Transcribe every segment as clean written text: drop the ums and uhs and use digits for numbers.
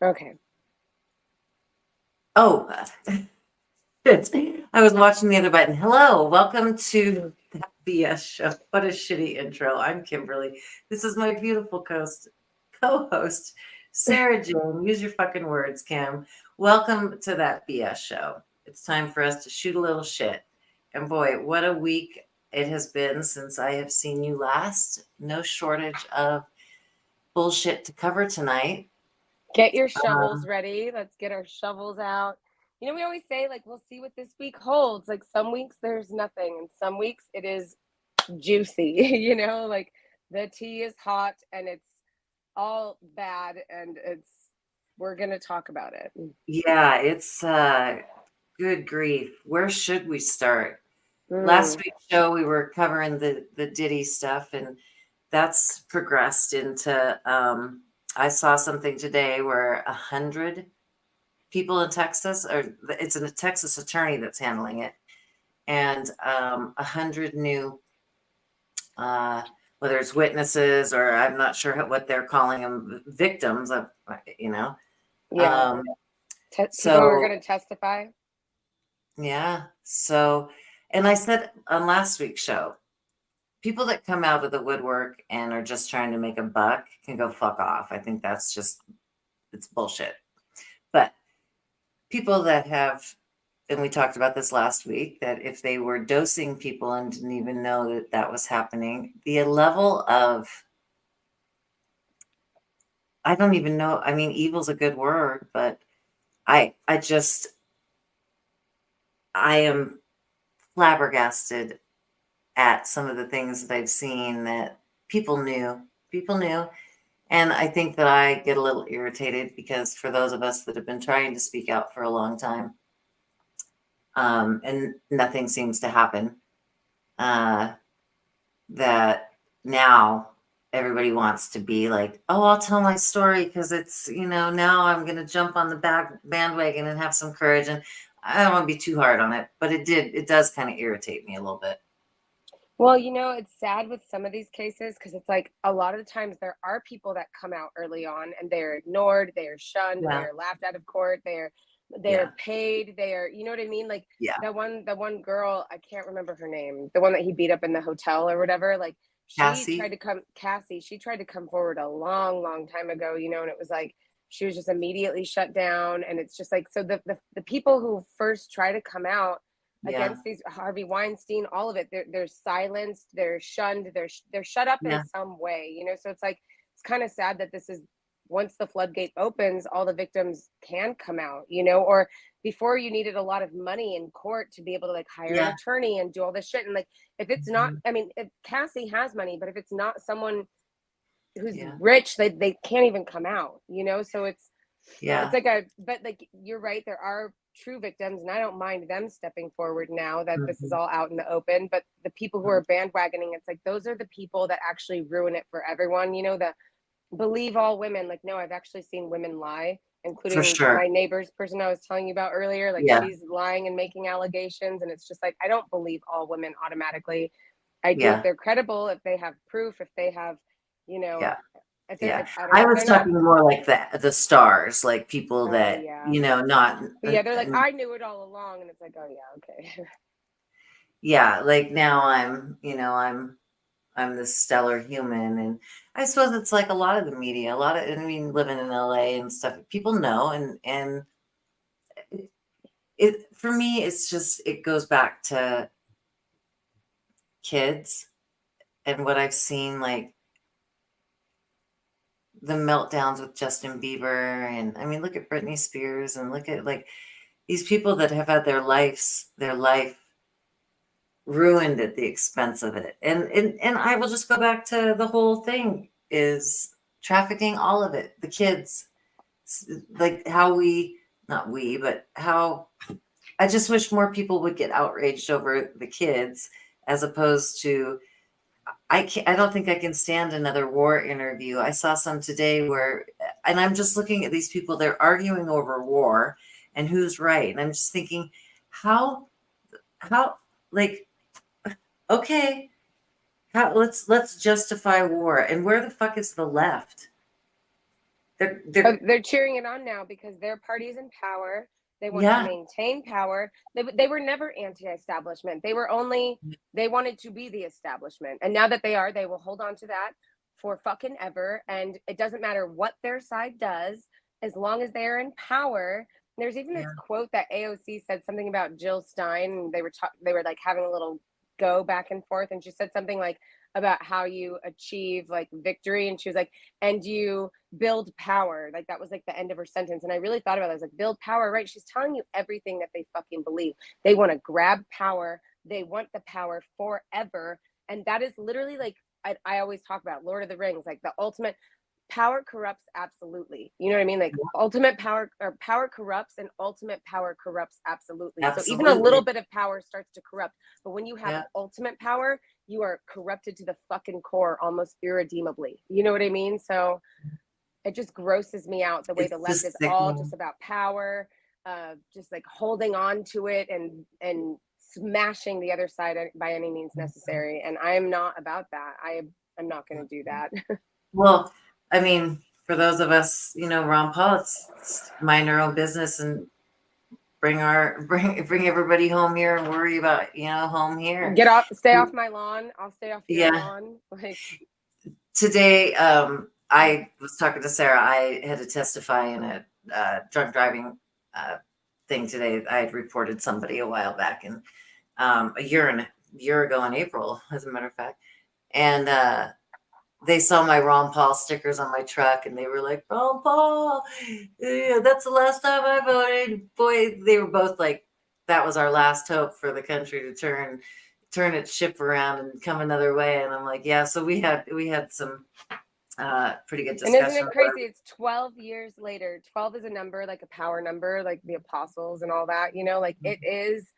Okay. Oh, good. I was watching the other button. Hello, welcome to that BS show. What a shitty intro. I'm Kimberly. This is my beautiful co-host, Sarah Jean. Use your fucking words, Kim. Welcome to that BS show. It's time for us to shoot a little shit. And boy, what a week it has been since I have seen you last. No shortage of bullshit to cover tonight. Get your shovels Um, ready. Let's get our shovels out. We always say, like, we'll see what this week holds. Like, some weeks there's nothing, and some weeks it is juicy, like the tea is hot and it's all bad, and we're going to talk about it. yeah, it's good grief. Where should we start? Last Mm. week's show, we were covering the Diddy stuff, and that's progressed into. I saw something today where 100 people in Texas, or it's a Texas attorney that's handling it, and 100 new, uh, whether it's witnesses or I'm not sure what they're calling them, victims of, you know. Yeah. Um, People who are so going to testify. yeah, so, and I said on last week's show, people that come out of the woodwork and are just trying to make a buck can go fuck off. I think that's just, it's bullshit. But people that have, and we talked about this last week, that if they were dosing people and didn't even know that that was happening, the level of, I don't even know. I mean, evil's a good word, but I just, I am flabbergasted at some of the things that I've seen that people knew. People knew. And I think that I get a little irritated because for those of us that have been trying to speak out for a long time, and nothing seems to happen, uh, that now everybody wants to be like, oh, I'll tell my story because it's, now I'm going to jump on the bandwagon and have some courage. And I don't want to be too hard on it, but it does kind of irritate me a little bit. Well, it's sad with some of these cases because it's like a lot of the times there are people that come out early on and they're ignored, they are shunned, they Yeah. are laughed out of court, they're Yeah. paid, they are, you know what I mean? Like Yeah. that one girl, I can't remember her name, the one that he beat up in the hotel or whatever, like Cassie. Cassie, she tried to come forward a long, long time ago, and it was like she was just immediately shut down. And it's just like, so the people who first try to come out Yeah. against these Harvey Weinstein, all of it, they're silenced, they're shunned, they're shut up in Yeah. some way, So it's like it's kind of sad that this is once the floodgate opens, all the victims can come out, or before you needed a lot of money in court to be able to like hire an Yeah. attorney and do all this shit. And like if it's not, Mhm. I mean, if Cassie has money, but if it's not someone who's Yeah. rich, they can't even come out, So it's Yeah. like a, but like you're right, there are true victims, and I don't mind them stepping forward now that this is Mhm. all out in the open. But the people who Mhm. are bandwagoning, it's like those are the people that actually ruin it for everyone. The believe all women. Like, no, I've actually seen women lie, For including my sure. neighbor's person I was telling you about earlier. Like, Yeah. she's lying and making allegations, and it's just like I don't believe all women automatically. I do if Yeah. they're credible, if they have proof, if they have, you know, Yeah. if they're, Yeah. if, I don't I know if was they're not. talking more like the stars, like people Oh that, yeah. not, But yeah, they're like, I knew it all along. And it's like, oh, yeah, okay. yeah, like now I'm this stellar human. And I suppose it's like a lot of the media, a lot of, I mean, living in LA and stuff, people know. And for me, it's just, it goes back to kids and what I've seen, like the meltdowns with Justin Bieber. And I mean, look at Britney Spears and look at like these people that have had their life ruined at the expense of it. And I will just go back to the whole thing is trafficking, all of it, the kids, like how we, not we, but how I just wish more people would get outraged over the kids as opposed to I don't think I can stand another war interview. I saw some today where, and I'm just looking at these people, they're arguing over war and who's right. And I'm just thinking, how, how, like, okay, how, let's justify war. And where the fuck is the left? They're cheering it on now because their party's in power. They want to yeah, maintain power. They were never anti-establishment. They wanted to be the establishment. And now that they will hold on to that for fucking ever. And it doesn't matter what their side does, as long as they're in power. There's even this yeah, quote that AOC said something about Jill Stein. They were like having a little go back and forth, and she said something like about how you achieve like victory, and she was like, and you build power. Like that was like the end of her sentence. And I really thought about it. I was like, build power, right? She's telling you everything that they fucking believe. They want to grab power. They want the power forever. And that is literally like, I always talk about Lord of the Rings, like the ultimate power corrupts absolutely. You know what I mean? Like ultimate power, or power corrupts, and ultimate power corrupts absolutely. So even a little absolutely. bit of power starts to corrupt. But when you have Yeah, ultimate power, you are corrupted to the fucking core almost irredeemably. You know what I mean? So it just grosses me out the way the it's left is just all sickening. just about power, just like holding on to it and smashing the other side by any means necessary. And I'm not about that. I'm not going to do that. Well, I mean, for those of us, Ron Paul, it's mind our own business and bring everybody home here and worry about, home here. Stay off my lawn. I'll stay off your Yeah. lawn. Like, Today, I was talking to Sarah. I had to testify in a drunk driving thing today. I had reported somebody a while back, and a year ago in April, as a matter of fact, and they saw my Ron Paul stickers on my truck, and they were like, "Ron Paul, yeah, that's the last time I voted." Boy, they were both like, "That was our last hope for the country to turn its ship around and come another way." And I'm like, "Yeah." So we had some pretty good and isn't discussion. it crazy? It's 12 years later. 12 is a number, like a power number, like the apostles and all that, like it is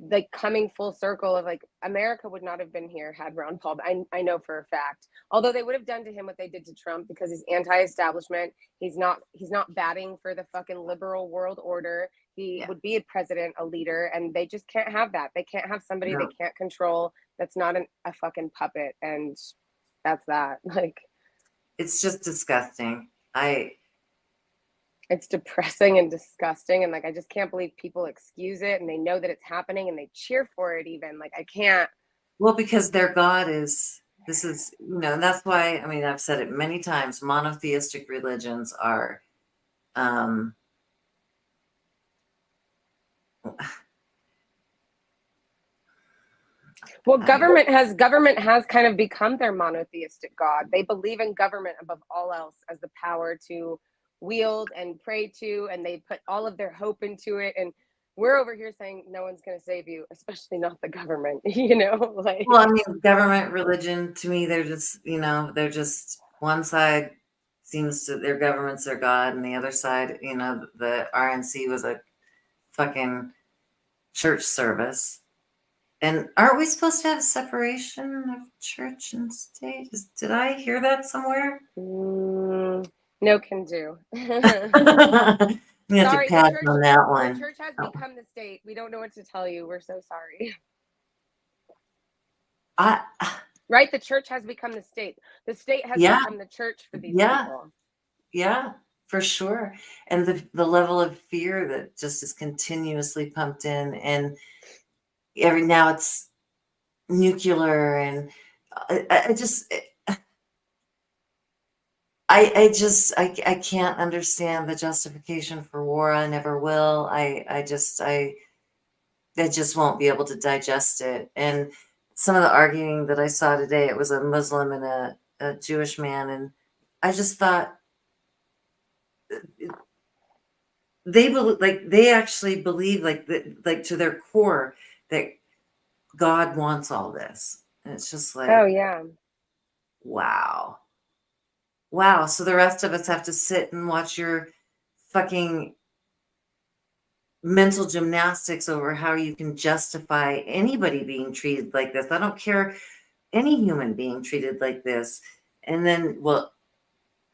like coming full circle of like America would not have been here had Ron Paul. I know for a fact. Although they would have done to him what they did to Trump because he's anti-establishment. He's not batting for the fucking liberal world order. He Yeah, would be a president, a leader, and they just can't have that. They can't have somebody they no, can't control that's not a fucking puppet, and that's that. Like it's just disgusting. I it's depressing and disgusting, and like I just can't believe people excuse it and they know that it's happening and they cheer for it even. Like I can't. Well, because their God is this is and that's why, I mean, I've said it many times. Monotheistic religions are um Well, I don't government has kind of become their monotheistic god. They believe in government above all else as the power to wield and pray to, and they put all of their hope into it. And we're over here saying no one's going to save you, especially not the government. Like Well, I mean, government, religion, to me, they're just one side seems to their government's their God, and the other side, the RNC was a fucking church service. And aren't we supposed to have a separation of church and state? Did I hear that somewhere? no can do. You have to Sorry, pass on that the one. church has Oh, become the state. We don't know what to tell you. We're so sorry. I, Right? The church has become the state. The state has yeah, become the church for these yeah, people. yeah, for sure. And the level of fear that just is continuously pumped in, and every now it's nuclear, and I just I can't understand the justification for war. I never will. I just won't be able to digest it. And some of the arguing that I saw today, it was a Muslim and a Jewish man, and I just thought they actually believe like to their core that God wants all this. And it's just Oh like, yeah. wow. Wow. So the rest of us have to sit and watch your fucking mental gymnastics over how you can justify anybody being treated like this. I don't care, any human being treated like this. And then, well,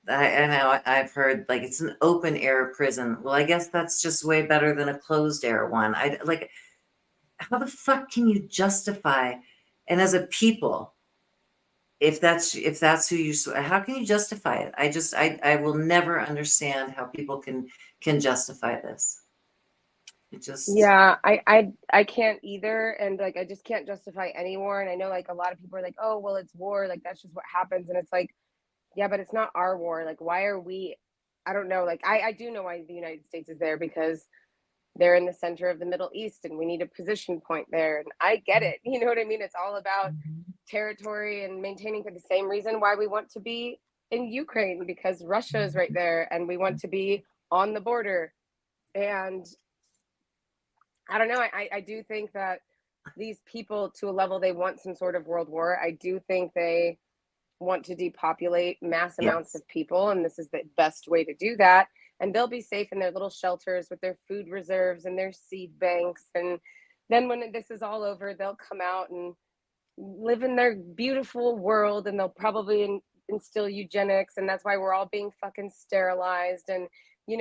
I know I've heard like it's an open air prison. Well, I guess that's just way better than a closed air one. I like, how the fuck can you justify? And as a people, if that's who you, how can you justify it? I will never understand how people can justify this. It just, Yeah, I can't either, and like I just can't justify any war. And I know like a lot of people are like, oh well, it's war, like that's just what happens, and it's like, yeah, but it's not our war. Like why are we? I don't know. Like I do know why the United States is there, because they're in the center of the Middle East, and we need a position point there. And I get it. You know what I mean? It's all about territory and maintaining, for the same reason why we want to be in Ukraine, because Russia is right there, and we want to be on the border. And I don't know. I do think that these people, to a level, they want some sort of world war. I do think they want to depopulate mass amounts yes. of people, and this is the best way to do that. And they'll be safe in their little shelters with their food reserves and their seed banks. And then when this is all over, they'll come out and live in their beautiful world, and they'll probably instill eugenics, and that's why we're all being fucking sterilized. And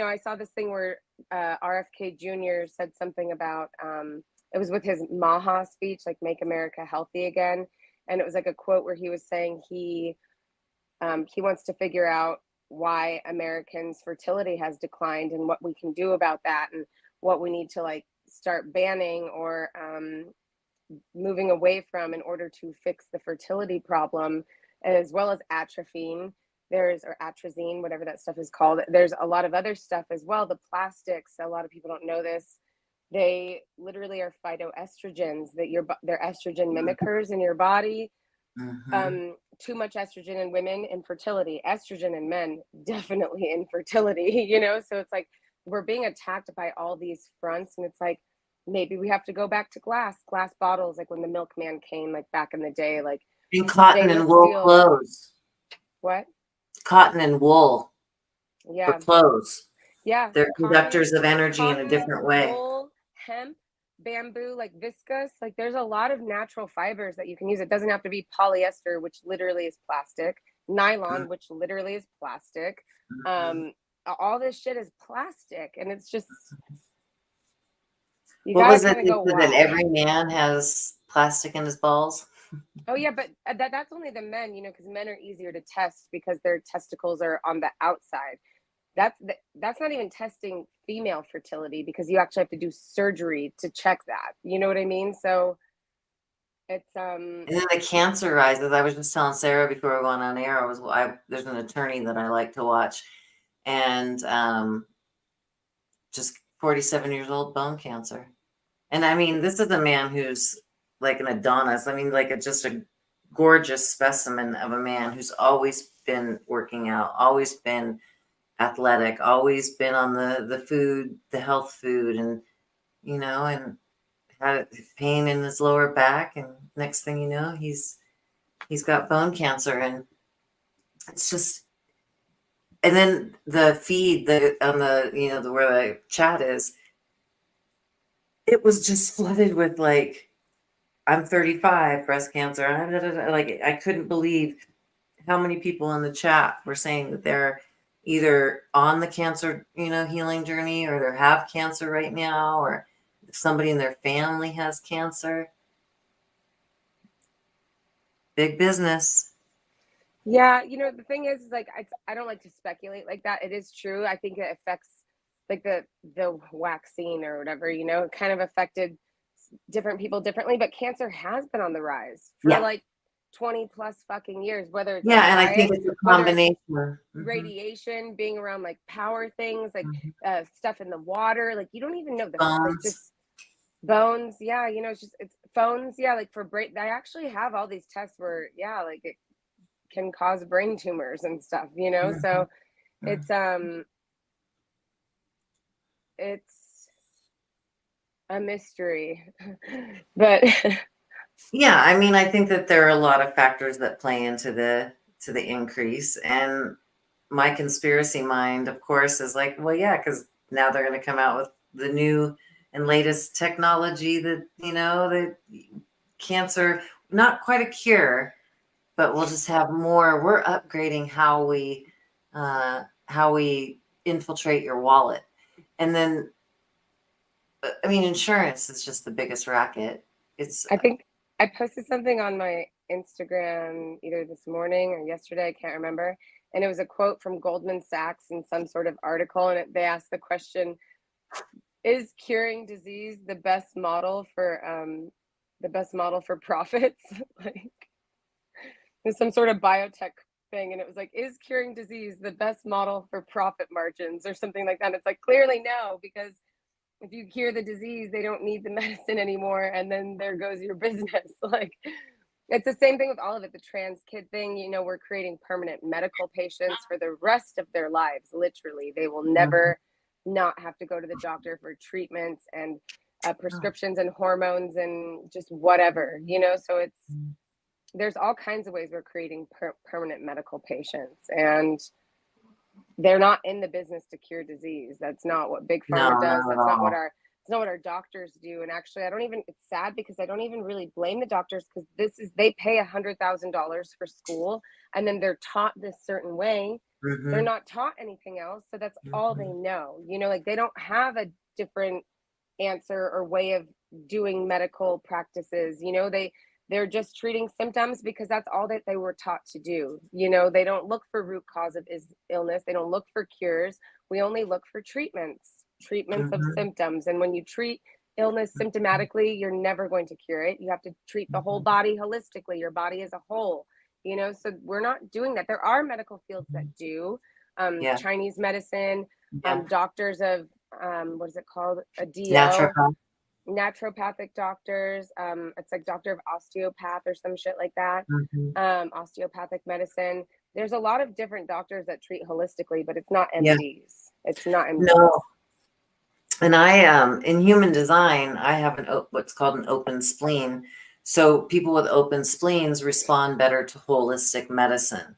I saw this thing where RFK Jr. said something about it was with his Maha speech, like "Make America Healthy Again," and it was like a quote where he was saying he wants to figure out why Americans' fertility has declined and what we can do about that, and what we need to like start banning or moving away from in order to fix the fertility problem, as well as atropine. Or atrazine, whatever that stuff is called. There's a lot of other stuff as well. The plastics, a lot of people don't know this. They literally are phytoestrogens, that they're estrogen mimickers in your body. Mm-hmm. Too much estrogen in women, infertility. Estrogen in men, definitely infertility. So it's like we're being attacked by all these fronts, and it's like maybe we have to go back to glass bottles, like when the milkman came, like back in the day, like And cotton and stainless wool steel. clothes. What? Cotton and wool for Yeah. clothes. Yeah. They're conductors of energy in a Cotton, different way. wool, hemp, bamboo, like viscose. Like there's a lot of natural fibers that you can use. It doesn't have to be polyester, which literally is plastic, nylon, which literally is plastic. Mm-hmm. All this shit is plastic, and it's just, you What gotta was it kind of they go, said that why? every man has plastic in his balls? Oh yeah, but that's only the men, because men are easier to test because their testicles are on the outside. That's not even testing female fertility, because you actually have to do surgery to check that. You know what I mean? So it's And then the cancer rises. I was just telling Sarah before we went on air. There's an attorney that I like to watch, and just 47 years old, bone cancer. And I mean, this is a man who's like an Adonis. I mean, like just a gorgeous specimen of a man who's always been working out, always been athletic, always been on the health food, and and had pain in his lower back, and next thing you know, he's got bone cancer, and it's just. And then the feed on the where the chat is, it was just flooded with like, I'm 35, breast cancer. Like I couldn't believe how many people in the chat were saying that they're either on the cancer, healing journey, or they have cancer right now, or if somebody in their family has cancer. Big business. Yeah, the thing is like I don't like to speculate like that. It is true. I think it affects, like the vaccine or whatever, it kind of affected different people differently, but cancer has been on the rise for Yeah. like 20 plus fucking years, whether it's our Yeah, and I think diet, it's a whether it's combination. Mm-hmm. radiation, being around like power things, like Mm-hmm. stuff in the water, like you don't even know like Bones. just bones. Yeah, it's phones. Yeah, like for brain, I actually have all these tests where, yeah, like it can cause brain tumors and stuff, Mm-hmm. so it's a mystery. But Yeah, I mean, I think that there are a lot of factors that play into the increase, and my conspiracy mind, of course, is like, well, yeah, because now they're going to come out with the new and latest technology that the cancer, not quite a cure, but we'll just have more. We're upgrading how we infiltrate your wallet, and then I mean, insurance is just the biggest racket. It's I think I posted something on my Instagram either this morning or yesterday, I can't remember. And it was a quote from Goldman Sachs in some sort of article. And they asked the question, is curing disease the best model for profits? Like, there's some sort of biotech thing, and it was like, is curing disease the best model for profit margins or something like that? And it's like, clearly no, because if you cure the disease, they don't need the medicine anymore, and then there goes your business. Like, it's the same thing with all of it. The trans kid thing, you know, we're creating permanent medical patients for the rest of their lives. Literally, they will never not have to go to the doctor for treatments and prescriptions and hormones and just whatever, you know. So it's, there's all kinds of ways we're creating permanent medical patients, and they're not in the business to cure disease. That's not what big pharma does. That's not what our, it's not what our doctors do. And actually, I don't even, it's sad because I don't even really blame the doctors, because this is, they pay $100,000 for school, and then they're taught this certain way. They're not taught anything else. So that's all they know, you know, like they don't have a different answer or way of doing medical practices. You know, they're just treating symptoms because that's all that they were taught to do. You know, they don't look for root cause of illness. They don't look for cures. We only look for treatments of symptoms. And when you treat illness symptomatically, you're never going to cure it. You have to treat the whole body holistically, your body as a whole, you know. So we're not doing that. There are medical fields that do, Chinese medicine, doctors of, what is it called? A DO. Naturopathic doctors. It's like doctor of osteopath or some shit like that. Osteopathic medicine. There's a lot of different doctors that treat holistically, but it's not MDs. It's not MDs. No. And I, in human design, I have what's called an open spleen. So people with open spleens respond better to holistic medicine.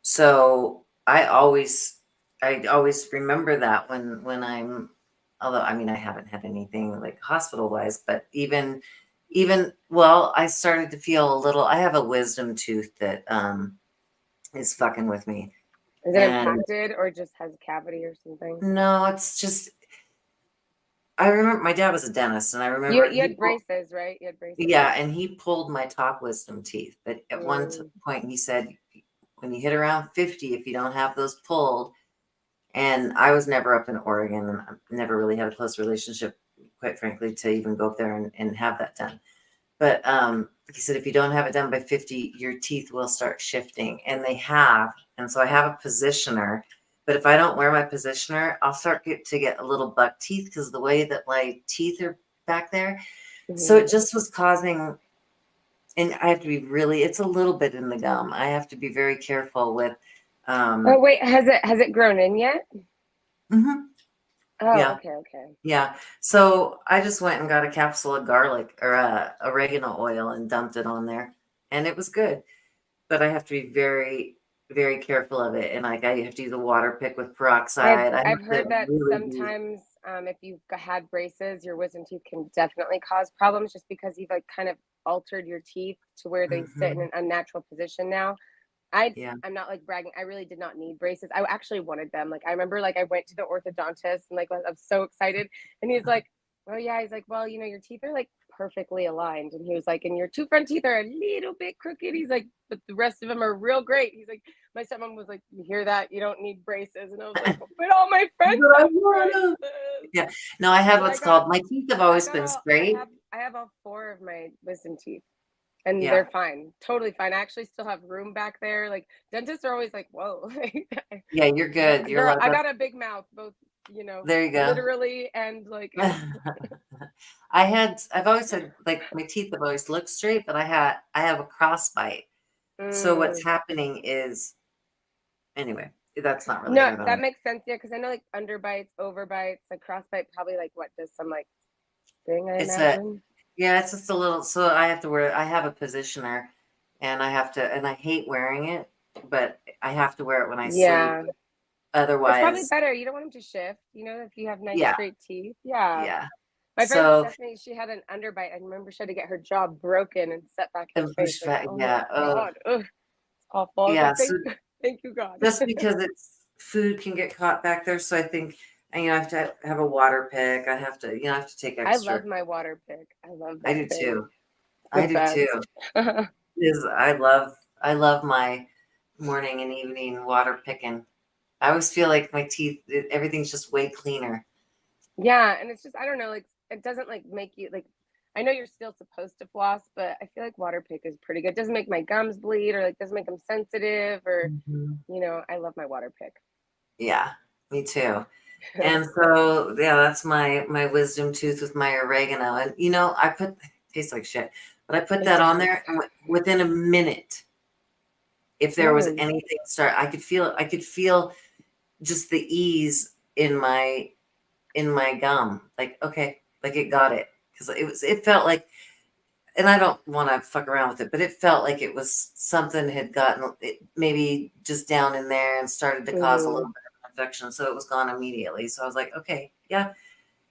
So I always remember that when I'm, although, I mean, I haven't had anything like hospital wise, but even, well, I started to feel a little, I have a wisdom tooth that, is fucking with me. Is it impacted or just has a cavity or something? No, it's just, I remember my dad was a dentist, and I remember you had braces, right? You had braces. Yeah, and he pulled my top wisdom teeth. But at one point, he said, when you hit around 50, if you don't have those pulled, and I was never up in Oregon, and I never really had a close relationship, quite frankly, to even go up there and have that done. But he said, if you don't have it done by 50, your teeth will start shifting, and they have. And so I have a positioner. But if I don't wear my positioner, I'll start to get a little buck teeth because of the way that my teeth are back there. So it just was causing, and I have to be really, it's a little bit in the gum. I have to be very careful with. Oh, wait, has it grown in yet? Oh, yeah. Okay. Yeah. So I just went and got a capsule of garlic or oregano oil and dumped it on there, and it was good. But I have to be very, very careful of it. And like, I have to use a water pick with peroxide. I've heard that really sometimes if you've had braces, your wisdom teeth can definitely cause problems just because you've like kind of altered your teeth to where they sit in an unnatural position now. I'm not like bragging. I really did not need braces. I actually wanted them. Like, I remember like I went to the orthodontist and like I was so excited. And he's like, oh yeah. He's like, well, you know, your teeth are like perfectly aligned. And he was like, and your two front teeth are a little bit crooked. He's like, but the rest of them are real great. He's like, my stepmom was like, you hear that? You don't need braces. And I was like, but all my friends have braces. Yeah. No, I have what's called, my teeth have always been straight. I have all 4 of my wisdom teeth. And they're fine, totally fine. I actually still have room back there. Like, dentists are always like, whoa. Yeah, you're good. Girl, I got a big mouth, both, you know, there you go. Literally and like. I've always had, like, my teeth have always looked straight, but I have a cross bite. So what's happening is, anyway, that's not really. No, that makes sense. Yeah, because I know like underbites, overbites, like crossbite probably like what does some like thing, I imagine. Yeah, it's just a little, so I have a positioner, and I hate wearing it, but I have to wear it when I sleep. Otherwise. It's probably better. You don't want them to shift, you know, if you have nice straight teeth. Yeah. My friend Stephanie, she had an underbite. I remember she had to get her jaw broken and set back in face. Like, oh my God. Ugh. It's awful. Yeah. Like, thank you, God. Just because food can get caught back there. So I think, and, you know, I have to have a water pick. I have to take extra. I love my water pick. I love that. I do too. I do too. is I love my morning and evening water picking. I always feel like my teeth, everything's just way cleaner. Yeah, and it's just I don't know, like it doesn't like make you like I know you're still supposed to floss, but I feel like water pick is pretty good. It doesn't make my gums bleed or like doesn't make them sensitive or Mhm. I love my water pick. Yeah, me too. And so, yeah, that's my wisdom tooth with my oregano. And I put tastes like shit, but I put It that on does. there, and within a minute, if there was Really? anything start, I could feel just the ease in my gum. Like, okay, like it got it because it felt like, and I don't want to fuck around with it, but it felt like it was something had gotten it maybe just down in there and started to cause a little Mhm. bit of infection. So it was gone immediately. So I was like, okay, yeah,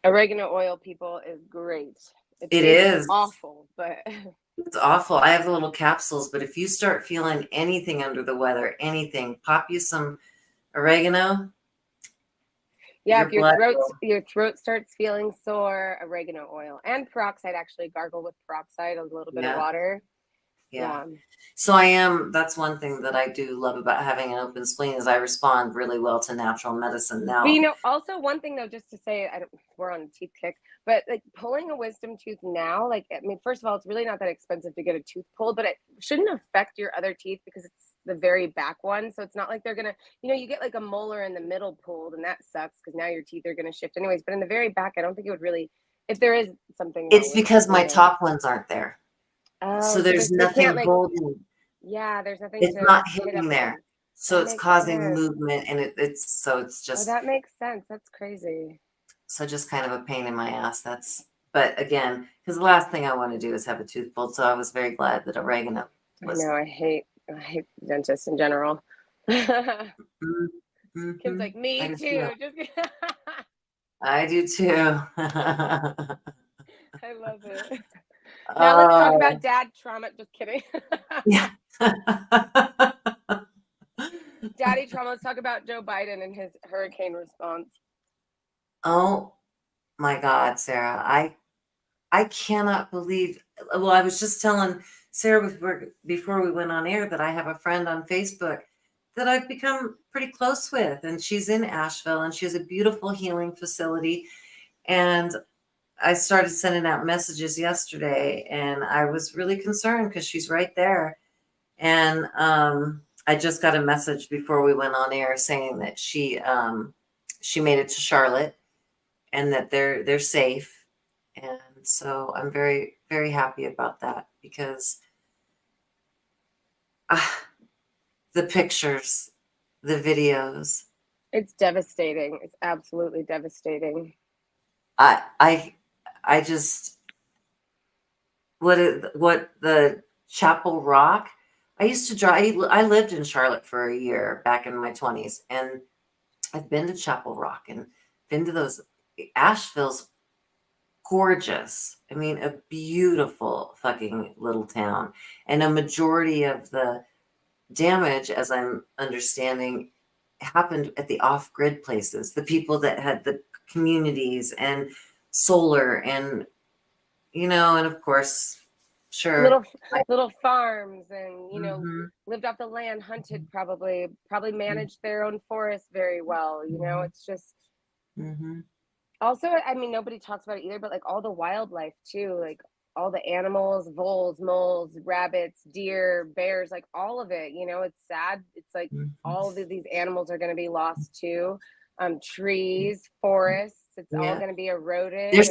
Oregano oil, people, is great. It it tastes is. awful, but It's awful. I have the little capsules, but if you start feeling anything under the weather, anything, pop you some oregano, yeah, your if blood will. your throat starts feeling sore, oregano oil and peroxide, actually gargle with peroxide, a little bit of Yeah, water. yeah. Yeah. So that's one thing that I do love about having an open spleen is I respond really well to natural medicine But now. also one thing though, just to say, I don't, we're on a teeth kick, but like pulling a wisdom tooth now, like I mean, first of all, it's really not that expensive to get a tooth pulled, but it shouldn't affect your other teeth because it's the very back one. So it's not like they're gonna, you get like a molar in the middle pulled, and that sucks because now your teeth are gonna shift anyways. But in the very back, I don't think it would really, if there is something wrong It's with it, because my top ones aren't there. Oh, So so there's they can't nothing like, holding. yeah, there's nothing It's to not hit up hitting there. against. So That it's makes causing sense. movement and it's Oh, just that makes sense. That's crazy. kind of a pain in my ass. But again, because the last thing I want to do is have a tooth pulled. So I was very glad that oregano I was. know. I hate dentists in general. Kim's Mm, mhm. like, I me do too. too. Just I do too. I love it. Now let's talk Oh, about dad trauma. Just kidding. yeah. Daddy trauma. Let's talk about Joe Biden and his hurricane response. Oh my God, Sarah. I cannot believe. Well, I was just telling Sarah before we went on air that I have a friend on Facebook that I've become pretty close with, and she's in Asheville, and she has a beautiful healing facility. And I started sending out messages yesterday, and I was really concerned because she's right there. And I just got a message before we went on air saying that she made it to Charlotte and that they're safe. And so I'm very, very happy about that because uh, the pictures, the videos, It's devastating. It's absolutely devastating. I I I just what the Chapel Rock. I used to drive. I lived in Charlotte for a year back in my 20s, and I've been to Chapel Rock and been to those. Asheville's gorgeous. I mean, a beautiful fucking little town, and a majority of the damage, as I'm understanding, happened at the off-grid places, the people that had the communities and solar and and of course, sure. Little little farms and Mhm, lived off the land, hunted, probably managed their own forest very well. mhm, It's just mhm, also, I mean, nobody talks about it either, but like all the wildlife too, like all the animals, voles, moles, rabbits, deer, bears, like all of it. It's sad. It's like mhm. all of these animals are going to be lost too. Trees, forests, it's all Yeah. going to be They're eroded. And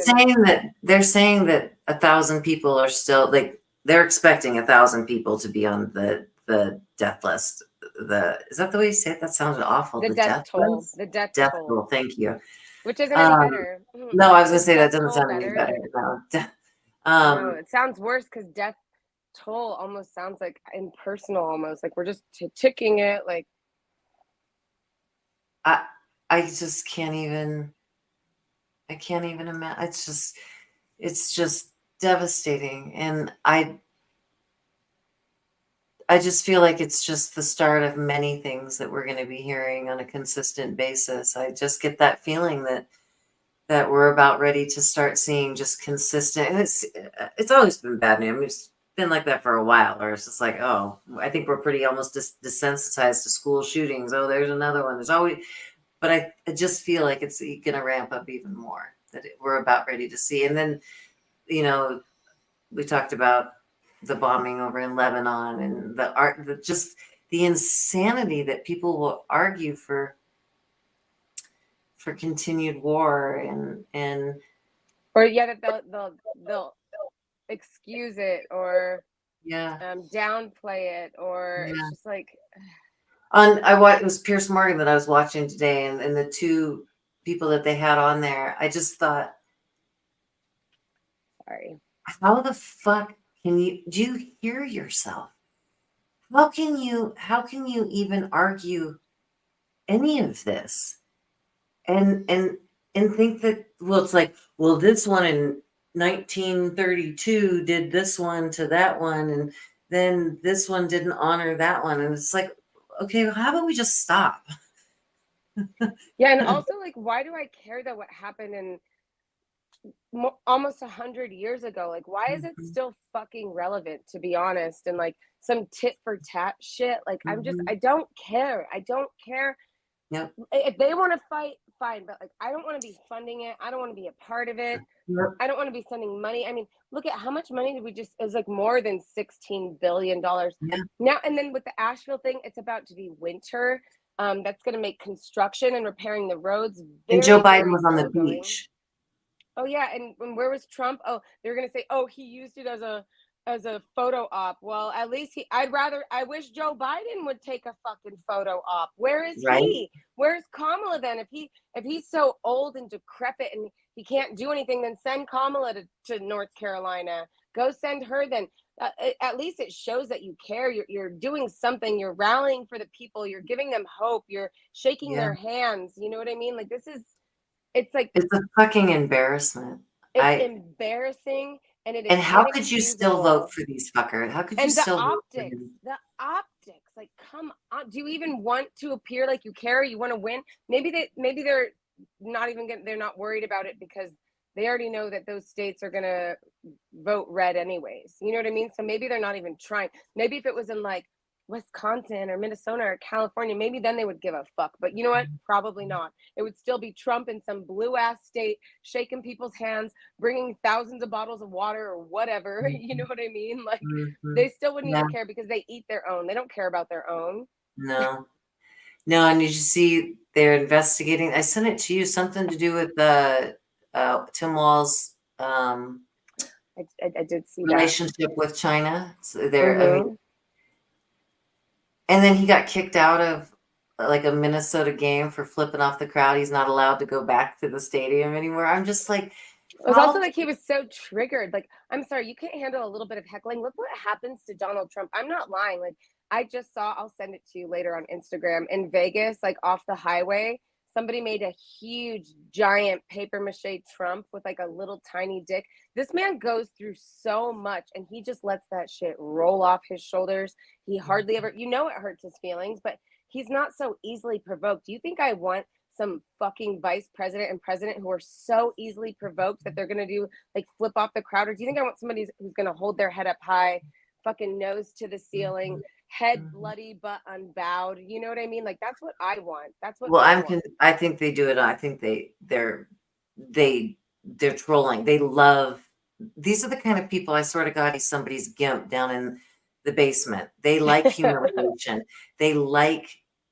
saying that 1,000 people are still like they're expecting 1,000 people to be on the death list. Is that the way you say it? That sounded awful. the The death death toll, list? the death Death toll, toll. Thank you. which isn't any Um, better. no, I was gonna Is say that death doesn't toll sound any better? better. No. No, Um, it sounds worse because death toll almost sounds like impersonal, almost like we're just ticking it. Like, I I just can't even. I can't even imagine. It's just devastating, and I just feel like it's just the start of many things that we're going to be hearing on a consistent basis. I just get that feeling that we're about ready to start seeing just consistent, and it's always been bad news. been like that for a while, or it's just like, oh, I think we're pretty almost desensitized to school shootings. Oh, there's another one. There's always, but I just feel like it's going to ramp up even more, that we're about ready to see. And then, you know, we talked about the bombing over in Lebanon and just the insanity that people will argue for continued war and Or yeah, that they'll excuse it or yeah. downplay it, or it's Yeah. just like, It was Pierce Morgan that I was watching today, and the two people that they had on there, I just thought, sorry. how the fuck do you hear yourself? How can you even argue any of this? And think that, well, it's like, well, this one in 1932 did this one to that one, and then this one didn't honor that one. And it's like, okay, well, how about we just stop? Yeah, and also like, why do I care that what happened in almost 100 years ago? Like, why is it Mhm, still fucking relevant, to be honest? And like some tit for tat shit. Like, mhm. I don't care. I don't care. Yep, If they want to fight, fine. But like, I don't want to be funding it. I don't want to be a part of it. yep, I don't want to be sending money. I mean, look at how much money did we just, it was like more than $16 billion yeah. now. And then with the Asheville thing, it's about to be winter. That's going to make construction and repairing the roads And Joe very, Biden very was on slow the going. beach, Oh yeah, and where was Trump? Oh, they're gonna say, oh, he used it as a photo op. Well, at least I wish Joe Biden would take a fucking photo op. Where is right? he? Where's Kamala then? If he's so old and decrepit and he can't do anything, then send Kamala to North Carolina. Go send her then. At least it shows that you care. You're doing something. You're rallying for the people. You're giving them hope. You're shaking Yeah. their hands. You know what I mean? Like, this is, it's like, It's a fucking embarrassment. it's I embarrassing and it is And how could you still vote inexcusable. for these fuckers? How could you And still vote for them? the optics, like, come on. Do you even want to appear like you care? You want to win? Maybe they're not even they're not worried about it because they already know that those states are gonna vote red anyways. You know what I mean? So maybe they're not even trying. Maybe if it was in like Wisconsin or Minnesota or California, maybe then they would give a fuck. But you know what? Probably not. It would still be Trump in some blue ass state, shaking people's hands, bringing thousands of bottles of water or whatever. You know Mhm, what I mean? Like, mhm. they still wouldn't Yeah, even care because they eat their own. They don't care about their own. no. No, and did you see they're investigating? I sent it to you, something to do with the Tim Walz I did see that. relationship with China. So there, I mean, Mm-hmm. and then he got kicked out of like a Minnesota game for flipping off the crowd. He's not allowed to go back to the stadium anymore. I'm just like, It was also how? like he was so triggered. Like, I'm sorry, you can't handle a little bit of heckling. Look what happens to Donald Trump. I'm not lying. Like, I just saw, I'll send it to you later on Instagram in Vegas, like off the highway. Somebody made a huge, giant paper mache Trump with like a little tiny dick. This man goes through so much and he just lets that shit roll off his shoulders. He hardly ever, you know, it hurts his feelings, but he's not so easily provoked. Do you think I want some fucking vice president and president who are so easily provoked that they're going to do like flip off the crowd? Or do you think I want somebody who's going to hold their head up high, fucking nose to the ceiling, head bloody but unbowed? You know what I mean? Like, that's what I want. That's what Well, I want. I think they do it. I think they they're trolling. They love, these are the kind of people, I swear to God, he's somebody's gimp down in the basement. They like humiliation. They like,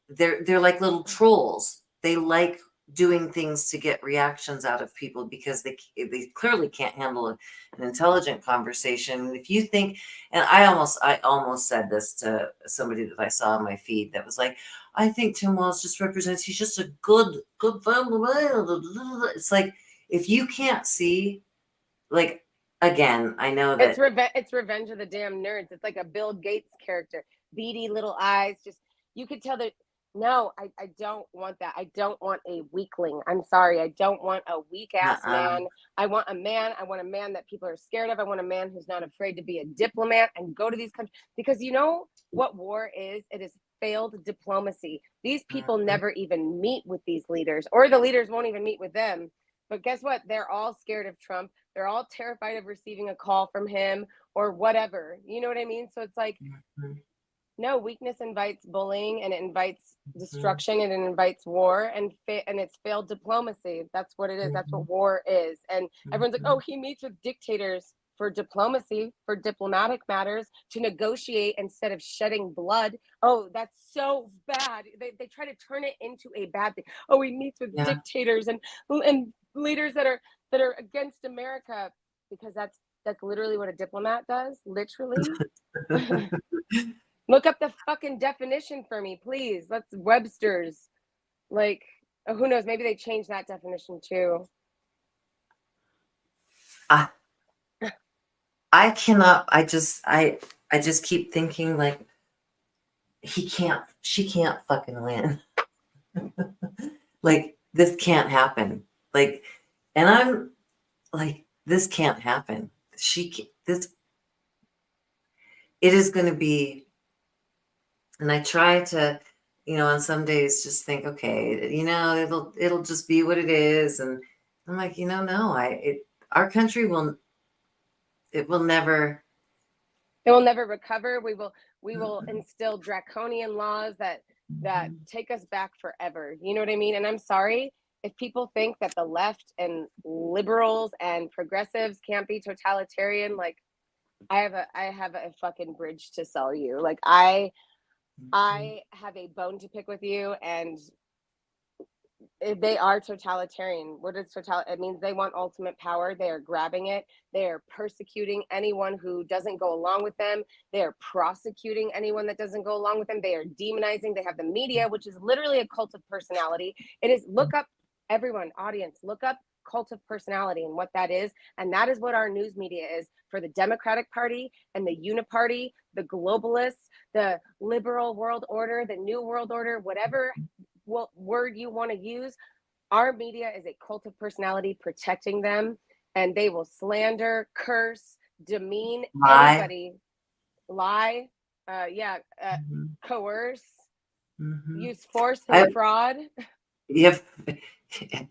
they're like little trolls. They like doing things to get reactions out of people because they clearly can't handle an intelligent conversation. And if you think, and I almost said this to somebody that I saw on my feed that was like, I think Tim Walz just represents, he's just a good family man. It's like, if you can't see, like, again, I know that, It's Revenge of the Damn Nerds. It's like a Bill Gates character, beady little eyes. Just, you could tell that. No, I don't want that. I don't want a weakling. I'm sorry. I don't want a weak ass uh-uh, man. I want a man. I want a man that people are scared of. I want a man who's not afraid to be a diplomat and go to these countries. Because you know what war is? It is failed diplomacy. These people mhm, never even meet with these leaders, or the leaders won't even meet with them. But guess what? They're all scared of Trump. They're all terrified of receiving a call from him or whatever. You know what I mean? So it's like, Mhm. no, weakness invites bullying, and it invites Mhm. destruction, and it invites war, and it's failed diplomacy. That's what it is. That's what Mhm. war is. And everyone's like, oh, Mhm. he meets with dictators for diplomacy, for diplomatic matters, to negotiate instead of shedding blood. Oh, that's so bad. They try to turn it into a bad thing. Oh, he meets with Yeah. dictators and leaders that are against America, because that's literally what a diplomat does. Literally. Look up the fucking definition for me, please. That's Webster's. Like, who knows? Maybe they changed that definition too. I I cannot. I just keep thinking like she can't fucking win. Like this can't happen. Like, and I'm like, this can't happen. This, it is going to be, and I try to, on some days just think, okay, it'll just be what it is. And I'm like, no, our country it will never. It will never recover. We will instill draconian laws that take us back forever. You know what I mean? And I'm sorry if people think that the left and liberals and progressives can't be totalitarian. Like, I have a fucking bridge to sell you. Like, I have a bone to pick with you, and they are totalitarian. What is total? It means they want ultimate power. They are grabbing it. They are persecuting anyone who doesn't go along with them. They are prosecuting anyone that doesn't go along with them. They are demonizing. They have the media, which is literally a cult of personality. It is, look up, everyone, audience, look up cult of personality and what that is. And that is what our news media is for the Democratic Party and the Uniparty, the globalists, the liberal world order, the new world order, whatever word you want to use. Our media is a cult of personality protecting them, and they will slander, curse, demean Lie. anybody, lie, coerce, Mm-hmm. use force and fraud. You have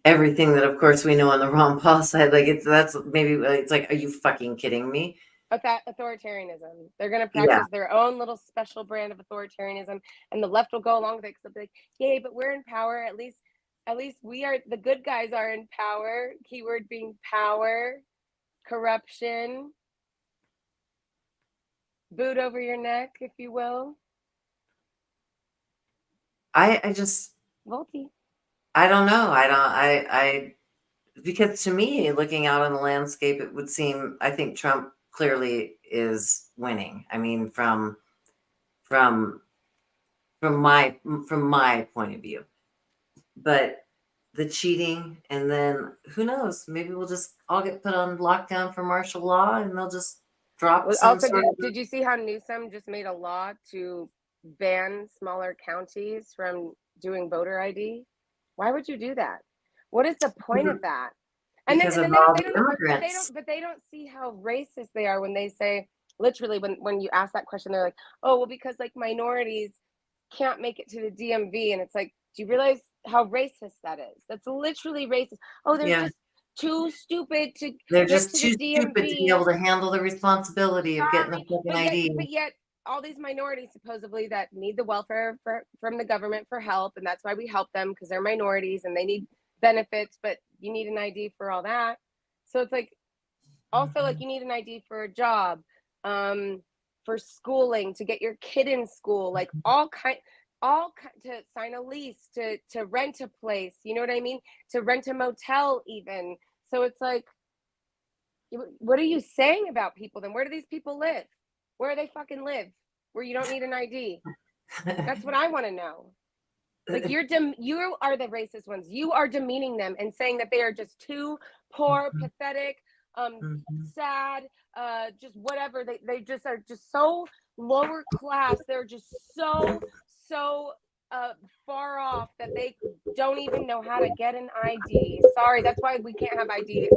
everything that, of course, we know on the Ron Paul side. Like that's maybe it's like, are you fucking kidding me? Authoritarianism. They're going to practice their own little special brand of authoritarianism, and the left will go along with it because they'll be like, "Yay, but we're in power. At least we are. The good guys are in power." Keyword being power, corruption, boot over your neck, if you will. I just Volty. I don't know. I because to me, looking out on the landscape, it would seem, I think Trump clearly is winning. I mean, from from my point of view. But the cheating, and then who knows? Maybe we'll just all get put on lockdown for martial law, and they'll just drop some Also, sort of. did you see how Newsom just made a law to ban smaller counties from doing voter ID? Why would you do that? What is the point of that? And then Because of they all they the don't know, immigrants. but they don't see how racist they are when they say, literally, when you ask that question, they're like, oh, well, because like minorities can't make it to the DMV. And it's like, do you realize how racist that is? That's literally racist. Oh, they're Yeah, just too stupid to they're get just to too the stupid to be able DMV. to handle the responsibility of getting a Sorry, fucking but ID. yet all these minorities supposedly that need the welfare from the government for help, and that's why we help them, because they're minorities and they need benefits, but you need an ID for all that. So it's like, also, like, you need an ID for a job, for schooling, to get your kid in school, like to sign a lease, to rent a place, you know what I mean, to rent a motel even. So it's like, what are you saying about people then? Where do these people live? Where do they fucking live? Where you don't need an ID? That's what I want to know. Like, you are the racist ones. You are demeaning them and saying that they are just too poor, pathetic, sad, just whatever. They just are just so lower class. They're just so far off that they don't even know how to get an ID. Sorry, that's why we can't have ID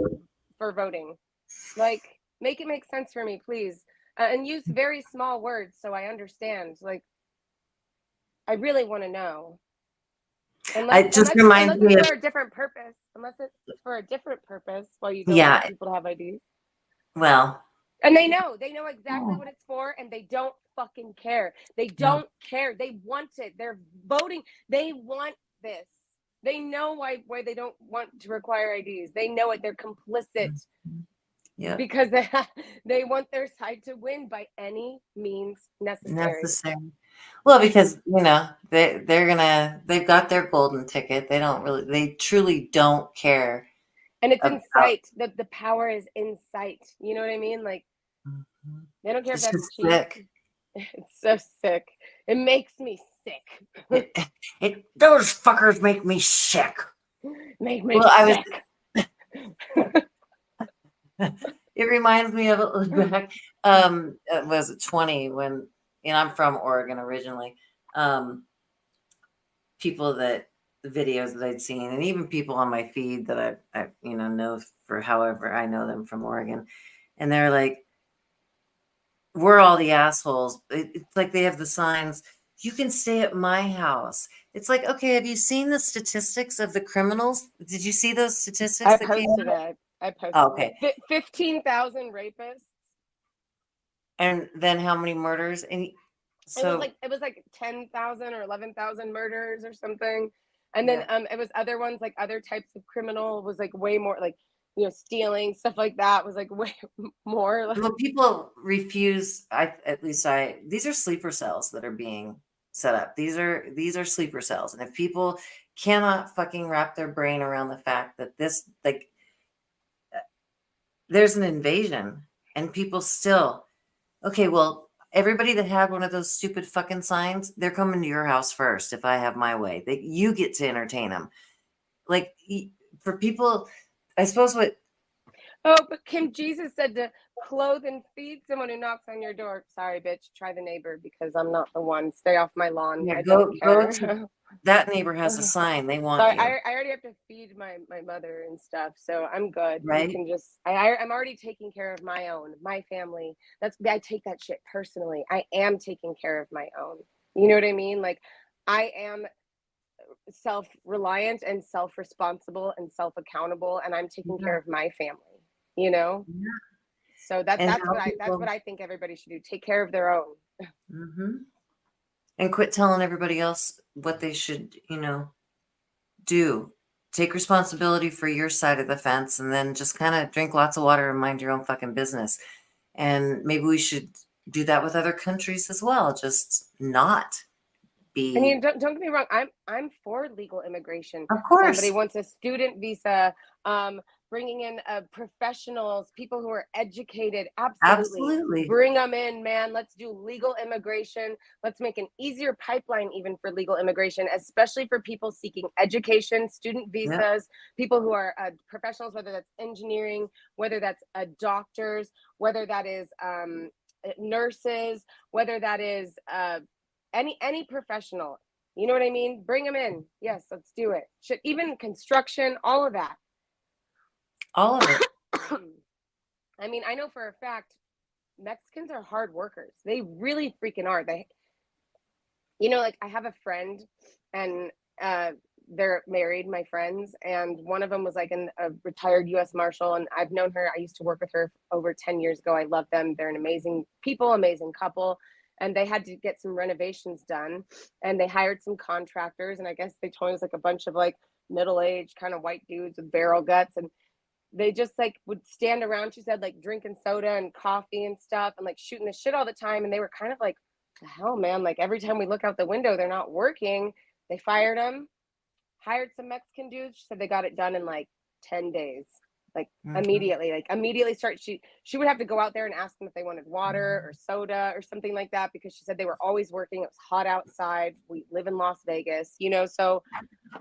for voting. Like, make it make sense for me, please. And use very small words so I understand. Like, I really want to know. It just reminds Unless it's me of, for a different purpose. Unless it's for a different purpose, why you don't yeah, want people to have IDs. well, And they know exactly what it's for, and they don't fucking care. They No. don't care. They want it. They're voting. They want this. They know why they don't want to require IDs. They know it. They're complicit Yeah. because they want their side to win by any means necessary. Well, because they've got their golden ticket. They truly don't care And it's in about. sight. The power is in sight. You know what I mean? Like, Mhm. they don't care if It's that's just cheap. sick. It's so sick. It makes me sick. Those fuckers make me sick. Make me Well, I was. sick. It reminds me of back. Was it 20 when? And I'm from Oregon originally. Um, People that the videos that I'd seen, and even people on my feed that I know for however I know them from Oregon, and they're like, "We're all the assholes." It's like they have the signs. You can stay at my house. It's like, okay, have you seen the statistics of the criminals? Did you see those statistics I that came posted out? it. I Oh, posted okay. 15,000 rapists. And then how many murders? And so It was like 10,000 or 11,000 murders or something. And then yeah. it was other ones, like other types of criminal was like way more, like, you know, stealing, stuff like that was like way more. Well, people refuse. These are sleeper cells that are being set up. These are sleeper cells, and if people cannot fucking wrap their brain around the fact that this, like, there's an invasion, and people still, okay, well, everybody that had one of those stupid fucking signs, they're coming to your house first. If I have my way, you get to entertain them. Like, for people, I suppose what. Oh, but Kim Jesus said to clothe and feed someone who knocks on your door. Sorry, bitch. Try the neighbor because I'm not the one. Stay off my lawn. Yeah, I don't go care. to that neighbor has a sign. They want Sorry, you, I already have to feed my mother and stuff, so I'm good. You right? can just I'm already taking care of my own, my family. I take that shit personally. I am taking care of my own. You know what I mean? Like, I am self-reliant and self-responsible and self-accountable, and I'm taking care Yeah, of my family. You know, yeah. so And how that's what people I think everybody should do. Take care of their own. mhm. And quit telling everybody else what they should, do. Take responsibility for your side of the fence and then just kind of drink lots of water and mind your own fucking business. And maybe we should do that with other countries as well. Just not I mean, be, don't get me wrong. I'm for legal immigration. of Somebody course, wants a student visa, um, bringing in professionals, people who are educated. Absolutely, absolutely. bring them in, man. Let's do legal immigration. Let's make an easier pipeline even for legal immigration, especially for people seeking education, student Yep. visas, people who are professionals, whether that's engineering, whether that's doctors, whether that is nurses, whether that is any professional. You know what I mean? Bring them in. Yes, let's do it. Should even construction, all of that. All of it. I mean, I know for a fact Mexicans are hard workers. They really freaking are. Like, I have a friend, and they're married, my friends, and one of them was like a retired U.S. Marshal, and I've known her. I used to work with her over 10 years ago. I love them. They're an amazing people, amazing couple. And they had to get some renovations done, and they hired some contractors. And I guess they told us like a bunch of like middle-aged kind of white dudes with barrel guts, and they just like would stand around, she said, like drinking soda and coffee and stuff and like shooting the shit all the time. And they were kind of like, the hell, man, like every time we look out the window, they're not working. They fired them, hired some Mexican dudes. She said they got it done in like 10 days. Like, Mhm. immediately start. She would have to go out there and ask them if they wanted water or soda or something like that, because she said they were always working. It was hot outside. We live in Las Vegas. So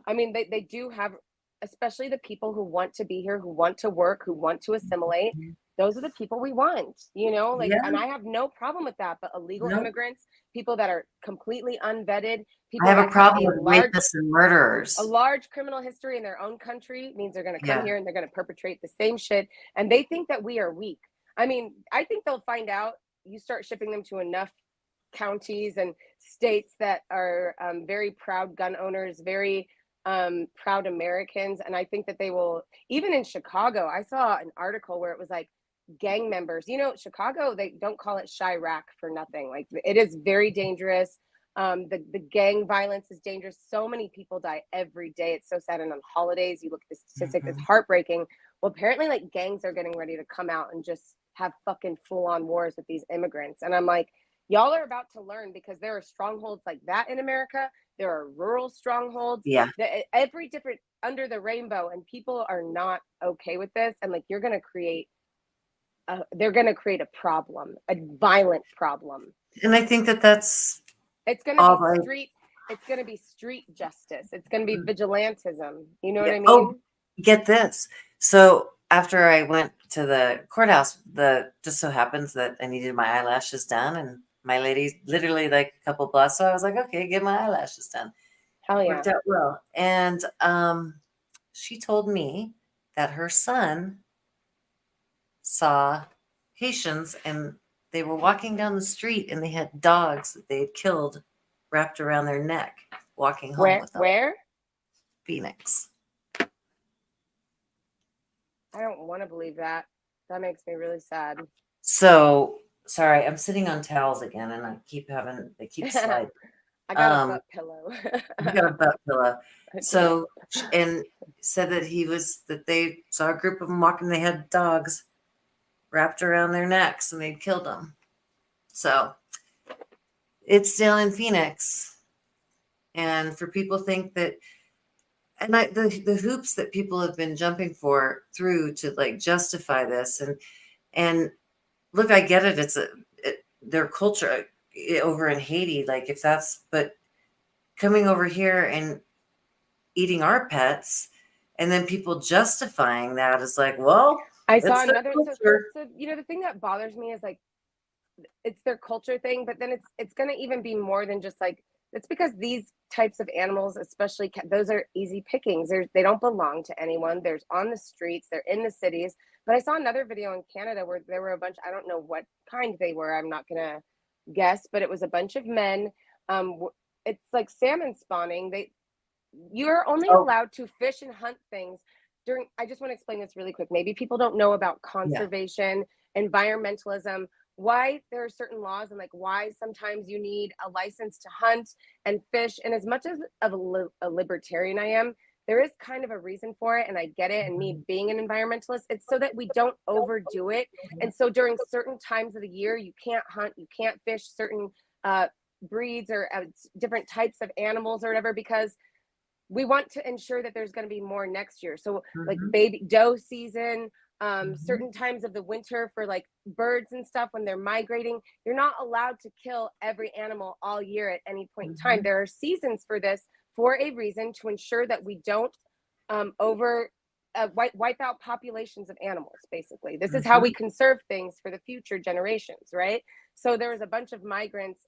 I mean, they do have, especially the people who want to be here, who want to work, who want to assimilate. Those are the people we want. Like, Yeah. and I have no problem with that. But illegal No, immigrants, people that are completely unvetted, I people have a that have problem with rapists and a murderers. large criminal history in their own country, means they're going to come Yeah. here and they're going to perpetrate the same shit. And they think that we are weak. I mean, I think they'll find out. You start shipping them to enough counties and states that are very proud gun owners, very proud Americans. And I think that they will, even in Chicago, I saw an article where it was like gang members. You know, Chicago, they don't call it Chirac for nothing. Like, it is very dangerous. The gang violence is dangerous. So many people die every day. It's so sad. And on holidays, you look at the statistics, it's heartbreaking. Well, apparently, like, gangs are getting ready to come out and just have fucking full-on wars with these immigrants. And I'm like, y'all are about to learn, because there are strongholds like that in America. There are rural strongholds. Yeah. Every different under the rainbow, and people are not okay with this. And like, they're going to create a problem, a violent problem. And I think that's It's going to be street. It's going to be street justice. It's going to be vigilantism. You know what I mean? Oh, get this. So after I went to the courthouse, just so happens that I needed my eyelashes done, and my lady literally like a couple blocks. So I was like, okay, get my eyelashes done. Hell yeah. Worked out well. And she told me that her son saw Haitians, and they were walking down the street, and they had dogs that they had killed wrapped around their neck, walking home with them. Where? Phoenix. I don't want to believe that. That makes me really sad. So sorry, I'm sitting on towels again, and they keep sliding. I got a butt pillow. You got a butt pillow. So, and said that they saw a group of them walking. They had dogs wrapped around their necks, and they'd killed them. So it's still in Phoenix. And for people think that, and the hoops that people have been jumping through to like justify this, and look, I get it. It's their culture over in Haiti. Like, but coming over here and eating our pets, and then people justifying that is like, well, I saw another. So you know, the thing that bothers me is like, it's their culture thing, but then it's going to even be more than just like, it's because these types of animals, especially those are easy pickings. They don't belong to anyone. They're on the streets. They're in the cities. But I saw another video in Canada where there were a bunch, I don't know what kind they were. I'm not going to guess, but it was a bunch of men. It's like salmon spawning. You're only allowed to fish and hunt things during, I just want to explain this really quick. Maybe people don't know about conservation, environmentalism, why there are certain laws, and like why sometimes you need a license to hunt and fish. And as much as of a libertarian I am, there is kind of a reason for it, and I get it. And me being an environmentalist, it's so that we don't overdo it. And so during certain times of the year, you can't hunt, you can't fish certain breeds or different types of animals or whatever, because we want to ensure that there's going to be more next year. So like baby doe season, certain times of the winter for like birds and stuff when they're migrating, you're not allowed to kill every animal all year at any point in time. There are seasons for this for a reason, to ensure that we don't wipe out populations of animals. Basically, this is how we conserve things for the future generations, right? So there was a bunch of migrants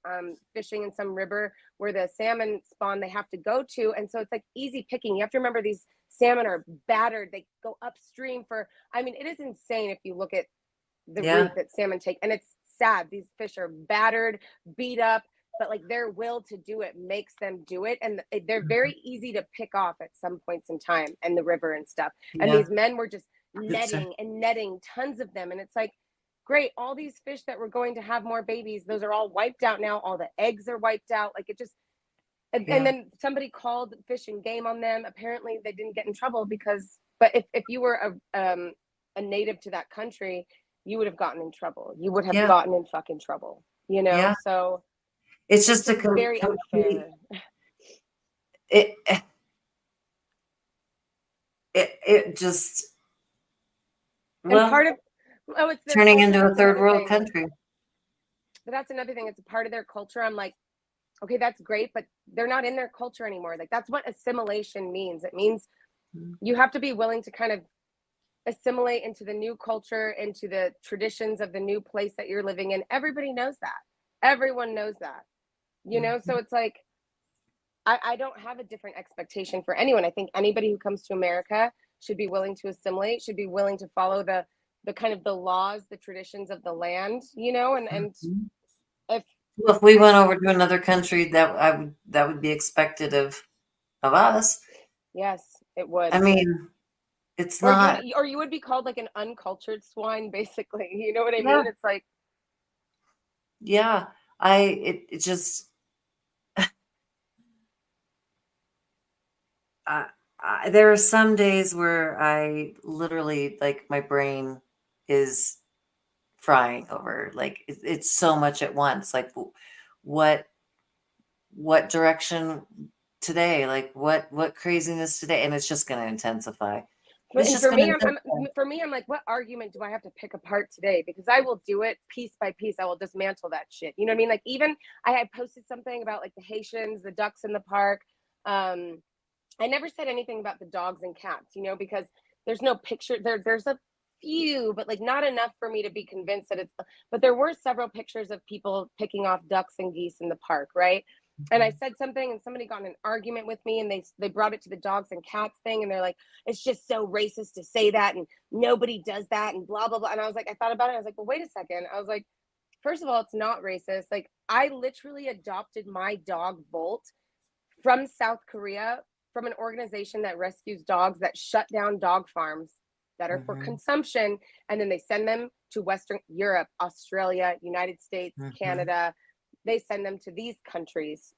fishing in some river where the salmon spawn they have to go to. And so it's like easy picking. You have to remember these salmon are battered. They go upstream it is insane if you look at the route that salmon take. And it's sad. These fish are battered, beat up, but like their will to do it makes them do it. And they're very easy to pick off at some points in time in the river and stuff. And these men were just netting tons of them. And it's like, great, all these fish that were going to have more babies, those are all wiped out now. All the eggs are wiped out. Like it just, and then somebody called Fish and Game on them. Apparently they didn't get in trouble but if you were a native to that country, you would have gotten in trouble. You would have gotten in fucking trouble, you know? Yeah. So it's just very unfair. It just, well, and part of, it's turning into a third world country. But that's another thing. It's a part of their culture. I'm like, okay, that's great, but they're not in their culture anymore. Like that's what assimilation means. It means you have to be willing to kind of assimilate into the new culture, into the traditions of the new place that you're living in. Everybody knows that. Everyone knows that, you know? So it's like, I don't have a different expectation for anyone. I think anybody who comes to America should be willing to assimilate, should be willing to follow the kind of the laws, the traditions of the land, you know, and if we went over to another country, that would be expected of us. Yes, it would. I mean, It's Or not. you would be called like an uncultured swine, basically. You know what I Yeah. mean? It's like, Yeah. It just, I, there are some days where I literally, like, my brain is frying over, like, it's so much at once. Like, what, what direction today? Like, what craziness today? And it's just going to intensify. It's and just for going to me, intensify. I'm like, what argument do I have to pick apart today? Because I will do it piece by piece. I will dismantle that shit. You know what I mean? Like, even I had posted something about like the Haitians, the ducks in the park. Um, I never said anything about the dogs and cats, you know, because there's no picture there. There's a few, but like not enough for me to be convinced that it's, but there were several pictures of people picking off ducks and geese in the park, right? And I Mhm. said something and somebody got in an argument with me and they brought it to the dogs and cats thing and they're like, it's just so racist to say that and nobody does that and blah blah blah. And I was like, I thought about it. I was like, well, wait a second. I was like, first of all, it's not racist. Like I literally adopted my dog Volt from South Korea, from an organization that rescues dogs that shut down dog farms that are for Mhm. consumption, and then they send them to Western Europe, Australia, United States, Mhm. Canada. They send them to these countries.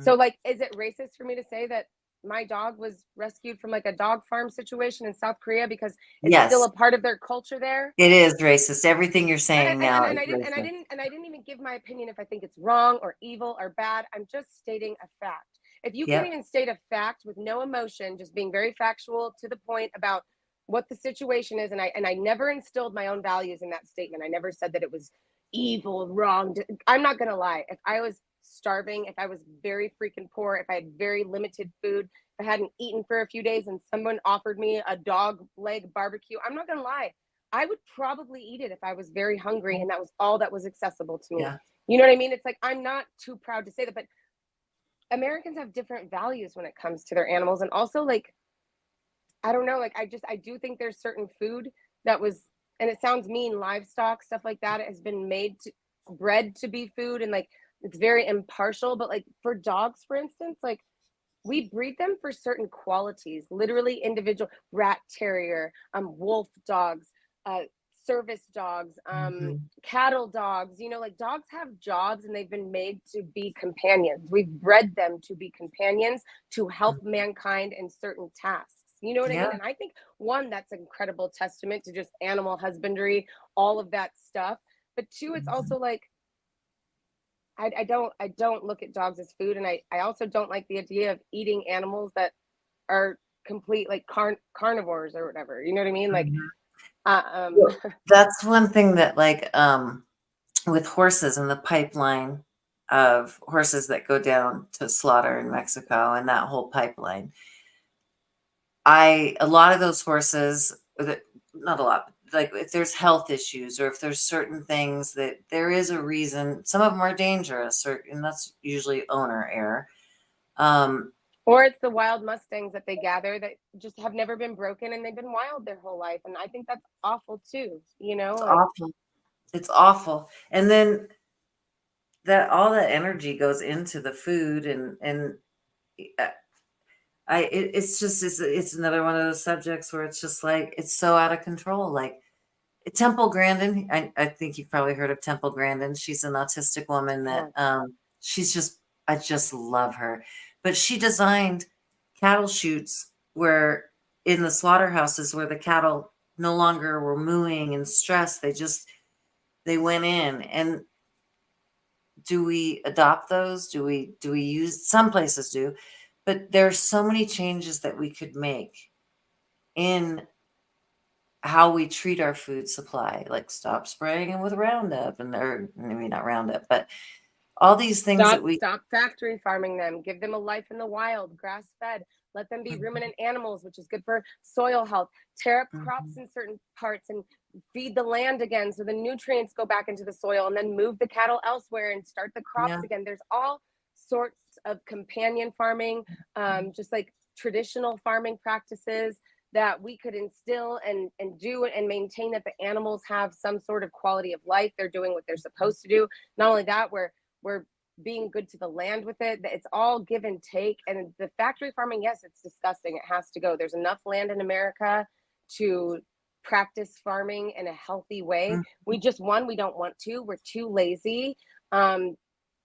So, Mhm. like, is it racist for me to say that my dog was rescued from like a dog farm situation in South Korea because it's still Yes, a part of their culture there? it is racist. Everything you're and saying I, now and is I didn't racist. and I didn't even give my opinion if I think it's wrong or evil or bad. I'm just stating a fact. If you can't Yep. even state a fact with no emotion, just being very factual to the point about what the situation is, and I never instilled my own values in that statement. I never said that it was evil, wrong. I'm not gonna lie. If I was starving, if I was very freaking poor, if I had very limited food, if I hadn't eaten for a few days, and someone offered me a dog leg barbecue, I'm not gonna lie. I would probably eat it if I was very hungry and that was all that was accessible to me. Yeah. You know what I mean? It's like I'm not too proud to say that, but Americans have different values when it comes to their animals. And also, like, I don't know, like, I do think there's certain food that was, and it sounds mean, livestock, stuff like that, it has been made to, bred to be food. And like, it's very impartial. But like for dogs, for instance, like, we breed them for certain qualities, literally individual rat terrier, wolf dogs, uh, service dogs, Mhm. cattle dogs. You know, like dogs have jobs and they've been made to be companions. We've bred them to be companions to help Mhm. mankind in certain tasks. You know what I Yeah. mean? And I think one, that's an incredible testament to just animal husbandry, all of that stuff. But two, it's Mhm. also like I don't look at dogs as food, and I also don't like the idea of eating animals that are complete like carnivores or whatever. You know what I mean? Like, Mhm. uh, Well, that's one thing that, like, with horses and the pipeline of horses that go down to slaughter in Mexico and that whole pipeline. A lot of those horses, not a lot, like if there's health issues or if there's certain things that there is a reason, some of them are dangerous, or and that's usually owner error. Um, or it's the wild mustangs that they gather that just have never been broken and they've been wild their whole life, and I think that's awful too. You know, it's like awful. It's awful. And then that all that energy goes into the food and uh, it's just it's another one of those subjects where it's just like it's so out of control. Like Temple Grandin, I think you've probably heard of Temple Grandin. She's an autistic woman that oh, she's just I just love her. But she designed cattle chutes where in the slaughterhouses where the cattle no longer were mooing and stressed. They went in. And do we adopt those? Do we use, some places do, but there's so many changes that we could make in how we treat our food supply, like stop spraying them with Roundup, and or maybe not Roundup, but all these things that we. stop factory farming them, give them a life in the wild, grass fed, let them be Mhm. ruminant animals, which is good for soil health, tear up crops Mhm. in certain parts and feed the land again so the nutrients go back into the soil, and then move the cattle elsewhere and start the crops Yeah. again. There's all sorts of companion farming, just like traditional farming practices that we could instill and do and maintain that the animals have some sort of quality of life, they're doing what they're supposed to do. Not only that, we're being good to the land with it. It's all give and take. And the factory farming, yes, it's disgusting. It has to go. There's enough land in America. to practice farming in a healthy way. Mm. We don't want to. We're too lazy.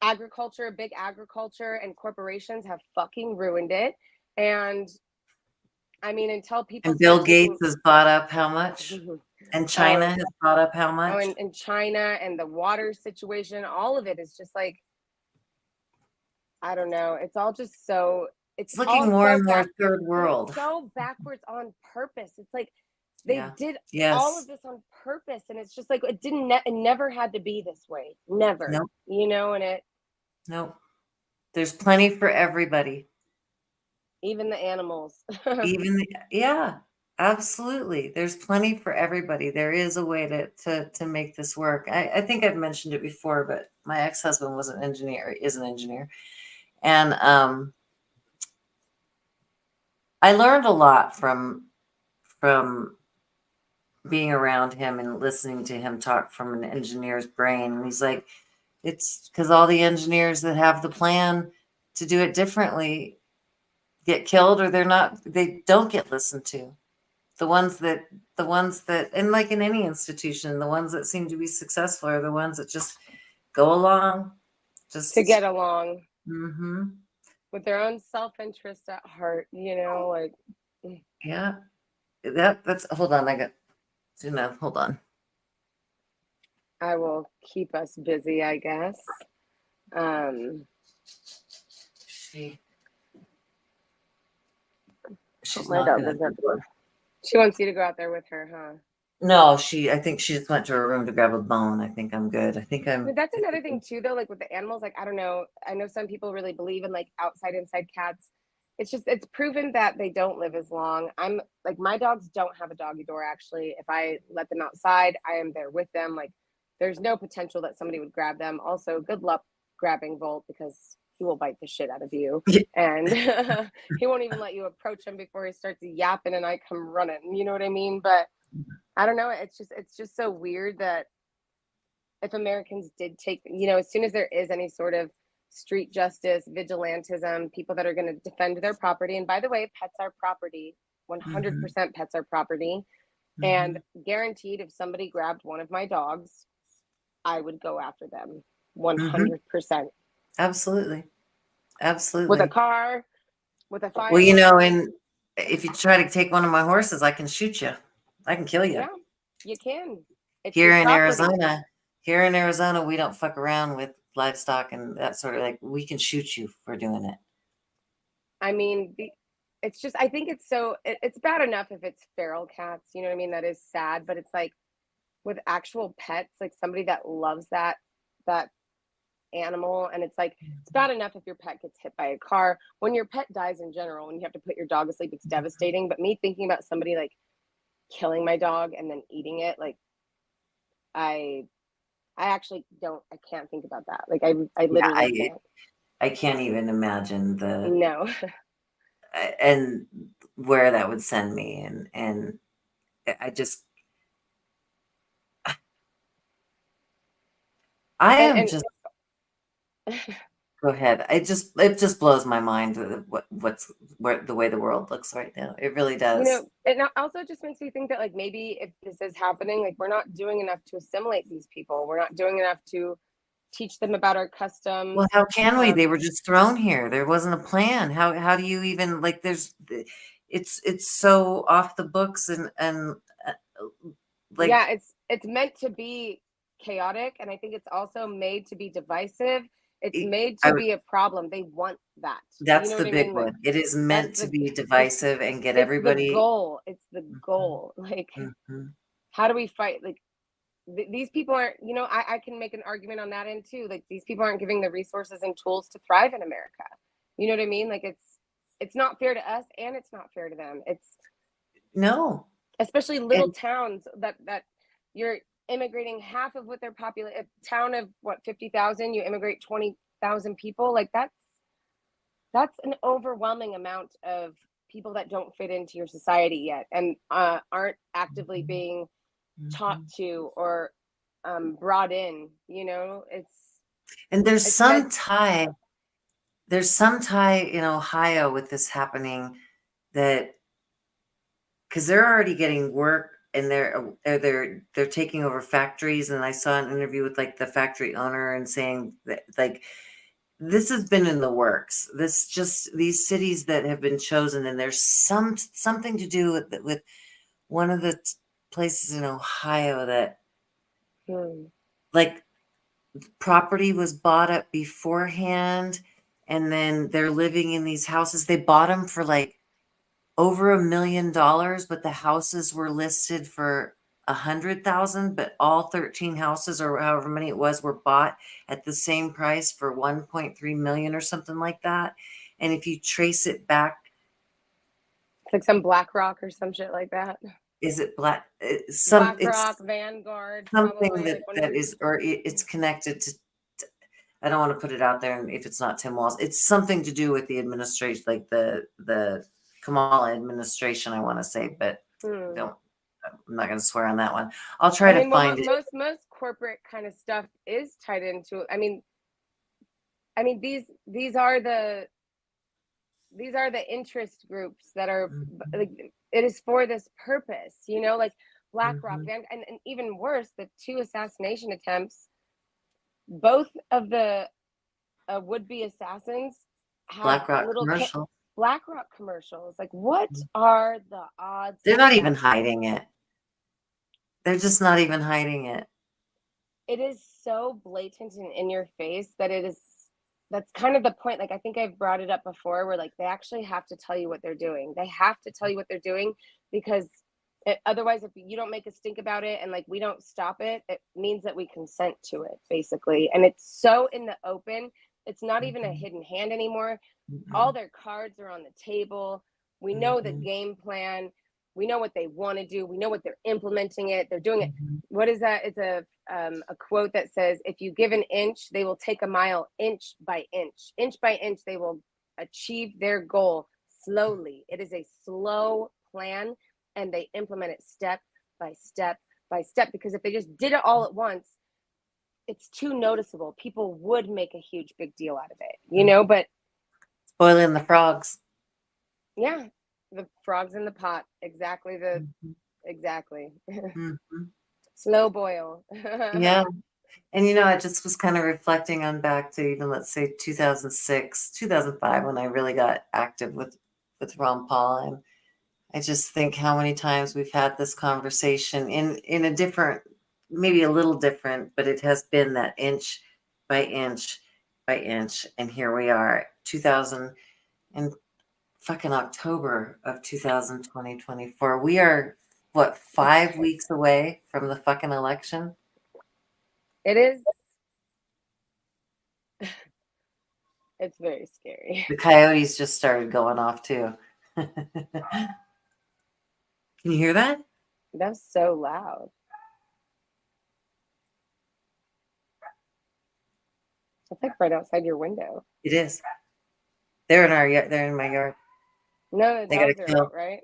Agriculture, big agriculture and corporations have fucking ruined it. And I mean, until people And Bill start Gates taking has bought up how much? And China oh, has bought up how much? and China and the water situation, all of it is just like, I don't know. It's all just so, it's It's looking all more so and more back, third but it's world. so backwards on purpose. It's like they Yeah. did all of Yes. this on purpose, and it's just like it never had to be this way, never, Nope. and it, Nope. There's plenty for everybody. even the animals. Even yeah, absolutely. There's plenty for everybody. There is a way to make this work. I think I've mentioned it before, but my ex-husband was an engineer, is an engineer. And I learned a lot from being around him and listening to him talk from an engineer's brain. And he's like, it's because all the engineers that have the plan to do it differently get killed, or they don't get listened to. The ones that and like in any institution, the ones that seem to be successful are the ones that just go along, To just get along mm-hmm. with their own self-interest at heart, like Yeah. That's hold on, I got hold on. I will keep us busy, I guess. She's My dog knocking at doesn't the have to go. door. She wants you to go out there with her, huh? No, I think she just went to her room to grab a bone. I think I'm good. I think I'm But that's another thing too, though, like with the animals, like I don't know. I know some people really believe in like outside inside cats. It's proven that they don't live as long. I'm like my dogs don't have a doggy door actually. If I let them outside, I am there with them. Like there's no potential that somebody would grab them. Also, good luck grabbing Volt because he will bite the shit out of you. And he won't even let you approach him before he starts yapping and I come running. You know what I mean? But I don't know. It's just so weird that if Americans did take, as soon as there is any sort of street justice, vigilantism, people that are going to defend their property. And by the way, pets are property. 100% pets are property. And guaranteed, if somebody grabbed one of my dogs, I would go after them 100%. Absolutely. With a Absolutely. car, with a Well, firearm. and if you try to take one of my horses, I can shoot you. I can kill you. Yeah, you can. It's Here your in property. Arizona, we don't fuck around with livestock and that sort of like we can shoot you for doing it. I mean, it's just, I think it's bad enough if it's feral cats, you know what I mean? That is sad, but it's like with actual pets, like somebody that loves that animal, and it's like it's bad enough if your pet gets hit by a car. When your pet dies in general, when you have to put your dog to sleep, it's devastating. But me thinking about somebody like killing my dog and then eating it, like I actually I can't think about that. Like I Yeah, literally can't. I can't even imagine No. and where that would send me, and I just I am and just go ahead. It just blows my mind where the way the world looks right now. It really does. it also just makes me think that like maybe if this is happening, like we're not doing enough to assimilate these people. We're not doing enough to teach them about our customs. Well, how can we? They were just thrown here. There wasn't a plan. How do you even like? It's so off the books and uh, like Yeah, it's meant to be chaotic, and I think it's also made to be divisive. It's made I, to be a problem. They want that. You that's know the what I big mean? Like one. It is that's meant to the be divisive and get it's the everybody. goal. It's the goal. Like Mhm. how do we fight? Like these people aren't, I can make an argument on that end too. Like these people aren't giving the resources and tools to thrive in America. You know what I mean? Like it's not fair to us and it's not fair to them. It's No, especially little and towns that you're immigrating half of what their population, a town of what 50,000, you immigrate 20,000 people. Like that's an overwhelming amount of people that don't fit into your society yet and aren't actively being taught mhm. to or brought in. It's And it's meant. there's some tie in Ohio with this happening that because they're already getting work and they're taking over factories. And I saw an interview with like the factory owner and saying that like this has been in the works. This just these cities that have been chosen, and there's something to do with one of the places in Ohio that like property was bought up beforehand, and then they're living in these houses. They bought them for like over $1 million, but the houses were listed for 100,000. But all 13 houses, or however many it was, were bought at the same price for 1.3 million or something like that. And if you trace it back, It's like some BlackRock or some shit like that. is it black? BlackRock, Vanguard, Something probably like one of that those. is, or it's connected to. I don't want to put it out there, and if it's not Tim Walz, it's something to do with the administration, like the Kamala administration, I want to say, but don't. I'm not going to swear on that one. I'll try to find it. Most corporate kind of stuff is tied into. I mean, these are the interest groups that are like, it is for this purpose, like BlackRock, and even worse, the 2 assassination attempts. Both of the would-be assassins have BlackRock commercials. Like, what are the odds? They're not even hiding it. They're just not even hiding it. It is so blatant and in your face that that's kind of the point. Like, I think I've brought it up before, where like they actually have to tell you what they're doing. They have to tell you what they're doing, because otherwise, if you don't make a stink about it and like we don't stop it, it means that we consent to it, basically. And it's so in the open. It's not even a hidden hand anymore. All their cards are on the table. We know the game plan. We know what they want to do. We know what they're implementing it. They're doing it. What is that? It's a quote that says, if you give an inch, they will take a mile, inch by inch. Inch by inch, they will achieve their goal slowly. It is a slow plan, and they implement it step by step by step, because if they just did it all at once, it's too noticeable. People would make a huge big deal out of it, but boiling the frogs. Yeah, the frogs in the pot. Exactly. Exactly. Slow boil. Yeah. And I just was kind of reflecting on back to even, let's say, 2006, 2005, when I really got active with Ron Paul. And I just think how many times we've had this conversation in a different, maybe a little different, but it has been that inch by inch by inch. And here we are, 2000 and fucking October of 2024. We are, what, 5 weeks away from the fucking election? It is. It's very scary. The coyotes just started going off too. Can you hear that? That's so loud. It's like right outside your window. It is. They're in our yard. They're in my yard. None of the dogs are out, right?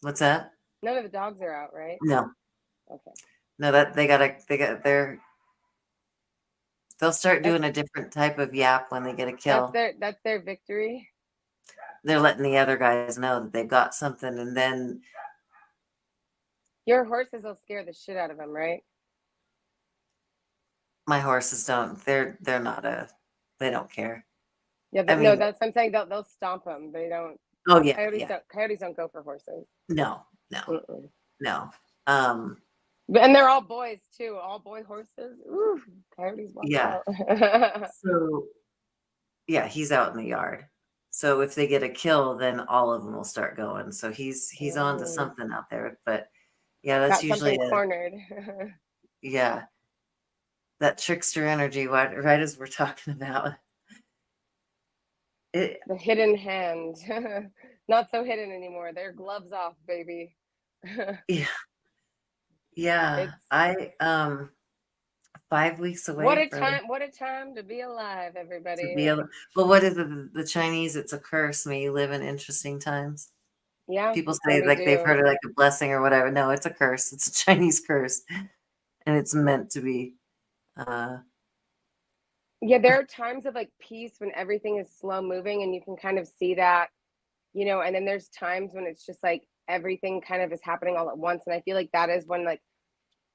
What's that? None of the dogs are out, right? No. Okay. No, they'll start doing a different type of yap when they get a kill. That's their victory. They're letting the other guys know that they've got something, and then your horses will scare the shit out of them, right? My horses don't. They're not they don't care. Yeah, no, that's what I'm saying. They'll stomp them. They don't. Oh yeah, coyotes don't go for horses. No. And they're all boys too. All boy horses. Ooh, coyotes watch out. So yeah, he's out in the yard. So if they get a kill, then all of them will start going. So he's on to something out there. But yeah, that's usually cornered. Yeah. That trickster energy, right as we're talking about. The hidden hand. Not so hidden anymore. They're gloves off, baby. Yeah. I 5 weeks away. What a time to be alive, everybody. Well, what is the Chinese? It's a curse. May you live in interesting times. Yeah. People say like they've heard it like a blessing or whatever. No, it's a curse. It's a Chinese curse. And it's meant to be. Yeah, there are times of like peace when everything is slow moving and you can kind of see that, and then there's times when it's just like everything kind of is happening all at once. And I feel like that is when, like,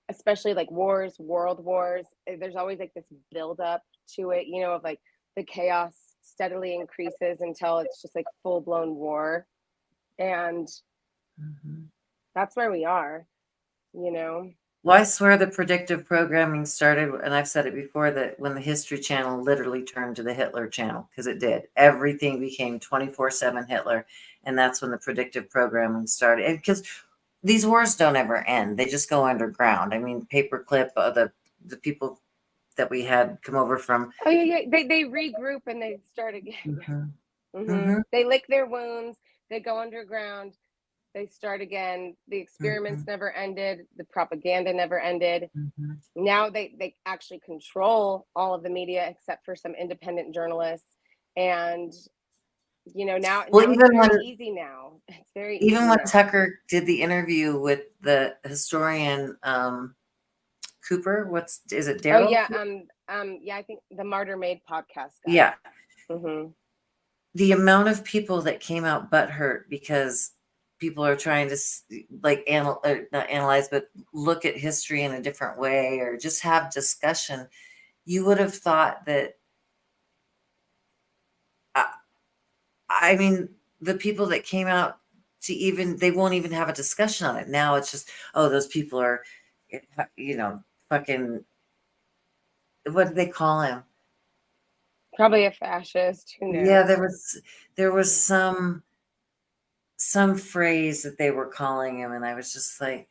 especially like wars, world wars, there's always like this buildup to it, you know, of like the chaos steadily increases until it's just like full blown war. And that's where we are, you know. Well, I swear the predictive programming started, and I've said it before, that when the History Channel literally turned to the Hitler channel, because it did. Everything became 24/7 Hitler, and that's when the predictive programming started. Because these wars don't ever end; they just go underground. I mean, paperclip, the people that we had come over from. Oh yeah, they regroup and they start again. They lick their wounds. They go underground. They start again. The experiments never ended. The propaganda never ended. Now they actually control all of the media except for some independent journalists. And you know, now it's very easy now. It's very easy even when now. Tucker did the interview with the historian Cooper, is it Daryl? Oh yeah, yeah, I think the Martyr Made podcast guy. Yeah. The amount of people that came out butthurt because people are trying to like not analyze, but look at history in a different way or just have discussion. You would have thought that, I mean, the people that came out to they won't even have a discussion on it. Now it's just, oh, those people are, you know, fucking, what do they call him? Probably a fascist. Who knows? Yeah, there was some phrase that they were calling him, and I was just like,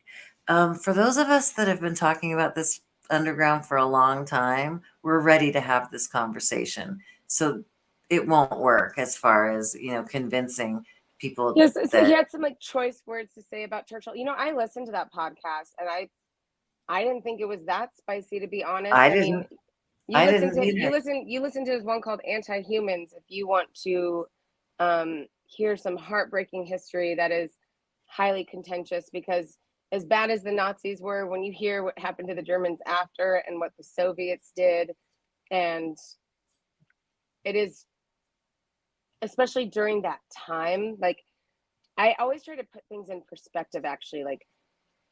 for those of us that have been talking about this underground for a long time, we're ready to have this conversation. So it won't work as far as, you know, convincing people. Yes, so he had some like choice words to say about Churchill. You know, I listened to that podcast and I didn't think it was that spicy, to be honest. I mean, you listen to his one called Anti-Humans if you want to hear some heartbreaking history that is highly contentious, because as bad as the Nazis were, when you hear what happened to the Germans after and what the Soviets did, and it is, especially during that time, like, I always try to put things in perspective, actually, like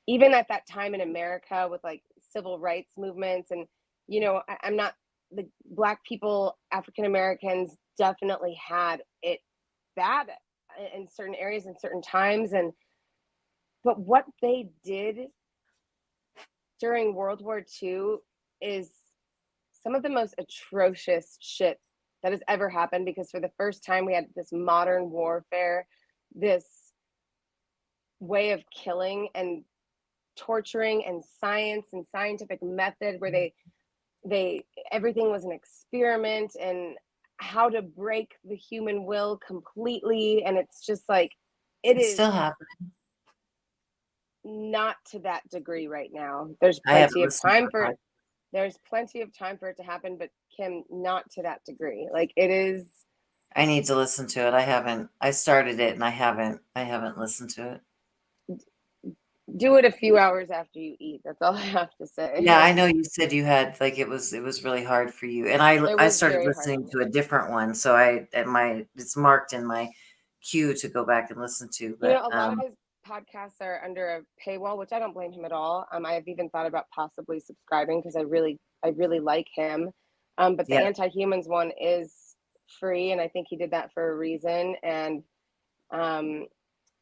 even at that time in America with like civil rights movements, and you know, I'm not, the Black people, African Americans definitely had it bad in certain areas in certain times, and but what they did during World War II is some of the most atrocious shit that has ever happened, because for the first time we had this modern warfare, this way of killing and torturing and science and scientific method where they everything was an experiment and how to break the human will completely. And it's just like it's still happening, not to that degree right now. There's plenty of time for it to happen, but Kim, not to that degree. Like, it is, I need to listen to it. I started it and I haven't listened to it. do it a few hours after you eat. That's all I have to say. Yeah, I know you said you had, like, it was really hard for you, and I started listening to a different one, so it's marked in my queue to go back and listen to. But you know, a lot of his podcasts are under a paywall, which I don't blame him at all. I've even thought about possibly subscribing because I really like him. But the Anti-Humans one is free, and I think he did that for a reason. And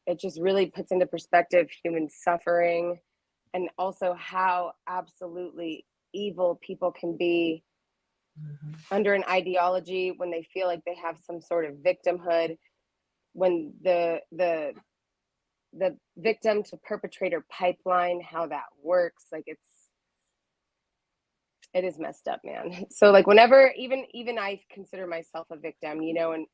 it just really puts into perspective human suffering, and also how absolutely evil people can be under an ideology when they feel like they have some sort of victimhood, when the victim to perpetrator pipeline, how that works. Like, it is messed up, man. So like, whenever even I consider myself a victim, you know, and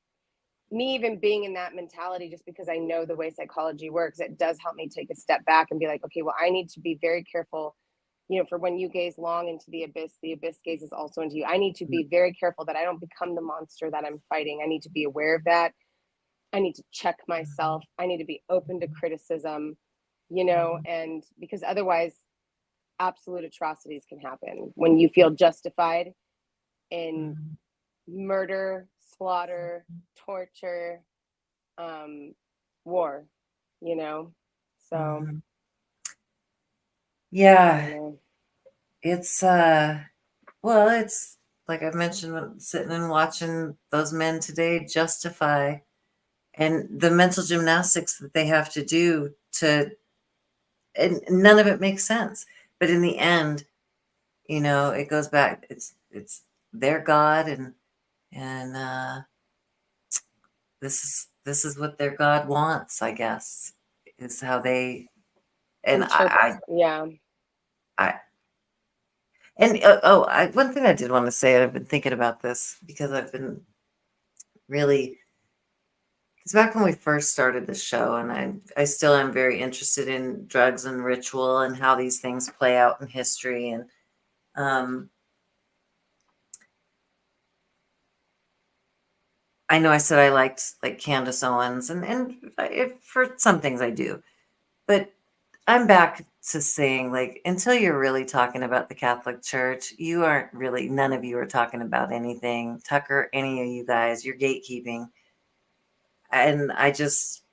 me even being in that mentality, just because I know the way psychology works, it does help me take a step back and be like, okay, well, I need to be very careful, you know, for when you gaze long into the abyss gazes also into you. I need to be very careful that I don't become the monster that I'm fighting. I need to be aware of that. I need to check myself. I need to be open to criticism, you know, and because otherwise absolute atrocities can happen when you feel justified in murder, slaughter, torture, war, you know. So, I Yeah, don't know. it's well, it's like I mentioned, sitting and watching those men today justify and the mental gymnastics that they have to do to, and none of it makes sense. But in the end, it goes back. It's their God, and this is what their God wants, I guess, is how they. And Interpret. Yeah. I and one thing I did want to say, I've been thinking about this because I've been really, because back when we first started the show, and I still am very interested in drugs and ritual and how these things play out in history. And um, I know I said I liked like Candace Owens, and for some things I do, but I'm back to saying, like, until you're really talking about the Catholic Church, you aren't really, none of you are talking about anything. Tucker, any of you guys, you're gatekeeping. And I just,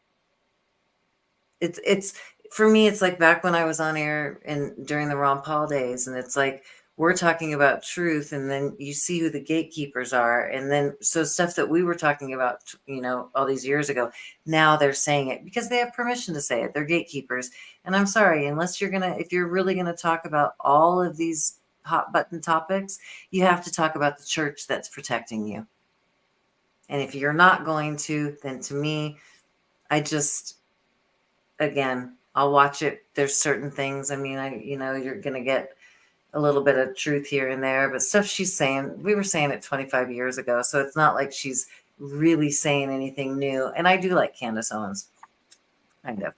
it's for me, it's like back when I was on air and during the Ron Paul days, and it's like we're talking about truth, and then you see who the gatekeepers are, and then so stuff that we were talking about, all these years ago, now they're saying it because they have permission to say it. They're gatekeepers, and I'm sorry, unless if you're really gonna talk about all of these hot button topics, you have to talk about the church that's protecting you. And if you're not going to, then to me, I just, again, I'll watch it. There's certain things. I mean, you're going to get a little bit of truth here and there, but stuff she's saying, we were saying it 25 years ago. So it's not like she's really saying anything new. And I do like Candace Owens, kind of,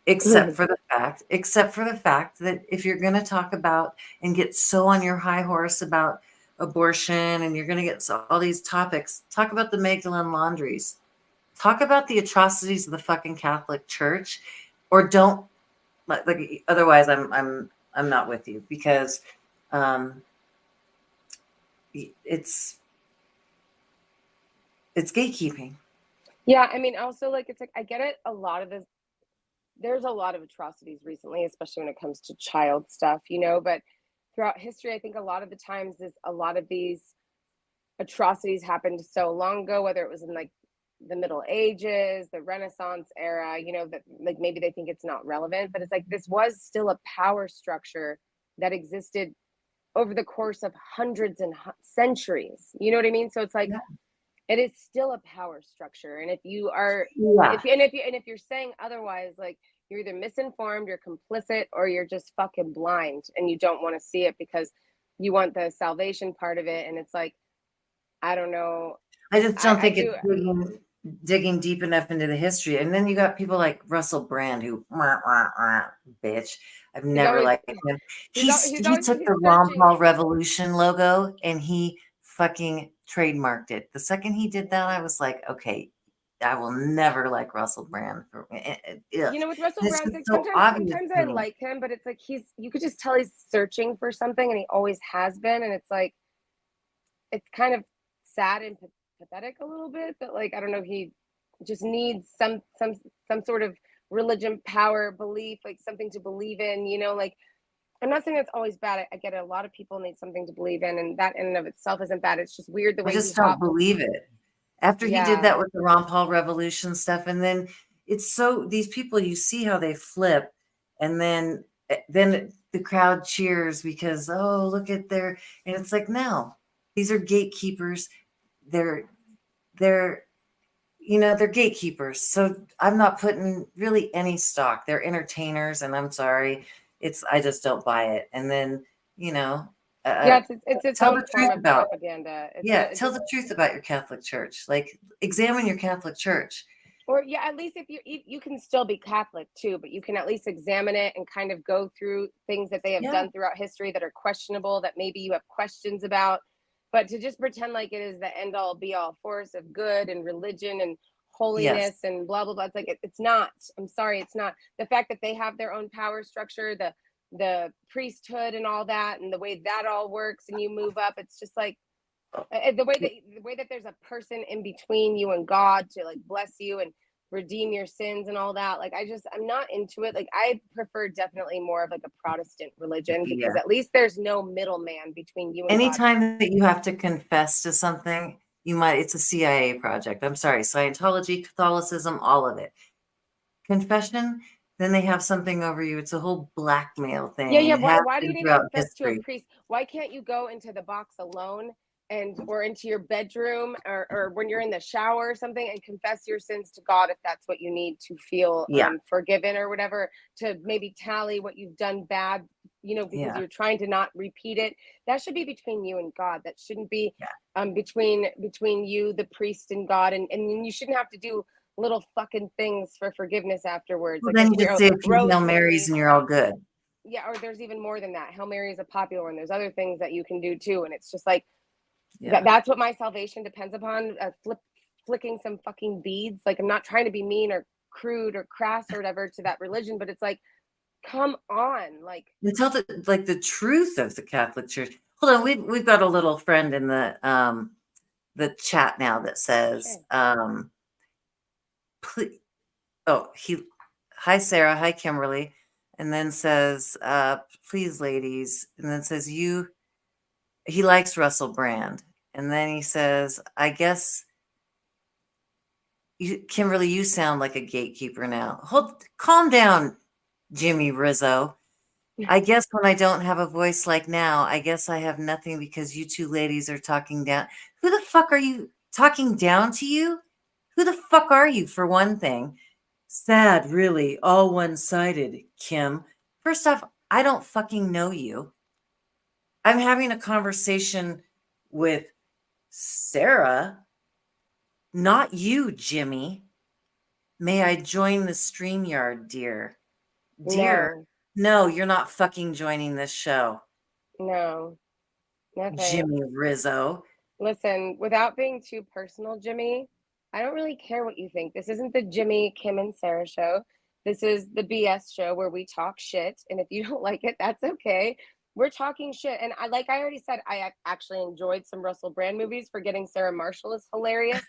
except for the fact that if you're going to talk about and get so on your high horse about abortion, and you're going to get all these topics, talk about the Magdalene laundries. Talk about the atrocities of the fucking Catholic Church, or don't, like otherwise I'm not with you, because um it's gatekeeping. Yeah. I mean, also, like, it's like, I get it. A lot of this, there's a lot of atrocities recently, especially when it comes to child stuff, but throughout history, I think a lot of the times is a lot of these atrocities happened so long ago, whether it was in like the Middle Ages, the Renaissance era, that like maybe they think it's not relevant, but it's like this was still a power structure that existed over the course of hundreds and centuries. You know what I mean? So it's like Yeah. it is still a power structure, and if you are, Yeah. if you're saying otherwise, like you're either misinformed, you're complicit, or you're just fucking blind, and you don't want to see it because you want the salvation part of it. And it's like, I don't know. I just don't I think it's do. digging deep enough into the history. And then you got people like Russell Brand, who, bitch, I've He's never always liked him. He took he's the Ron searching. Paul Revolution logo and he fucking trademarked it. The second he did that, I was like, okay, I will never like Russell Brand. With Russell It's Brand, just like so obvious sometimes to I me. like him, but it's like you could just tell he's searching for something, and he always has been. And it's like it's kind of sad and pathetic a little bit, but like I don't know, he just needs some sort of religion, power, belief, like something to believe in. Like I'm not saying that's always bad. I get it. A lot of people need something to believe in, and that in and of itself isn't bad. It's just weird the I way he just don't hops. believe it. After he did Yeah. that with the Ron Paul Revolution stuff, and then it's so these people, you see how they flip, and then the crowd cheers because, oh, look at their, and it's like, no, these are gatekeepers. They're they're they're gatekeepers. So I'm not putting really any stock. They're entertainers, and I'm sorry, I just don't buy it. And then you know, uh, Yeah, it's its tell own the form truth of about. propaganda. Yeah, It's tell just the truth about your Catholic Church. Like, examine your Catholic Church. or yeah, at least if you can still be Catholic too, but you can at least examine it and kind of go through things that they have Yeah. done throughout history that are questionable, that maybe you have questions about. But to just pretend like it is the end all be all force of good and religion and Yes. holiness and blah blah blah, it's like it's not. I'm sorry, it's not. The fact that they have their own power structure, the priesthood and all that, and the way that all works, and you move up, it's just like the way that there's a person in between you and God to like bless you and redeem your sins and all that. Like, I'm not into it. Like, I prefer definitely more of like a Protestant religion, because Yeah. at least there's no middleman between you and God. Anytime that you have to confess to something, it's a CIA project. I'm sorry, Scientology, Catholicism, all of it. Confession, then they have something over you. It's a whole blackmail thing. Yeah, yeah. It has Why do you been need to throughout confess to a history. priest? Why can't you go into the box alone or into your bedroom, or when you're in the shower or something, and confess your sins to God, if that's what you need to feel Yeah, forgiven or whatever, to maybe tally what you've done bad, because yeah, you're trying to not repeat it. That should be between you and God. That shouldn't be yeah. between you, the priest, and God. And you shouldn't have to do little fucking things for forgiveness afterwards. Well, Like, then if you you're just say a few Hail Marys rosemary. and you're all good. Yeah, or there's even more than that. Hail Mary is a popular one. There's other things that you can do too, and it's just like Yeah. that's what my salvation depends upon. Flicking some fucking beads. Like, I'm not trying to be mean or crude or crass or whatever to that religion, but it's like, come on, like. And tell the truth of the Catholic Church. Hold on, we've got a little friend in the chat now that says, Sure. please, hi Sarah, hi Kimberly, and then says, please ladies, and then says he likes Russell Brand, and then he says, I guess Kimberly, you sound like a gatekeeper now. Calm down, Jimmy Rizzo. I guess when I don't have a voice like now, I guess I have nothing because you two ladies are talking down. Who the fuck are you talking down to you? Who the fuck are you, for one thing? Sad, really, all one-sided, Kim. First off, I don't fucking know you. I'm having a conversation with Sarah, not you, Jimmy. May I join the StreamYard, dear? Dear, No, no, you're not fucking joining this show, no, nothing. Jimmy Rizzo. Listen, without being too personal, Jimmy, I don't really care what you think. This isn't the Jimmy, Kim, and Sarah show. This is the BS show where we talk shit. And if you don't like it, that's okay. We're talking shit. And like I already said, I actually enjoyed some Russell Brand movies. Forgetting Sarah Marshall is hilarious.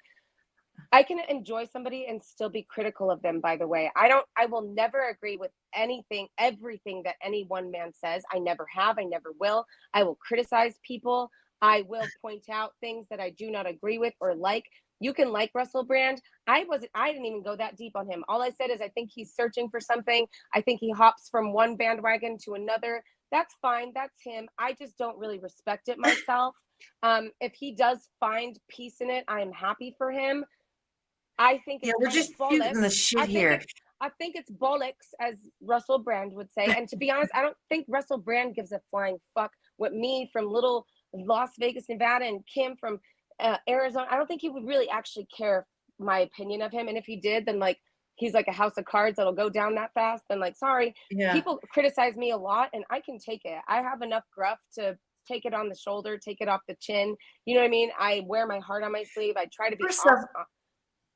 I can enjoy somebody and still be critical of them, by the way. I will never agree with everything that any one man says. I never have, I never will. I will criticize people. I will point out things that I do not agree with or like. You can like Russell Brand. I didn't even go that deep on him. All I said is I think he's searching for something. I think he hops from one bandwagon to another. That's fine. That's him. I just don't really respect it myself. If he does find peace in it, I am happy for him. I think Yeah, it's we're kind of just bollocks. shooting the shit I think here. it's I think it's bollocks, as Russell Brand would say. And to be honest, I don't think Russell Brand gives a flying fuck what me from little Las Vegas, Nevada, and Kim from Arizona. I don't think he would really actually care my opinion of him. And if he did, then like he's like a house of cards that'll go down that fast. Then like, sorry, Yeah. people criticize me a lot, and I can take it. I have enough gruff to take it on the shoulder, take it off the chin. You know what I mean? I wear my heart on my sleeve. I try to be First awesome. off,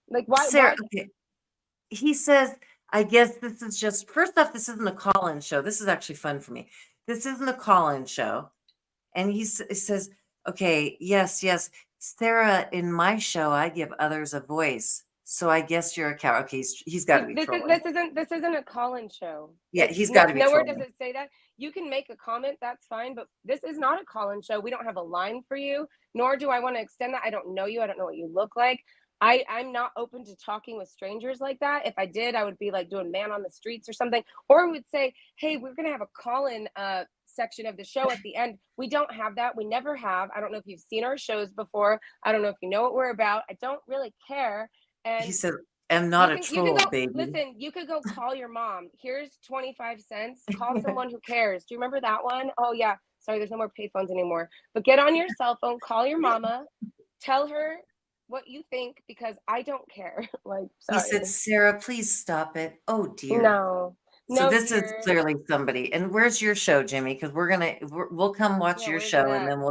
Like, why Sarah, okay. He says, I guess this is just, first off, this isn't a call-in show. This is actually fun for me. This isn't a call-in show. And he says, okay, yes, yes. Sarah, in my show, I give others a voice. So I guess you're a cow. Okay, he's got to be trolling. this isn't a call-in show. Yeah, It's he's got to be nowhere does trolling. it say that. You can make a comment, that's fine, but this is not a call-in show. We don't have a line for you, nor do I want to extend that. I don't know you. I don't know what you look like. I'm not open to talking with strangers like that. If I did, I would be like doing man on the streets or something, or would say, hey, we're gonna have a call-in section of the show at the end. We don't have that. We never have. I don't know if you've seen our shows before. I don't know if you know what we're about. I don't really care. He And said, I'm not a you can troll, go baby. listen, you could go call your mom. Here's 25 cents. Call someone who cares. Do you remember that one? Oh yeah. Sorry, there's no more payphones anymore. But get on your cell phone, call your mama, tell her what you think, because I don't care. Like, He said, sorry. Sarah, please stop it. Oh, dear. No. So No, this is dear. clearly somebody. And where's your show, Jimmy? Because we'll come watch Yeah, your where's it show, and at? then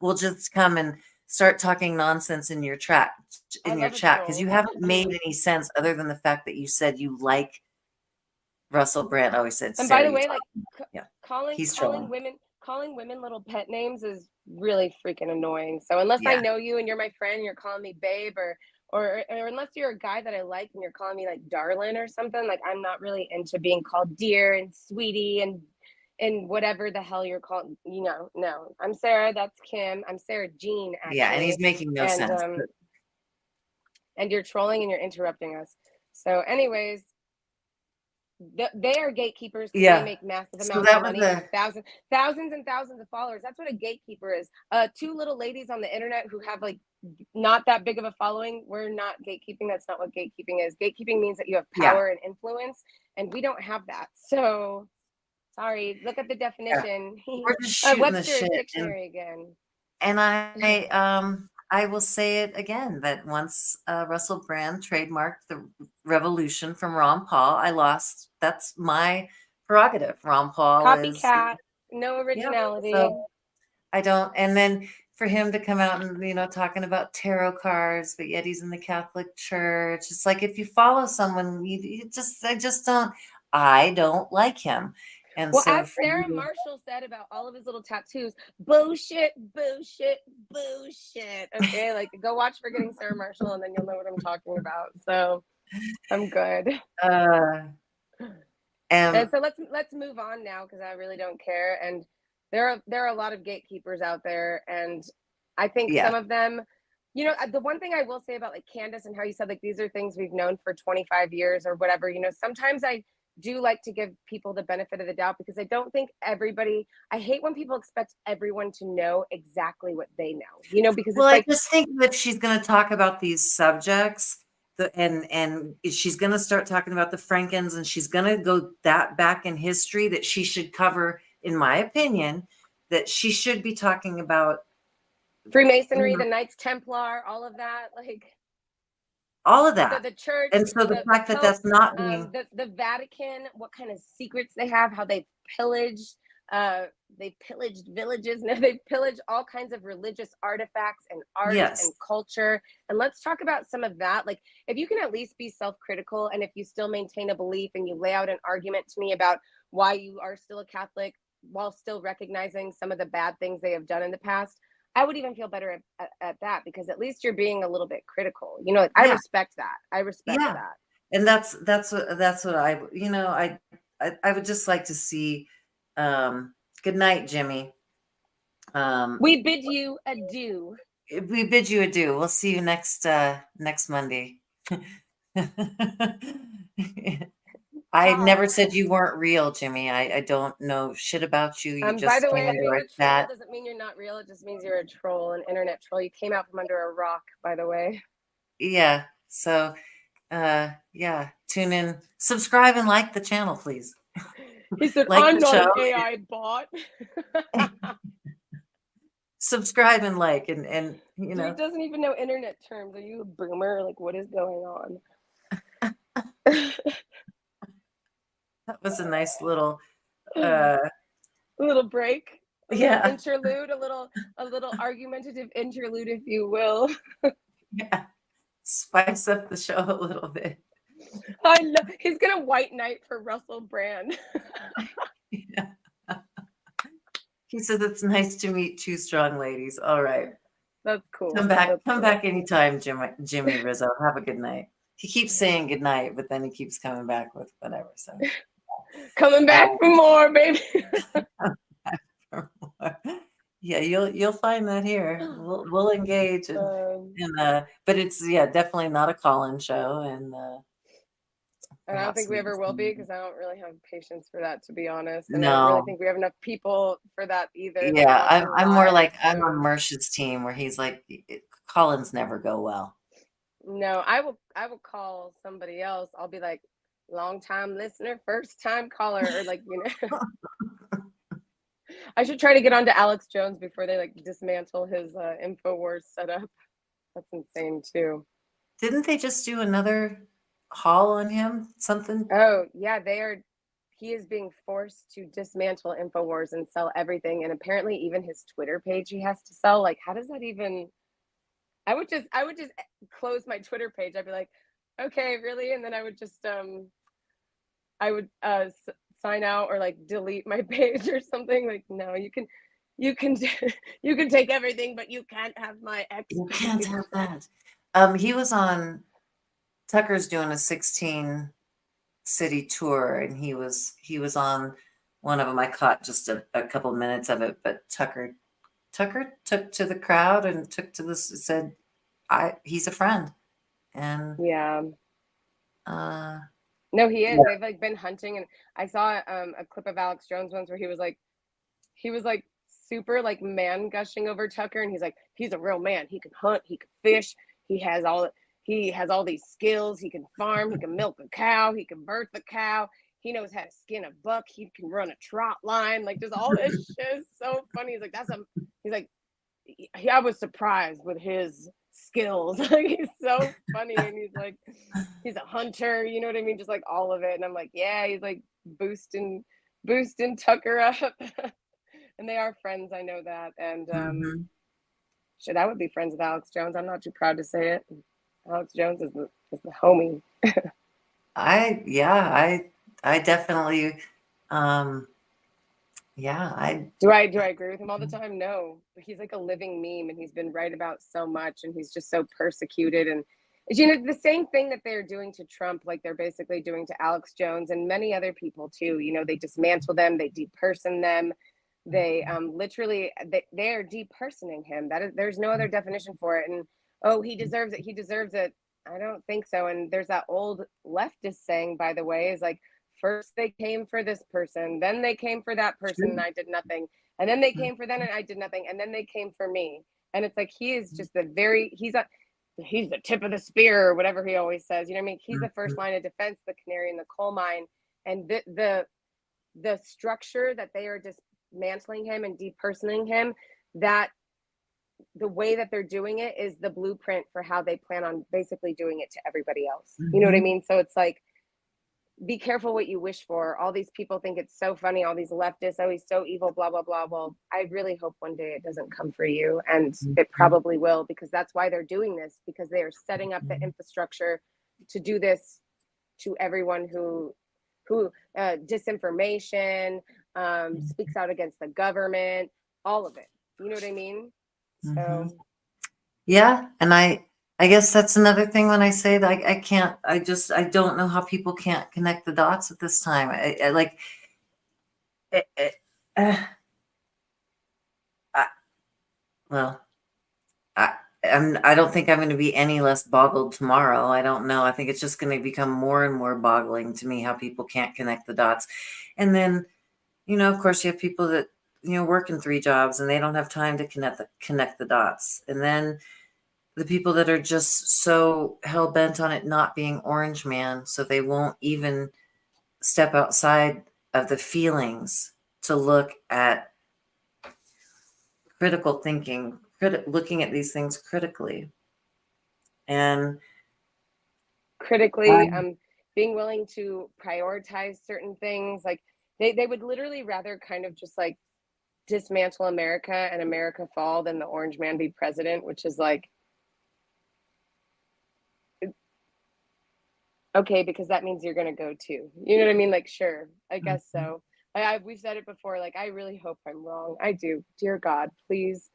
we'll just come and start talking nonsense in your I in your love a chat, because you troll. haven't made any sense other than the fact that you said you like Russell Brand. Oh, he said, And by Sarah, the you way, talk. like Yeah, calling he's trolling. women little pet names is really freaking annoying. So unless I Yeah, know you and you're my friend, you're calling me babe or unless you're a guy that I like and you're calling me like darling or something, like I'm not really into being called dear and sweetie and whatever the hell you're calling, you know. No, I'm Sarah, that's Kim. I'm Sara Jean, Yeah, and he's actually. making no And sense. and you're trolling and you're interrupting us. So anyways, they are gatekeepers because they Yeah. make massive So amounts of that was money and have thousands and thousands of followers. That's what a gatekeeper is. Two little ladies on the internet who have like not that big of a following. We're not gatekeeping. That's not what gatekeeping is. Gatekeeping means that you have yeah. power and influence, and we don't have that. So sorry. Look at the Yeah. definition. We're just shooting the Webster's shit. dictionary again. And I will say it again that once Russell Brand trademarked the revolution from Ron Paul, I lost. That's my prerogative. Ron Paul is, Copycat. No yeah. originality. So I don't. And then for him to come out and, talking about tarot cards, but yet he's in the Catholic Church. It's like, if you follow someone, I don't like him. And well, so as Sarah Marshall said about all of his little tattoos, bullshit, bullshit, bullshit. Okay, like go watch Forgetting Sarah Marshall, and then you'll know what I'm talking about. So I'm good. And so let's move on now because I really don't care. And there are a lot of gatekeepers out there, and I think yeah. some of them, the one thing I will say about like Candace and how you said like these are things we've known for 25 years or whatever, sometimes I do like to give people the benefit of the doubt because I don't think I hate when people expect everyone to know exactly what they know, because well, it's like, I just think that she's going to talk about these subjects and she's going to start talking about the Frankens, and she's going to go that back in history that she should cover, in my opinion, that she should be talking about Freemasonry, the Knights Templar, all of that, like all of that. The church, and so the fact that that's not being the Vatican, what kind of secrets they have, how they pillaged villages, and they've pillaged all kinds of religious artifacts and art and culture. And let's talk about some of that. Like, if you can at least be self-critical, and if you still maintain a belief and you lay out an argument to me about why you are still a Catholic while still recognizing some of the bad things they have done in the past, I would even feel better at that, because at least you're being a little bit critical. I respect that. I respect that. And that's what I would just like to see. Good night, Jimmy. We bid you adieu. We bid you adieu. We'll see you next Monday. I never said you weren't real, Jimmy. I don't know shit about you. You just by the way, came into being our a troll chat. doesn't mean you're not real. It just means you're a troll, an internet troll. You came out from under a rock, by the way. Yeah. So, tune in, subscribe, and like the channel, please. He said, like "I'm not show. an AI bot." Subscribe and like, and Dude doesn't even know internet terms. Are you a boomer? Like, what is going on? That was a nice little little break, little interlude, a little argumentative interlude, if you will. Yeah, spice up the show a little bit. I know he's gonna white knight for Russell Brand. Yeah. He says it's nice to meet two strong ladies. All right, that's cool. Come back anytime, Jimmy Rizzo. Have a good night. He keeps saying good night, but then he keeps coming back with whatever. So coming back for more, baby. Yeah, you'll find that here. We'll engage, but it's definitely not a call-in show, and I don't think we ever will be, because I don't really have patience for that, to be honest. And no. I don't really think we have enough people for that either. Yeah, I'm more like I'm on Mersh's team, where he's like, call-ins never go well. No, I will call somebody else. I'll be like, long time listener, first time caller, or like, I should try to get onto Alex Jones before they like dismantle his InfoWars setup. That's insane too. Didn't they just do another haul on him? Something? Oh yeah, he is being forced to dismantle InfoWars and sell everything, and apparently even his Twitter page he has to sell. Like, how does that even? I would just close my Twitter page. I'd be like, okay, really? And then I would just sign out or like delete my page or something. Like, no, you can take everything, but you can't have my ex. You can't have that. He was on Tucker's doing a 16 city tour, and he was on one of them. I caught just a couple minutes of it, but Tucker took to the crowd and took to this said, I he's a friend. And Yeah. uh No, he is. yeah. They've like been hunting, and I saw a clip of Alex Jones once where he was like super like man gushing over Tucker, and he's like, he's a real man. He can hunt, he can fish, he has all he has all these skills. He can farm, he can milk a cow, he can birth a cow, he knows how to skin a buck, he can run a trot line, like just all this shit is so funny. He's like, he's like, I was surprised with his skills. Like he's so funny, and he's like, he's a hunter, you know what I mean? Just like all of it. And I'm like, yeah, he's like boosting Tucker up. And they are friends, I know that. And Mhm. shit, I would be friends with Alex Jones. I'm not too proud to say it. Alex Jones is the homie. I definitely um yeah, I Do I agree with him all the time? No, but he's like a living meme, and he's been right about so much, and he's just so persecuted. And you know, the same thing that they're doing to Trump, like they're basically doing to Alex Jones and many other people too. You know, they dismantle them, they deperson them, they literally they are depersoning him. That is, there's no other definition for it. And oh, he deserves it, he deserves it. I don't think so. And there's that old leftist saying, by the way, is like, first they came for this person, then they came for that person, and true. I did nothing, and then they came for them and I did nothing, and then they came for me. And it's like, he is just he's the tip of the spear, or whatever he always says, you know what I mean? He's the first line of defense, the canary in the coal mine. And the structure that they are dismantling him and depersoning him, that the way that they're doing it is the blueprint for how they plan on basically doing it to everybody else. You know what I Mhm. mean? So it's like, be careful what you wish for. All these people think it's so funny, all these leftists, oh, he's so evil, blah, blah, blah. Well, I really hope one day it doesn't come for you. And it Mhm. probably will, because that's why they're doing this, because they are setting up the Mhm. infrastructure to do this to everyone who disinformation, speaks out against the government, all of it. You know what I mean? Mhm. So Yeah, and I guess that's another thing when I say that I can't I don't know how people can't connect the dots at this time. I like it, it, uh, I, well, I I don't think I'm going to be any less boggled tomorrow. I don't know. I think it's just going to become more and more boggling to me how people can't connect the dots. And then, of course, you have people that work in three jobs and they don't have time to connect the dots. And then the people that are just so hell bent on it not being Orange Man, so they won't even step outside of the feelings to look at critical thinking, looking at these things critically. And critically, um, being willing to prioritize certain things, like they would literally rather kind of just like dismantle America and America fall than the Orange Man be president, which is like, okay, because that means you're going to go too. You know what I mean? Like, sure, I guess so. We've said it before. Like, I really hope I'm wrong. I do. Dear God, please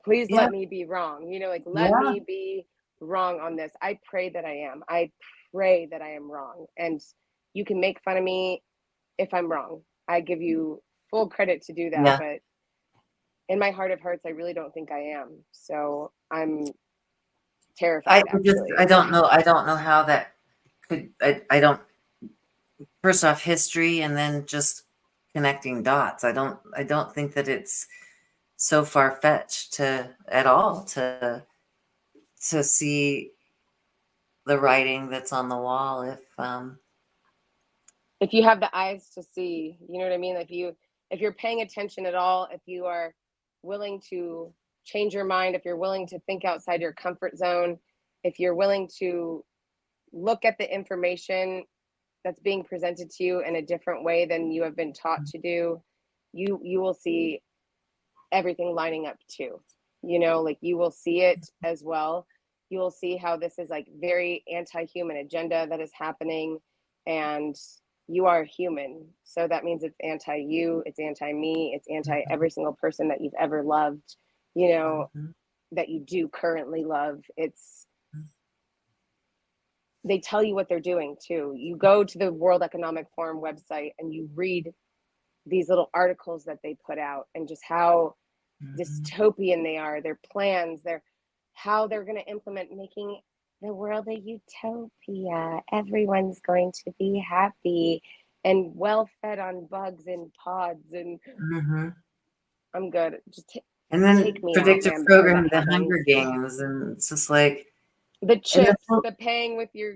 yeah, let me be wrong. You know, like, let yeah, me be wrong on this. I pray that I am. I pray that I am wrong. And you can make fun of me if I'm wrong. I give you full credit to do that. yeah. But in my heart of hearts, I really don't think I am. So I'm terrified, I actually. don't know. I don't know how that could. I don't. First off, history, and then just connecting dots. I don't think that it's so far fetched to at all to see the writing that's on the wall. If you have the eyes to see, you know what I mean? If you're paying attention at all, if you are willing to change your mind, if you're willing to think outside your comfort zone, if you're willing to look at the information that's being presented to you in a different way than you have been taught to do, you will see everything lining up too. You know, like, you will see it as well. You will see how this is like very anti-human agenda that is happening, and you are human. So that means it's anti you, it's anti me, it's anti every single person that you've ever loved. You know, Mhm. that you do currently love. They tell you what they're doing too. You go to the World Economic Forum website and you read these little articles that they put out, and just how dystopian they are, their plans, how they're going to implement making the world a utopia. Everyone's going to be happy and well fed on bugs and pods, and I'm good. Just and then take me out, predictive man, before program, that the happens. Hunger Games, and it's just like The chips, the paying with your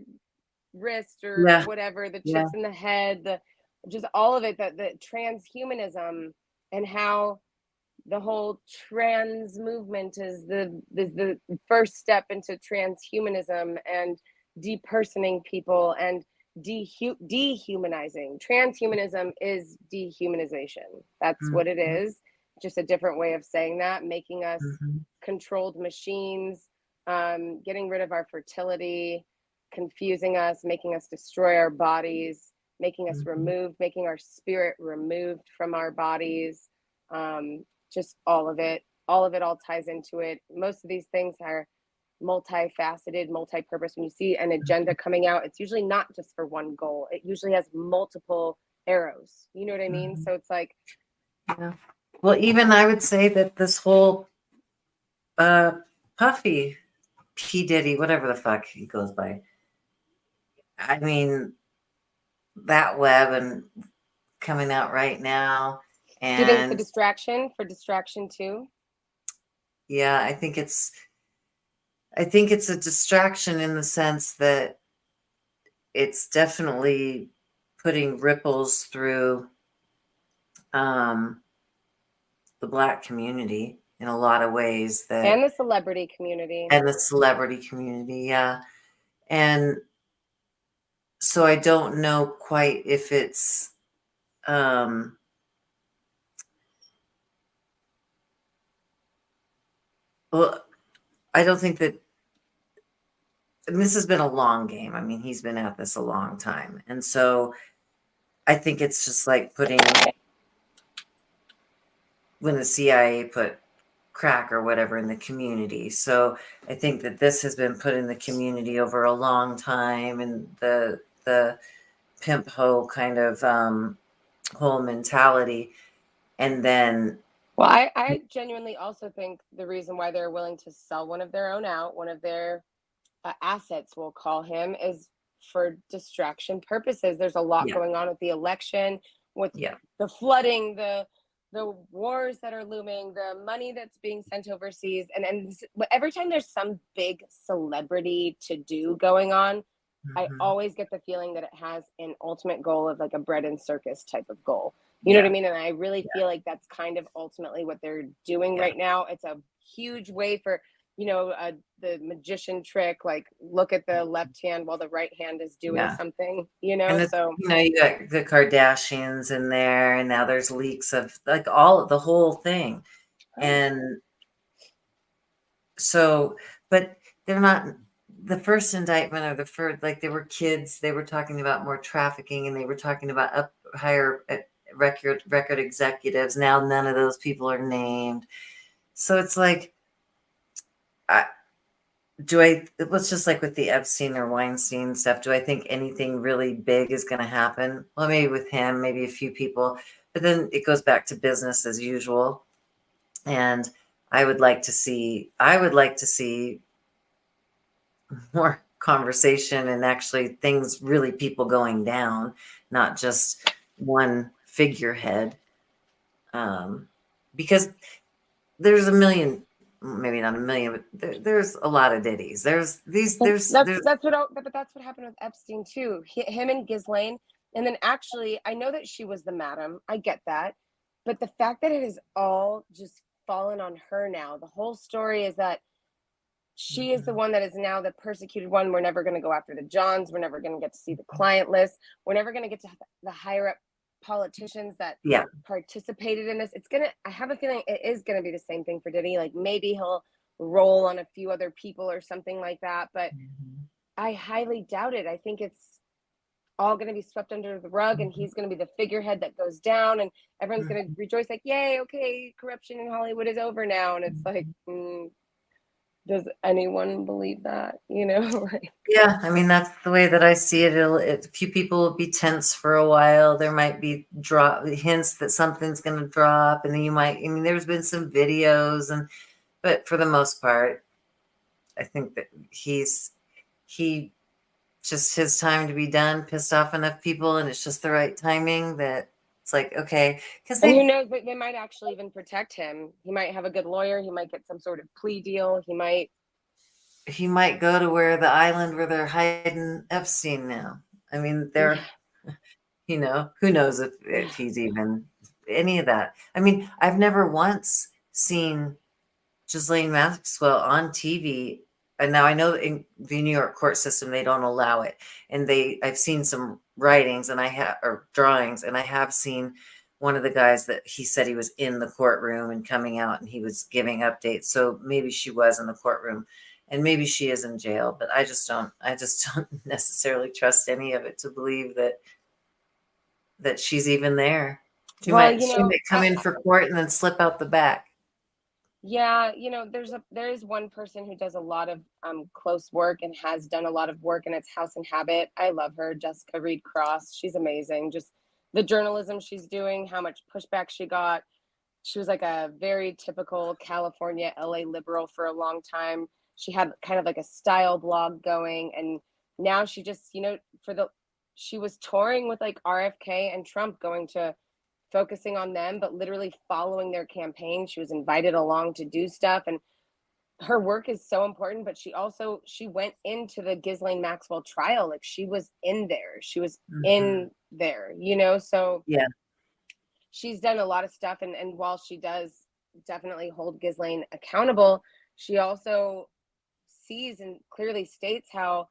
wrist or whatever, the chips in the head, just all of it, the transhumanism, and how the whole trans movement is the first step into transhumanism and depersoning people and dehumanizing. Transhumanism is dehumanization. That's what it is. Just a different way of saying that, making us controlled machines, getting rid of our fertility, confusing us, making us destroy our bodies, making us making our spirit removed from our bodies. Just all of it all ties into it. Most of these things are multifaceted, multi-purpose. When you see an agenda coming out, it's usually not just for one goal. It usually has multiple arrows. You know what I mean? So it's like, well, even I would say that this whole Puffy, P. Diddy, whatever the fuck he goes by, I mean, that web and coming out right now. And do you think it's a distraction for distraction too? Yeah, I think it's a distraction in the sense that it's definitely putting ripples through the Black community in a lot of ways, and the celebrity community. Yeah. And so I don't know quite if it's well, I don't think that, and this has been a long game. I mean, he's been at this a long time. And so I think it's just like when the CIA put crack or whatever in the community. So I think that this has been put in the community over a long time, and the pimp hoe kind of whole mentality. And then, well, I genuinely also think the reason why they're willing to sell one of their own out, one of their assets, we'll call him, is for distraction purposes. There's a lot going on with the election, with the flooding, the wars that are looming, the money that's being sent overseas, and every time there's some big celebrity to do going on, I always get the feeling that it has an ultimate goal of like a bread and circus type of goal. You know what I mean? And I really feel like that's kind of ultimately what they're doing right now. It's a huge way for, the magician trick, like look at the left hand while the right hand is doing something, and so. You got the Kardashians in there, and now there's leaks of like all of the whole thing. And so, but they're not the first indictment, or the first, like they were kids. They were talking about more trafficking, and they were talking about higher record executives. Now none of those people are named. So it's like, it was just like with the Epstein or Weinstein stuff. Do I think anything really big is going to happen? Well, maybe with him, maybe a few people, but then it goes back to business as usual. And I would like to see more conversation and actually things, really people going down, not just one figurehead. Because there's a million, maybe not a million, but there's a lot of Diddies. That's what happened with Epstein too. Him and Ghislaine. And then actually, I know that she was the madam. I get that. But the fact that it has all just fallen on her now, the whole story is that she is the one that is now the persecuted one. We're never going to go after the Johns. We're never going to get to see the client list. We're never going to get to the higher up politicians that participated in this. I have a feeling it is going to be the same thing for Diddy. Like maybe he'll roll on a few other people or something like that. But I highly doubt it. I think it's all going to be swept under the rug, and he's going to be the figurehead that goes down, and everyone's going to rejoice like, yay, okay, corruption in Hollywood is over now. And it's like, Does anyone believe that? You know, like, Yeah, I mean that's the way that I see it. A few people will be tense for a while. There might be drop hints that something's going to drop, and then you might. I mean, there's been some videos, but for the most part, I think that he just his time to be done. Pissed off enough people, and it's just the right timing that it's like okay, because and who they knows, but they might actually even protect him. He might have a good lawyer. He might get some sort of plea deal. he might go to where the island where they're hiding Epstein now. I mean, Yeah. who knows if he's even any of that. I mean, I've never once seen Ghislaine Maxwell on TV. And now I know in the New York court system, they don't allow it. And I've seen some writings or drawings, and I have seen one of the guys that he said he was in the courtroom and coming out and he was giving updates. So maybe she was in the courtroom and maybe she is in jail, but I just don't necessarily trust any of it to believe that she's even there. She Well, might she might come in for court and then slip out the back. yeah, there is one person who does a lot of close work and has done a lot of work, and it's House and Habit. I love her, Jessica Reed Cross. She's amazing. Just the journalism she's doing, how much pushback she got. She was like a very typical California, LA liberal for a long time. She had kind of like a style blog going, and now she just, she was touring with like RFK and Trump, going to focusing on them, but literally following their campaign. She was invited along to do stuff, and her work is so important. But she went into the Ghislaine Maxwell trial, like she was in there. She was Mhm. in there, So Yeah. she's done a lot of stuff, and while she does definitely hold Ghislaine accountable, she also sees and clearly states how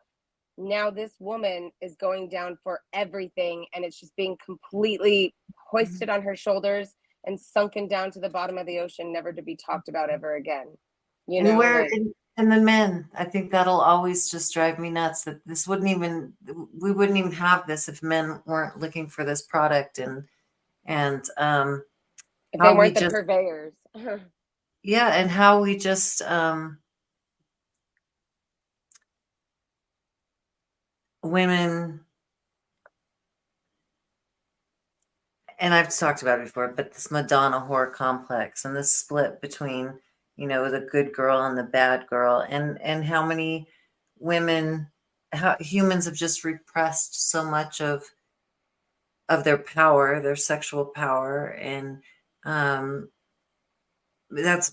now this woman is going down for everything, and it's just being completely hoisted on her shoulders and sunken down to the bottom of the ocean, never to be talked about ever again. And Like, and the men, I think that'll always just drive me nuts that we wouldn't even have this if men weren't looking for this product and if they how we weren't the just purveyors. yeah, and how we just women, and I've talked about it before, but this Madonna whore complex and this split between, the good girl and the bad girl, and how many women, how humans have just repressed so much of their power, their sexual power, and um, that's,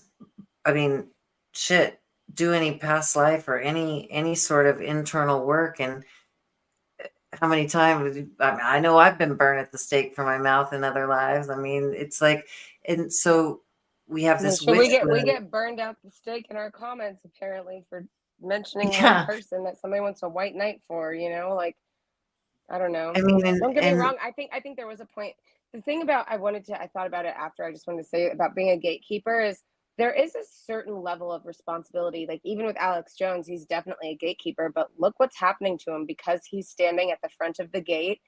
I mean, shit. Do any past life or any sort of internal work, and how many times I mean, I know I've been burned at the stake for my mouth in other lives. I mean, it's like, and so we have Yeah, this so wish we moon. get burned out the stake in our comments, apparently, for mentioning one Yeah, person that somebody wants a white knight for, like, I don't know. I mean, Don't get me and wrong. I think there was a point. The thing about I thought about it after. I just wanted to say about being a gatekeeper is there is a certain level of responsibility. Like even with Alex Jones, he's definitely a gatekeeper, but look what's happening to him because he's standing at the front of the gate.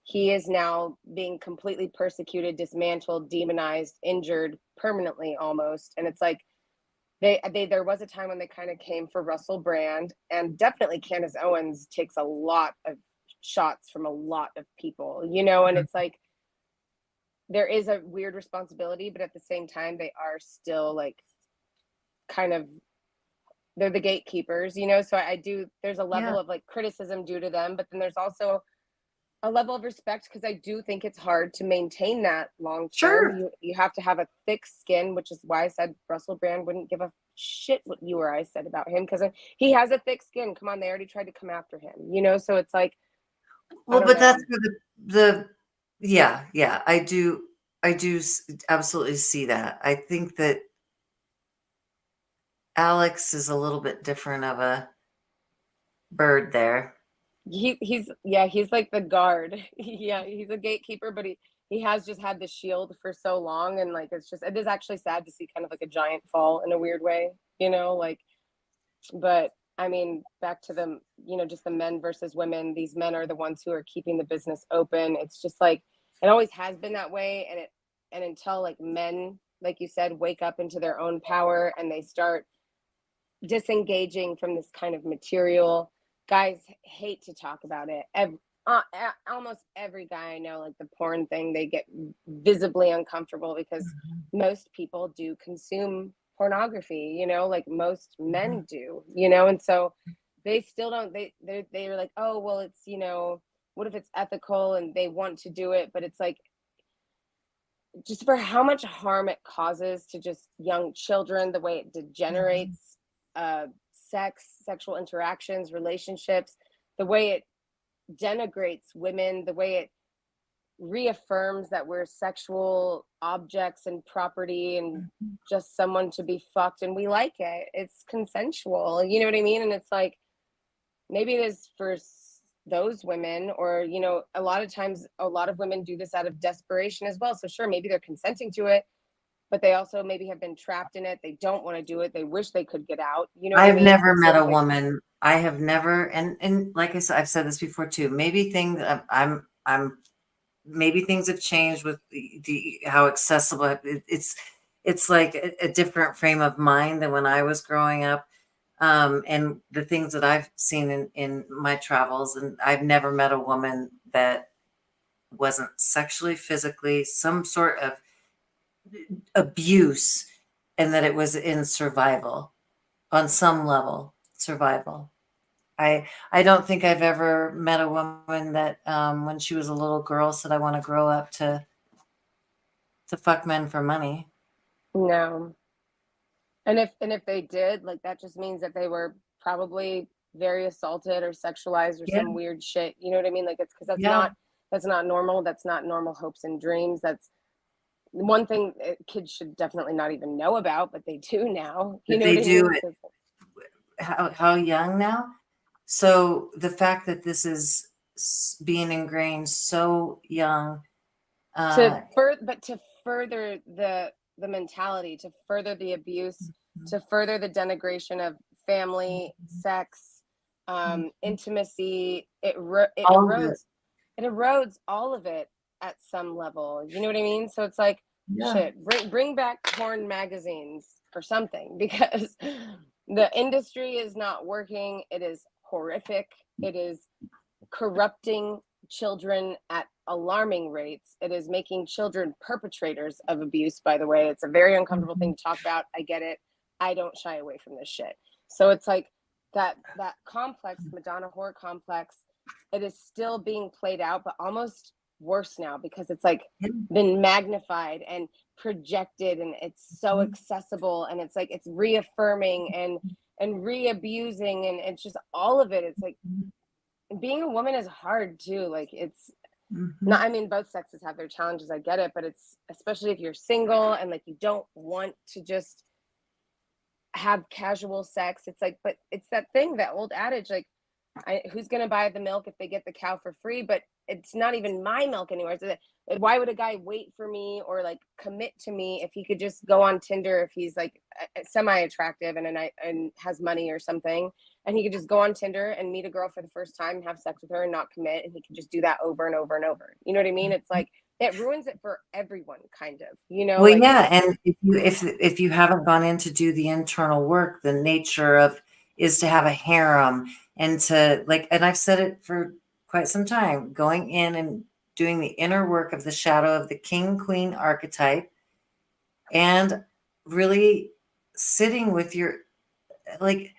He is now being completely persecuted, dismantled, demonized, injured permanently almost. And it's like they there was a time when they kind of came for Russell Brand, and definitely Candace Owens takes a lot of shots from a lot of people, and it's like there is a weird responsibility, but at the same time they are still like kind of they're the gatekeepers, so I do there's a yeah, level of like criticism due to them, but then there's also a level of respect because I do think it's hard to maintain that long term. sure. You have to have a thick skin, which is why I said Russell Brand wouldn't give a shit what you or I said about him because he has a thick skin. Come on, they already tried to come after him, So it's like I Well, don't but that's know. where the yeah, yeah, I do absolutely see that. I think that Alex is a little bit different of a bird there. He's like the guard. Yeah, he's a gatekeeper, but he has just had the shield for so long, and like it is actually sad to see kind of like a giant fall in a weird way, like. But I mean, back to the, just the men versus women. These men are the ones who are keeping the business open. It's just like it always has been that way, and until like men, like you said, wake up into their own power and they start disengaging from this kind of material. Guys hate to talk about it. Almost every guy I know, like the porn thing, they get visibly uncomfortable because most people do consume pornography, you know, like most men do, you know, and so they still don't, they're like, oh, well, it's, you know, what if it's ethical and they want to do it, but it's like, just for how much harm it causes to just young children, the way it degenerates sexual interactions, relationships, the way it denigrates women, the way it reaffirms that we're sexual objects and property and just someone to be fucked, and we like it. It's consensual, you know what I mean? And it's like, maybe it is for those women, or, you know, a lot of times a lot of women do this out of desperation as well. So sure, maybe they're consenting to it, but they also maybe have been trapped in it. They don't want to do it. They wish they could get out. You know what I I've mean? never So met a it's like, woman. I have never, and like I said, I've said this before too. Maybe things I'm maybe things have changed with the how accessible it's like a different frame of mind than when I was growing up. And the things that I've seen in my travels, and I've never met a woman that wasn't sexually, physically, some sort of abuse, and that it was in survival on some level, survival. I don't think I've ever met a woman that when she was a little girl said, I want to grow up to fuck men for money. no. And if they did, like, that just means that they were probably very assaulted or sexualized or Yeah, some weird shit. You know what I mean? Like, it's because yeah. that's not normal. That's not normal hopes and dreams. That's one thing kids should definitely not even know about, but they do now. You But know they what I do mean? it. So How young now? So the fact that this is being ingrained so young, to uh, further the mentality, to further the abuse, to further the denigration of family, sex, intimacy, all of it. it erodes all of it at some level. You know what I mean? So it's like, Yeah. shit, bring back porn magazines or something, because the industry is not working. It is horrific. It is corrupting children at alarming rates. It is making children perpetrators of abuse, by the way. It's a very uncomfortable thing to talk about. I get it. I don't shy away from this shit. So it's like that complex, Madonna horror complex, it is still being played out, but almost worse now, because it's like been magnified and projected, and it's so accessible, and it's like it's reaffirming and re-abusing, and it's just all of it. It's like, being a woman is hard too. Like, it's not, I mean, both sexes have their challenges, I get it, but it's, especially if you're single and like you don't want to just have casual sex, it's like, but it's that thing, that old adage, like, who's going to buy the milk if they get the cow for free? But it's not even my milk anymore. So why would a guy wait for me or like commit to me if he could just go on Tinder, if he's like semi-attractive and has money or something, and he could just go on Tinder and meet a girl for the first time and have sex with her and not commit, and he could just do that over and over and over. You know what I mean? It's like, it ruins it for everyone, kind of, you know, Well, like, yeah, and if you haven't gone in to do the internal work, the nature of is to have a harem and to like, and I've said it for quite some time, going in and doing the inner work of the shadow of the king queen archetype, and really sitting with your like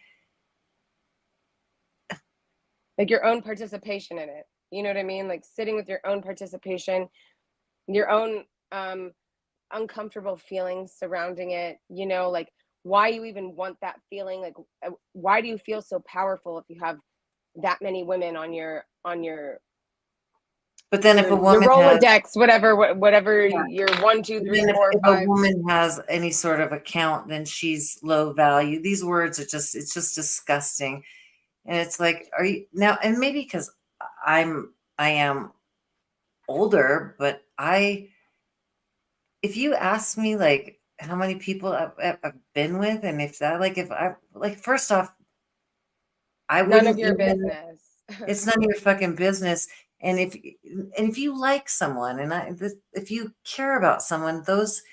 your own participation in it. You know what I mean? Like, sitting with your own participation, your own uncomfortable feelings surrounding it, you know, like, why you even want that feeling, like, why do you feel so powerful if you have that many women on your but then if a your woman has Rolodex, whatever yeah, your one, two, but three, then four, if a five. woman has any sort of account, then she's low value. These words are just, it's just disgusting. And it's like, are you now? And maybe because I am older, but if you ask me like how many people I've been with, and if that, like, if I, like, first off, I None of wouldn't your even, business. it's none of your fucking business. And if you like someone, and if you care about someone, those,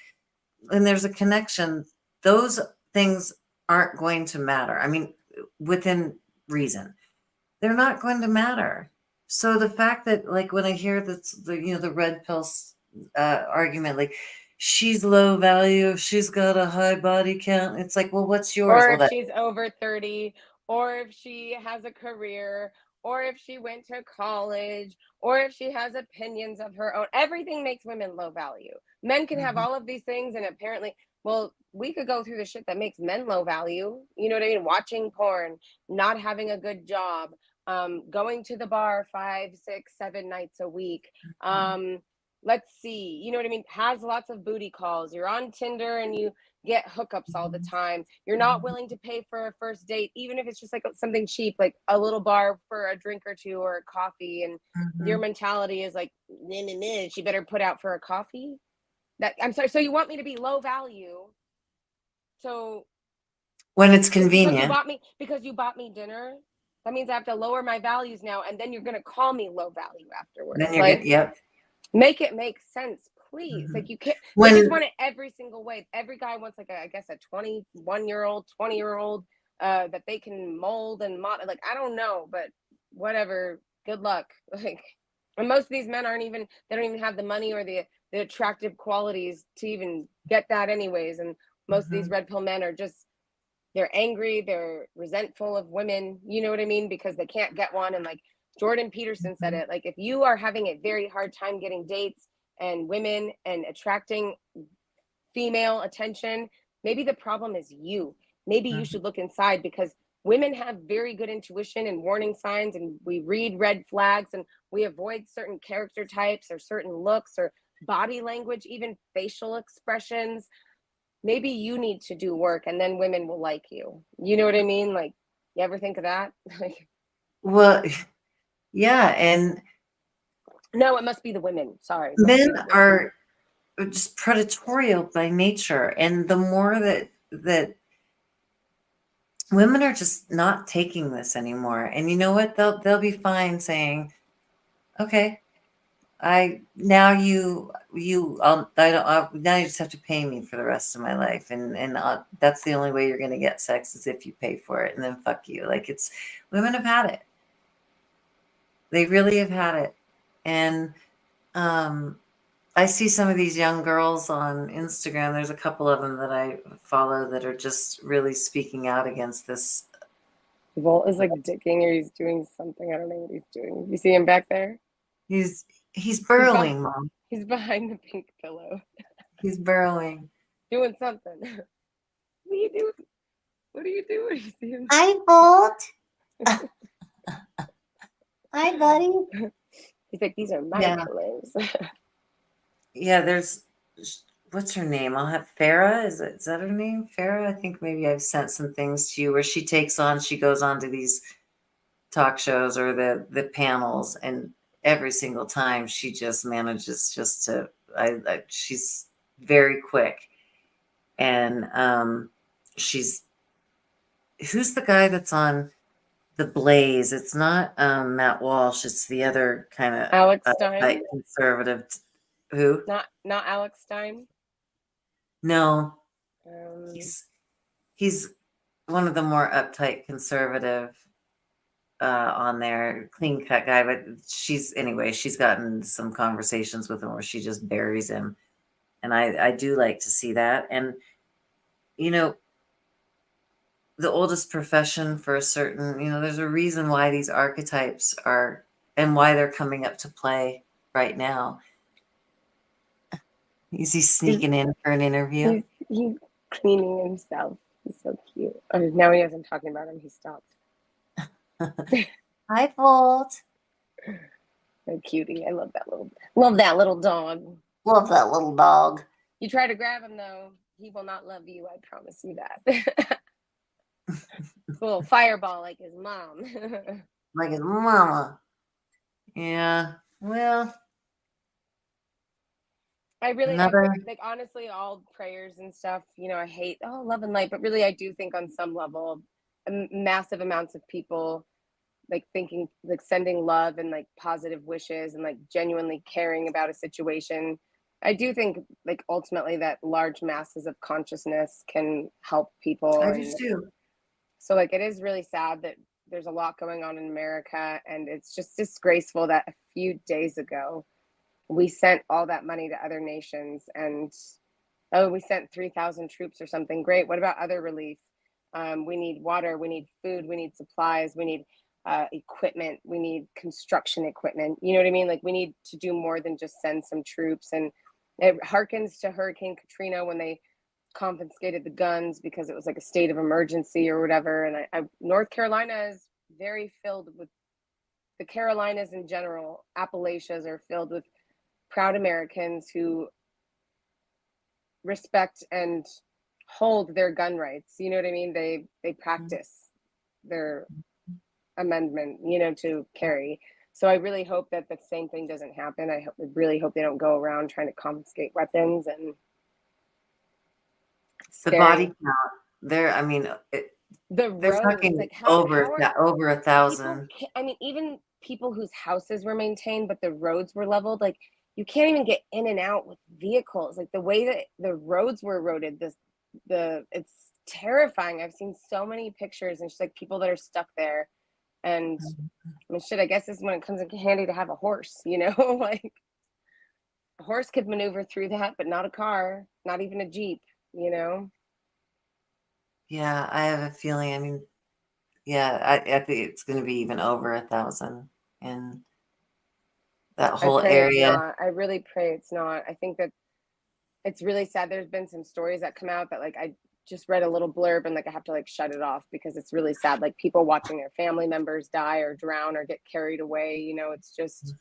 and there's a connection, those things aren't going to matter. I mean, within reason, they're not going to matter. So the fact that, like, when I hear the red pill argument, like, she's low value, she's got a high body count. It's like, well, what's yours? Or Well, if that. she's over 30, or if she has a career, or if she went to college, or if she has opinions of her own. Everything makes women low value. Men can have Mhm, all of these things, and apparently, well, we could go through the shit that makes men low value. You know what I mean? Watching porn, not having a good job, going to the bar 5, 6, 7 nights a week. mhm, Let's see, you know what I mean? Has lots of booty calls. You're on Tinder and you get hookups all the mhm, time. You're not willing to pay for a first date, even if it's just like something cheap, like a little bar for a drink or two or a coffee. And your mhm. mentality is like, nah, nah, nah, she better put out for a coffee. That I'm sorry. So you want me to be low value? So When it's just convenient, because you bought me dinner, that means I have to lower my values now, and then you're gonna call me low value then afterwards. you're good. Like, Yep. make it make sense, please. Like, Mhm. you can't, they just When want it every single way. Every guy wants, like, I guess a 21-year-old, 20-year-old that they can mold and mod. Like, I don't know, but whatever. Good luck. Like, and most of these men aren't even, they don't even have the money or the attractive qualities to even get that anyways. And most of these Mhm, red pill men are just, they're angry, they're resentful of women, you know what I mean? Because they can't get one. And like Jordan Peterson said mhm, it, like, if you are having a very hard time getting dates and women and attracting female attention, maybe the problem is you. Maybe you mhm, should look inside, because women have very good intuition and warning signs, and we read red flags and we avoid certain character types or certain looks or body language, even facial expressions. Maybe you need to do work, and then women will like you. You know what I mean? Like, you ever think of that? Like, well, yeah, and no, it must be the women. Sorry, it must men be the women. are just predatorial by nature, and the more that women are just not taking this anymore, and you know what? They'll be fine saying, "Okay, I now I don't now you just have to pay me for the rest of my life, and that's the only way you're going to get sex is if you pay for it, and then fuck you." Like, it's women have had it. They really have had it, and um, I see some of these young girls on Instagram. There's a couple of them that I follow that are just really speaking out against this. Volt is like dicking, or he's doing something. I don't know what he's doing. You see him back there? He's he's He's behind. burrowing, mom. He's behind the pink pillow, He's burrowing. doing something. What are you doing? What are you doing? You see him? Hi, Bolt. Hi, buddy. He's like, these are my Yeah, pillows. yeah. There's what's her name? I'll have Farah. Is that her name? Farah. I think maybe I've sent some things to you where she goes on to these talk shows or the panels, and every single time she just manages just to she's very quick, and she's who's the guy that's on the Blaze? It's not Matt Walsh, it's the other kind of Alex like Stein? conservative. Who? Not Alex Stein. No, Um, he's he's one of the more uptight conservative on there, clean cut guy. But she's gotten some conversations with him where she just buries him, and I do like to see that. And you know, the oldest profession for a certain, there's a reason why these archetypes are and why they're coming up to play right now. Is he he's sneaking in for an interview? he's cleaning himself. He's so cute. Oh, now he hasn't talking about him. He stopped. Hi, Bolt. So cutie. I love that little dog. Love that little dog. You try to grab him though, he will not love you. I promise you that. It's a little fireball like his mom. Like his mama. Yeah. Well, I another. like, honestly, all prayers and stuff, I hate, love and light, but really I do think on some level, massive amounts of people like thinking, like sending love and like positive wishes and like genuinely caring about a situation I do think like ultimately that large masses of consciousness can help people. I do And too. so like it is really sad that there's a lot going on in America, and it's just disgraceful that a few days ago we sent all that money to other nations, and oh, we sent 3,000 troops or something. Great. What about other relief? We need water, we need food, we need supplies, we need equipment, we need construction equipment. You know what I mean? Like we need to do more than just send some troops. And it harkens to Hurricane Katrina when they confiscated the guns because it was like a state of emergency or whatever. And North Carolina is very filled with, the Carolinas in general, Appalachias are filled with proud Americans who respect and hold their gun rights. You know what I mean? They practice their amendment, you know, to carry. So I really hope that the same thing doesn't happen. I really hope they don't go around trying to confiscate weapons. And The body scary. count there, I mean, The they're roads, talking like how over are over a people? thousand. I mean, even people whose houses were maintained, but the roads were leveled. Like you can't even get in and out with vehicles. Like the way that the roads were eroded, it's terrifying. I've seen so many pictures and just like people that are stuck there. And I mean, shit, I guess this is when it comes in handy to have a horse, you know, like a horse could maneuver through that, but not a car, not even a Jeep, you know. Yeah, I have a feeling. I mean, yeah, I think it's going to be even over a thousand in that I whole pray it's area. not. I really pray it's not. I think that it's really sad. There's been some stories that come out that like I just read a little blurb and like I have to like shut it off because it's really sad. Like people watching their family members die or drown or get carried away. You know, it's just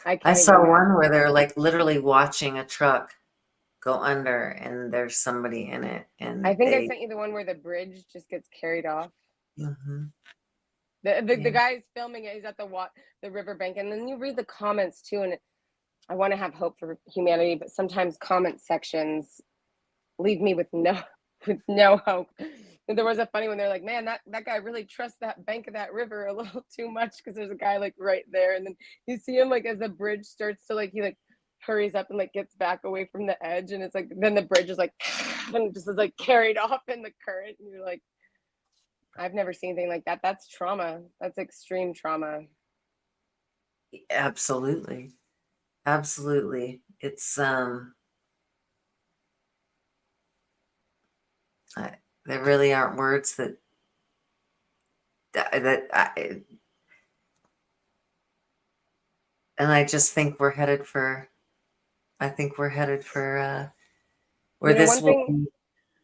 I I can't even saw one imagine. where they're like literally watching a truck go under and there's somebody in it I and think I they, sent you the one where the bridge just gets carried off. mhm, The yeah, guy's filming it. He's at the riverbank, and then you read the comments too. And I want to have hope for humanity, but sometimes comment sections leave me with no with no hope. And there was a funny one. They're like, man, that guy really trusts that bank of that river a little too much because there's a guy like right there, and then you see him like as the bridge starts to like he like hurries up and like gets back away from the edge, and it's like then the bridge is like and just is like carried off in the current, and you're like, I've never seen anything like that. That's trauma. That's extreme trauma. absolutely, absolutely. It's there really aren't words that and I just think we're headed for. I think we're headed for where You know, this will be.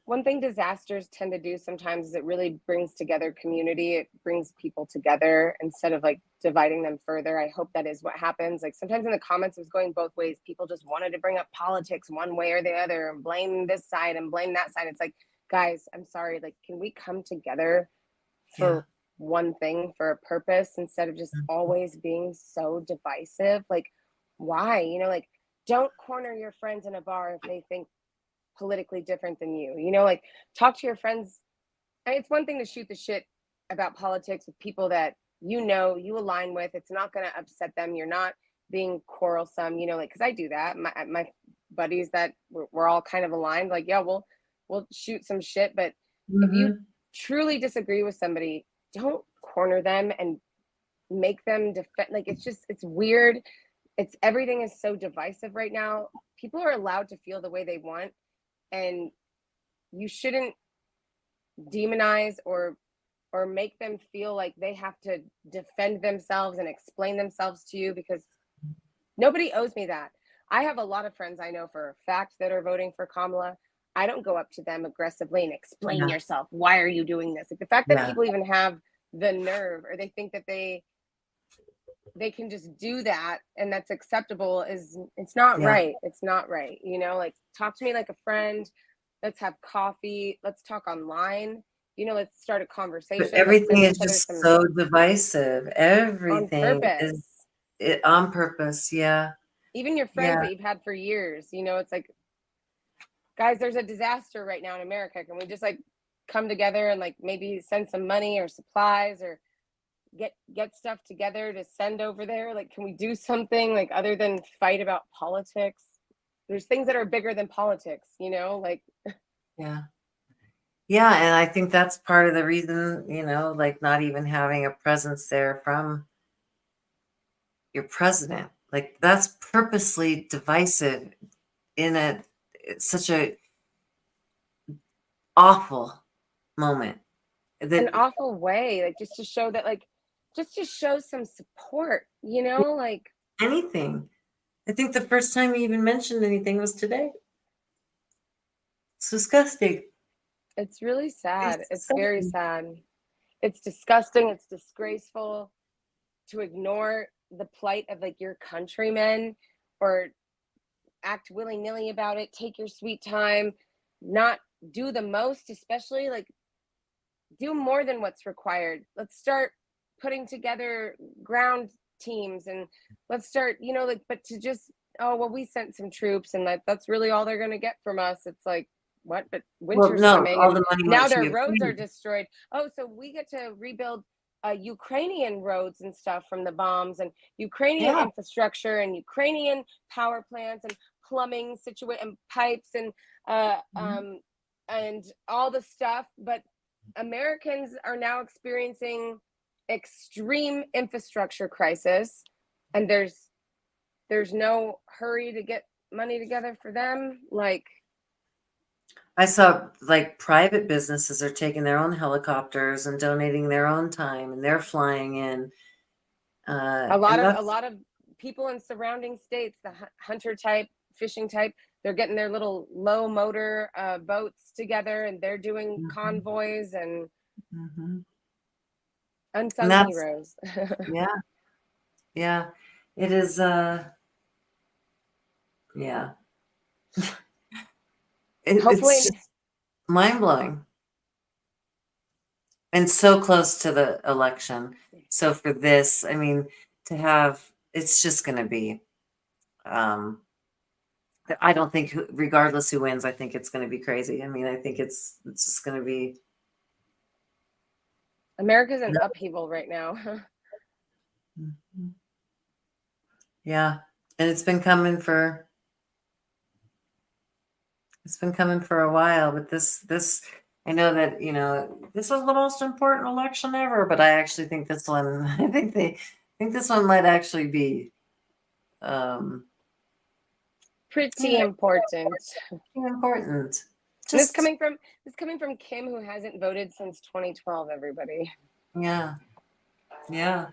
one thing disasters tend to do sometimes is it really brings together community. It brings people together instead of like dividing them further. I hope that is what happens. Like sometimes in the comments, it was going both ways. People just wanted to bring up politics one way or the other and blame this side and blame that side. It's like, guys, I'm sorry. Like, can we come together Yeah. for one thing, for a purpose, instead of just Mhm. always being so divisive? Like, why? You know, like, don't corner your friends in a bar if they think politically different than you. You know, like talk to your friends. It's one thing to shoot the shit about politics with people that you know you align with. It's not going to upset them. You're not being quarrelsome. You know, like because I do that. My buddies that we're all kind of aligned. Like, yeah, we'll shoot some shit. But if you Mhm. truly disagree with somebody, don't corner them and make them defend. Like it's just it's weird. It's everything is so divisive right now. People are allowed to feel the way they want, and you shouldn't demonize or make them feel like they have to defend themselves and explain themselves to you because nobody owes me that. I have a lot of friends I know for a fact that are voting for Kamala. I don't go up to them aggressively and explain Yeah. yourself. Why are you doing this? Like the fact that Yeah. people even have the nerve or they think that they can just do that and that's acceptable is it's not Yeah. right. It's not right. You know, like talk to me like a friend. Let's have coffee. Let's talk online. You know, let's start a But conversation. Let's everything send is each other just some so divisive. on Everything is purpose. it on purpose. Yeah. Even your friends Yeah. that you've had for years, you know, it's like, guys, there's a disaster right now in America. Can we just like come together and like maybe send some money or supplies or get stuff together to send over there? Like, can we do something like other than fight about politics? there's things that are bigger than politics, like. Yeah. Yeah, and I think that's part of the reason, like not even having a presence there from your president. Like that's purposely divisive in such a awful moment. An That awful way, like just to show that, like just to show some support, like. anything. I think the first time he even mentioned anything was today. It's disgusting. It's really It's sad. It's very disgusting. sad. It's disgusting. It's disgraceful to ignore the plight of like your countrymen, or act willy-nilly about it. Take your sweet time, not do the most, especially like do more than what's required. Let's start putting together ground teams, and let's start, like, but to just, oh, well, we sent some troops and that's really all they're going to get from us. It's like, what? But Well, winter's no, coming all and the money now went to their roads are Ukraine. destroyed. Oh, so we get to rebuild Ukrainian roads and stuff from the bombs, and Ukrainian Yeah. infrastructure and Ukrainian power plants and plumbing and pipes uh, Mhm. um, and all the stuff. But Americans are now experiencing extreme infrastructure crisis, and there's no hurry to get money together for them. Like, I saw like private businesses are taking their own helicopters and donating their own time, and they're flying in. And a that's lot of people in surrounding states, the hunter type, fishing type, they're getting their little low motor boats together, and they're doing mhm, convoys and mhm. And unsung that's heroes. yeah, yeah. It is yeah. It's Hopefully, just mind blowing. And so close to the election. So for this, I mean, to have it's just gonna be I don't think regardless who wins, I think it's gonna be crazy. I mean, I think it's just gonna be America's in no. upheaval right now. Mhm. Yeah. And it's been coming for a while, but this I know that, this was the most important election ever, but I actually think this one I think this one might actually be um Pretty yeah, important. important. And this Just coming from Kim, who hasn't voted since 2012. Everybody. yeah. Yeah.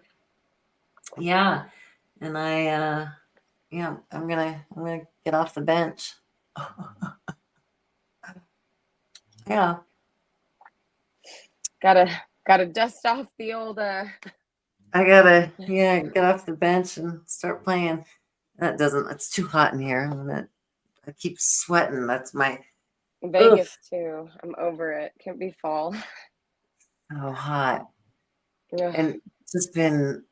Yeah. And I'm gonna get off the bench. Yeah. Gotta dust off the old. I gotta get off the bench and start playing. It's too hot in here. I keep sweating. That's my ugh, Vegas too. I'm over it. Can't be fall. so hot. Ugh. And it's just been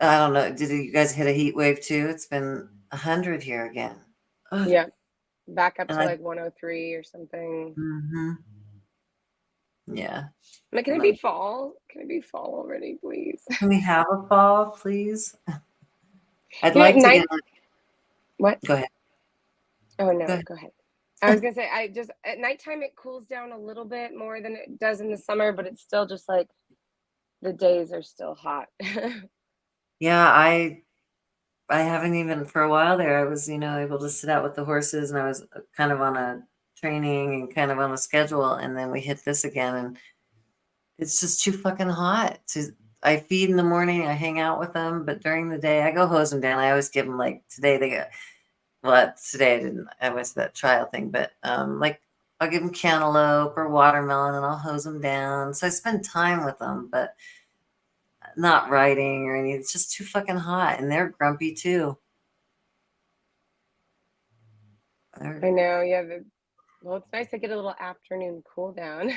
I don't know. Did you guys hit a heat wave too? It's been 100 here again. Ugh. Yeah, back up And to I like 103 or something. mhm. Yeah. Like, can And it be I'm fall? Can it be fall already, please? Can we have a fall, please? I'd At like to night. get What? go ahead. Oh Go no, ahead. go ahead. I was gonna say, I just at nighttime it cools down a little bit more than it does in the summer, but it's still just like the days are still hot. Yeah, I haven't even for a while there. I was, able to sit out with the horses, and I was kind of on a training and kind of on a schedule, and then we hit this again, and it's just too fucking hot. I feed in the morning, I hang out with them, but during the day, I go hose them down. I always give them like today they got well today I didn't. I was that trial thing, but like I'll give them cantaloupe or watermelon, and I'll hose them down. So I spend time with them, but not riding or anything. It's just too fucking hot, and they're grumpy too. I They're know, yeah. Well, it's nice to get a little afternoon cool down.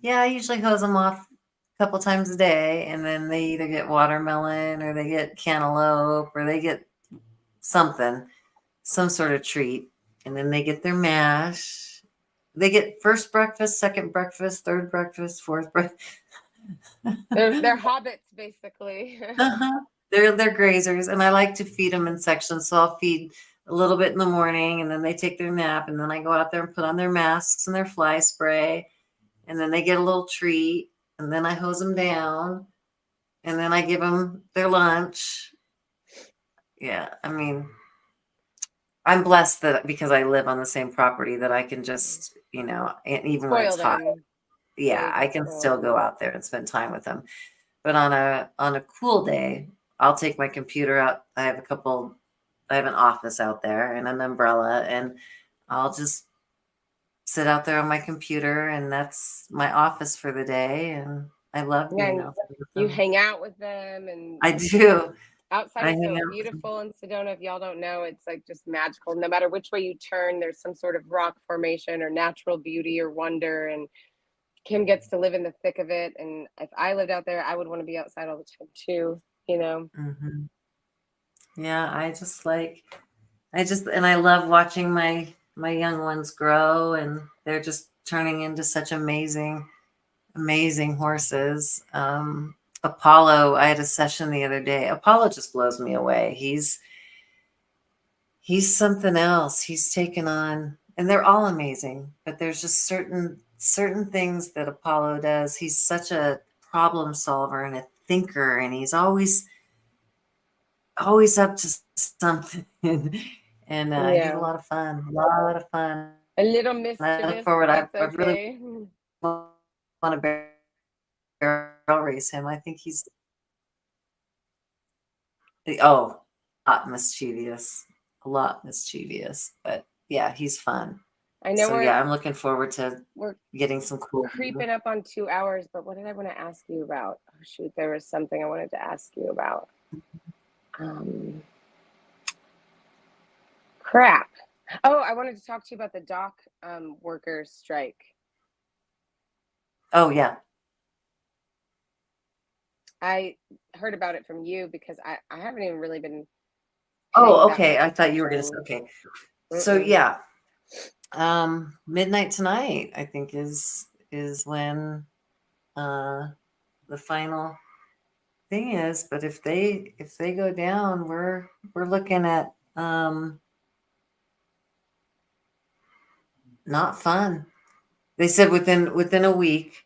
Yeah, I usually hose them off a couple times a day, and then they either get watermelon or they get cantaloupe or they get something, some sort of treat, and then they get their mash. They get first breakfast, second breakfast, third breakfast, fourth breakfast. They're hobbits, basically. Uh-huh. They're grazers, and I like to feed them in sections. So I'll feed a little bit in the morning, and then they take their nap, and then I go out there and put on their masks and their fly spray, and then they get a little treat, and then I hose them down, and then I give them their lunch. Yeah, I mean, I'm blessed that because I live on the same property that I can just, and even when it's Spoil hot, them. Yeah, yeah, you I can can spoil still them. go out there and spend time with them. But on a cool day, I'll take my computer out. I have an office out there and an umbrella, and I'll just sit out there on my computer, and that's my office for the day. And I love Yeah, being and out there with you them. hang out with them, and I do. outside I is hang so out with them. beautiful in Sedona. If y'all don't know, it's like just magical. No matter which way you turn, there's some sort of rock formation or natural beauty or wonder. And Kim gets to live in the thick of it. And if I lived out there, I would want to be outside all the time too, you know? Mhm. Yeah, and I love watching my young ones grow, and they're just turning into such amazing horses. Apollo, I had a session the other day. Apollo just blows me away. He's something else. He's taken on, and they're all amazing, but there's just certain things that Apollo does. He's such a problem solver and a thinker, and he's always up to something. And he's a Yeah. lot of fun. A lot of fun. A little I look mischievous, but forward. I that's really okay. want to barrel race him. I think he's oh, a lot mischievous, but yeah, he's fun. I know So we're yeah, I'm looking forward to we're getting some cool. creeping up on 2 hours, but what did I want to ask you about? Oh shoot, there was something I wanted to ask you about. Um, Crap. Oh, I wanted to talk to you about the dock workers strike. Oh yeah. I heard about it from you because I haven't even really been paying Oh, that okay. much I thought you were gonna say attention. okay. So Mm-mm. yeah, midnight tonight, I think is when the final thing is. But if they go down, we're looking at not fun. They said within a week,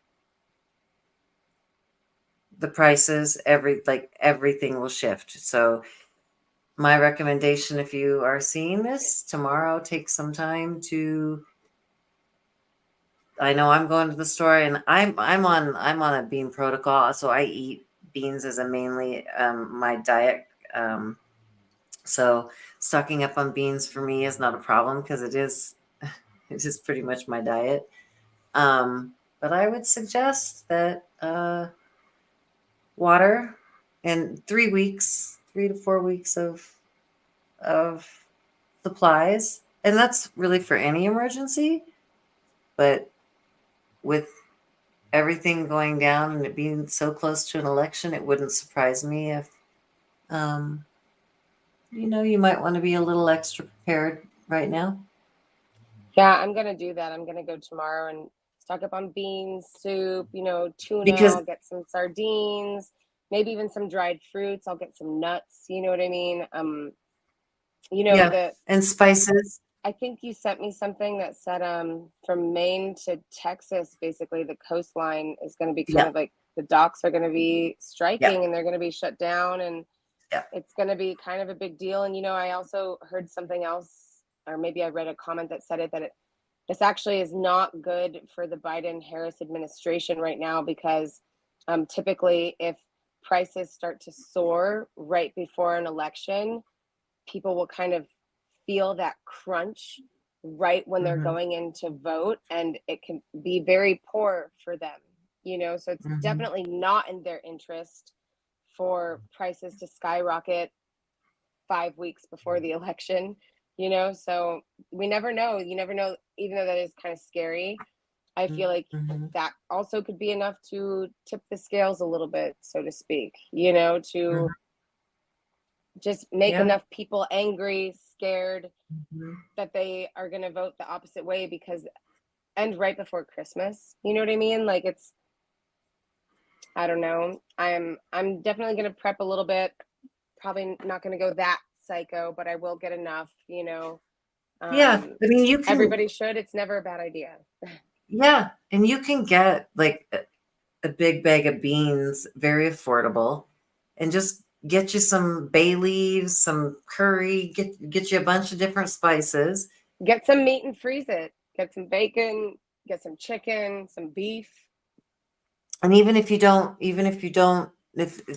the prices, everything will shift. So my recommendation, if you are seeing this tomorrow, take some time to. I know I'm going to the store, and I'm on a bean protocol, so I eat beans as a mainly my diet. So stocking up on beans for me is not a problem because it is pretty much my diet. But I would suggest that water and 3 weeks, 3 to 4 weeks of supplies, and that's really for any emergency. But with everything going down and it being so close to an election, it wouldn't surprise me if um, you might want to be a little extra prepared right now. Yeah, I'm gonna do that. I'm gonna go tomorrow and stock up on beans, soup, tuna. Because I'll get some sardines, maybe even some dried fruits. I'll get some nuts. You know what I mean? yeah, The and spices. I think you sent me something that said from Maine to Texas, basically the coastline is going to be kind Yeah, of like the docks are going to be yeah, striking and they're going to be shut down and yeah. it's going to be kind of a big deal. And I also heard something else, or maybe I read a comment that said it that this actually is not good for the Biden Harris administration right now because typically if prices start to soar right before an election, people will kind of feel that crunch right when they're Hmm. going in to vote and it can be very poor for them, so it's Hmm. definitely not in their interest for prices to skyrocket 5 weeks before the election, so we never know. You never know, even though that is kind of scary. I feel like Hmm. that also could be enough to tip the scales a little bit, so to speak, to Hmm. just make Yeah. enough people angry, scared Hmm. that they are going to vote the opposite way because and right before Christmas. You know what I mean? Like it's I don't know. I'm definitely going to prep a little bit. Probably not going to go that psycho, but I will get enough, Yeah. I mean, you can, Everybody should. It's never a bad idea. yeah. And you can get like a big bag of beans, very affordable, and just get you some bay leaves, some curry, get you a bunch of different spices. Get some meat and freeze it. Get some bacon, get some chicken, some beef. And if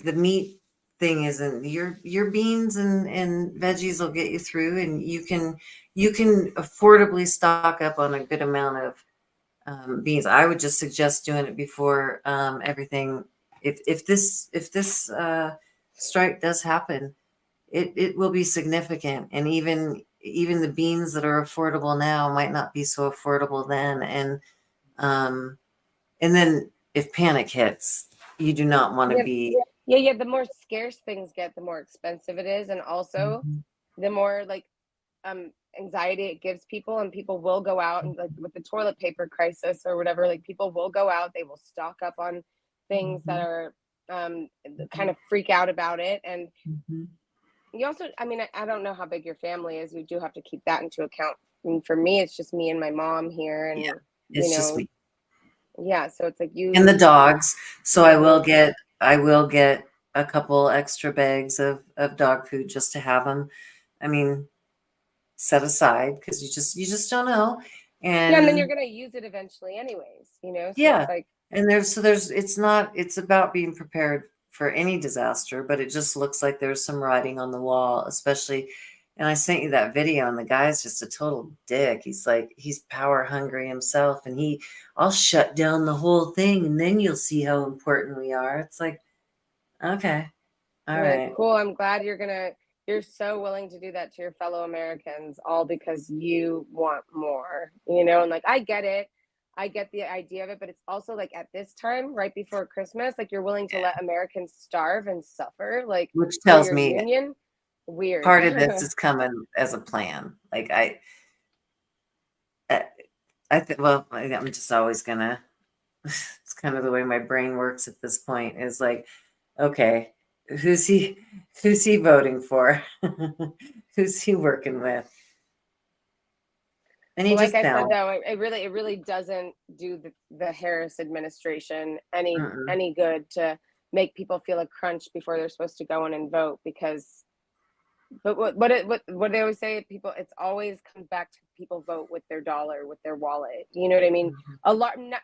the meat thing isn't, your beans and veggies will get you through, and you can affordably stock up on a good amount of beans. I would just suggest doing it before everything. If this strike does happen, it will be significant, and even the beans that are affordable now might not be so affordable then, um, and then if panic hits, you do not want to Yeah, be. yeah. The more scarce things get, the more expensive it is, and also Mhm, the more like anxiety it gives people, and people will go out and like with the toilet paper crisis or whatever, like people will go out, they will stock up on things that mhm, are kind of freak out about it. And mhm. you also, I mean, I don't know how big your family is. You do have to keep that into account. And for me, it's just me and my mom here, Yeah, and you it's just know, me yeah. So it's like and the you. dogs. So I will Mhm. get a couple extra bags of dog food just to have them. I mean, set aside because you just don't know. Yeah, and then you're And gonna use it eventually, anyways. So it's yeah, like, and there's it's about being prepared for any disaster, but it just looks like there's some writing on the wall, especially. And I sent you that video, and the guy's just a total dick. He's power hungry himself, and I'll shut down the whole thing, and then you'll see how important we are. It's like, okay, all yeah, right, cool. I'm glad you're so willing to do that to your fellow Americans, all because you want more, and like I get it. I get the idea of it, but it's also like at this time, right before Christmas, like you're willing to let Americans starve and suffer, like which for tells your me union. Weird. part of this is coming as a plan. Like I, I think. Well, I'm just always gonna. It's kind of the way my brain works at this point. Is like, okay, who's he? Who's he voting for? Who's he working with? And he Well, like just I said, now. though, it really doesn't do the Harris administration any Mm-mm. any good to make people feel a crunch before they're supposed to go in and vote. Because, but what they always say, people, it's always comes back to people vote with their dollar, with their wallet. You know what I mean?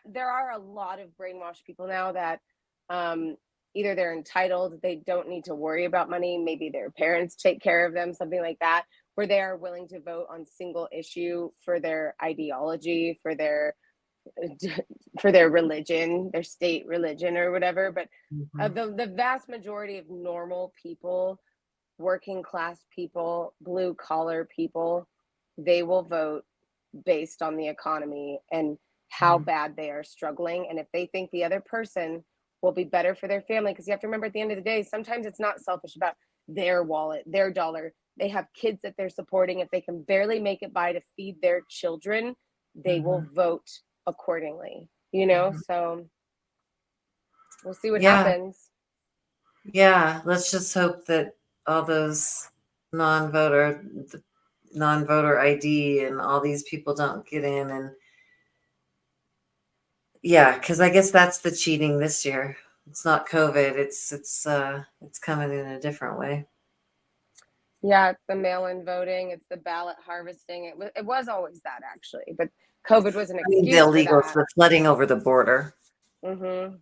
There are a lot of brainwashed people now that um, either they're entitled, they don't need to worry about money, maybe their parents take care of them, something like that, where they are willing to vote on single issue for their ideology, for their religion, their state religion or whatever. But Mm-hmm. the vast majority of normal people, working class people, blue collar people, they will vote based on the economy and how bad they are struggling. And if they think the other person will be better for their family, because you have to remember at the end of the day, sometimes it's not selfish about their wallet, their dollar. They have kids that they're supporting. If they can barely make it by to feed their children, they Mm-hmm. will vote accordingly, Mm-hmm. So we'll see what Yeah, happens. yeah. Let's just hope that all those non-voter, non-voter ID, and all these people don't get in. And yeah, because I guess that's the cheating this year. It's not COVID. It's coming in a different way. Yeah, it's the mail-in voting, it's the ballot harvesting. It was always that, actually, but COVID was an I mean, the excuse for illegals, that. the flooding over the border. Hmm.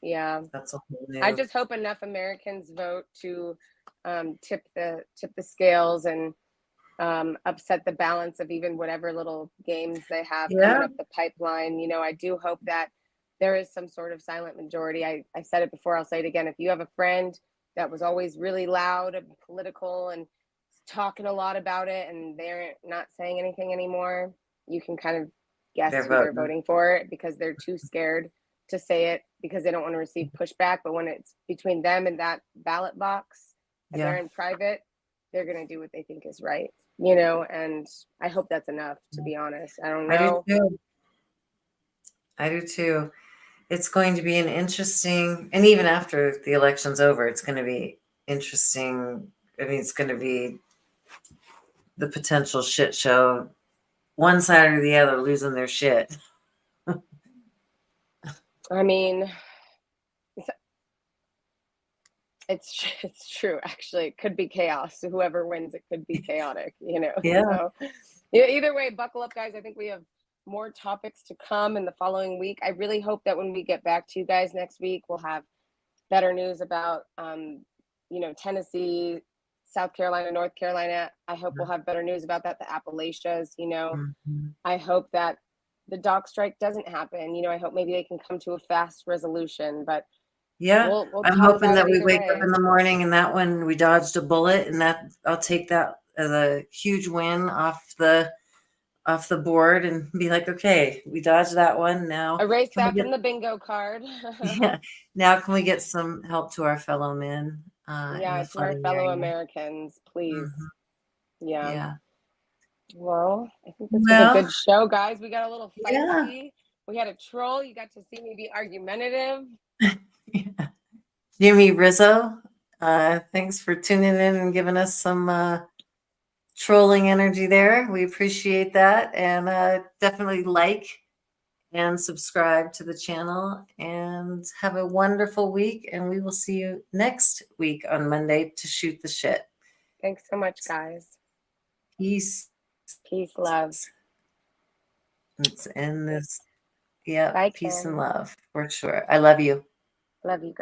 Yeah, That's a whole I new. just hope enough Americans vote to tip the scales and upset the balance of even whatever little games they have coming Yeah. up the pipeline. I do hope that there is some sort of silent majority. I said it before, I'll say it again. If you have a friend that was always really loud and political and talking a lot about it and they're not saying anything anymore, you can kind of guess They're who they're voting. voting for because they're too scared to say it because they don't want to receive pushback. But when it's between them and that ballot box and they're Yeah. in private, they're going to do what they think is right, and I hope that's enough, to be honest. I don't I do know. too. I do too. It's going to be an interesting, and even after the election's over, it's going to be interesting I mean, it's going to be the potential shit show. One side or the other losing their shit. I mean, it's true. Actually, it could be chaos. Whoever wins, it could be chaotic. Yeah. So yeah, either way, buckle up, guys. I think we have more topics to come in the following week. I really hope that when we get back to you guys next week, we'll have better news about Tennessee, South Carolina, North Carolina. I hope we'll have better news about that. The Appalachias. Mm-hmm. I hope that the dock strike doesn't happen. I hope maybe they can come to a fast resolution. But Yeah, we'll I'm talk hoping about that it we either wake up way. in the morning and that one we dodged a bullet, and that I'll take that as a huge win off the board and be like, okay, we dodged that one. Now Erase can we that get from the bingo card. yeah, now can we get some help to our fellow men in Yeah, the to our flooding fellow area? Americans, please. Mhm. Yeah. Yeah. Well, I think this was a Well, good show, guys. We got a little yeah. feisty. We had a troll. You got to see me be argumentative. Yeah. Jimmy Rizzo, thanks for tuning in and giving us some trolling energy there. We appreciate that, and definitely like and subscribe to the channel, and have a wonderful week, and we will see you next week on Monday to shoot the shit. Thanks so much, guys. Peace. Peace, love. Let's end this. Yeah, Bye, peace Kim. and love for sure. I love you. Love you.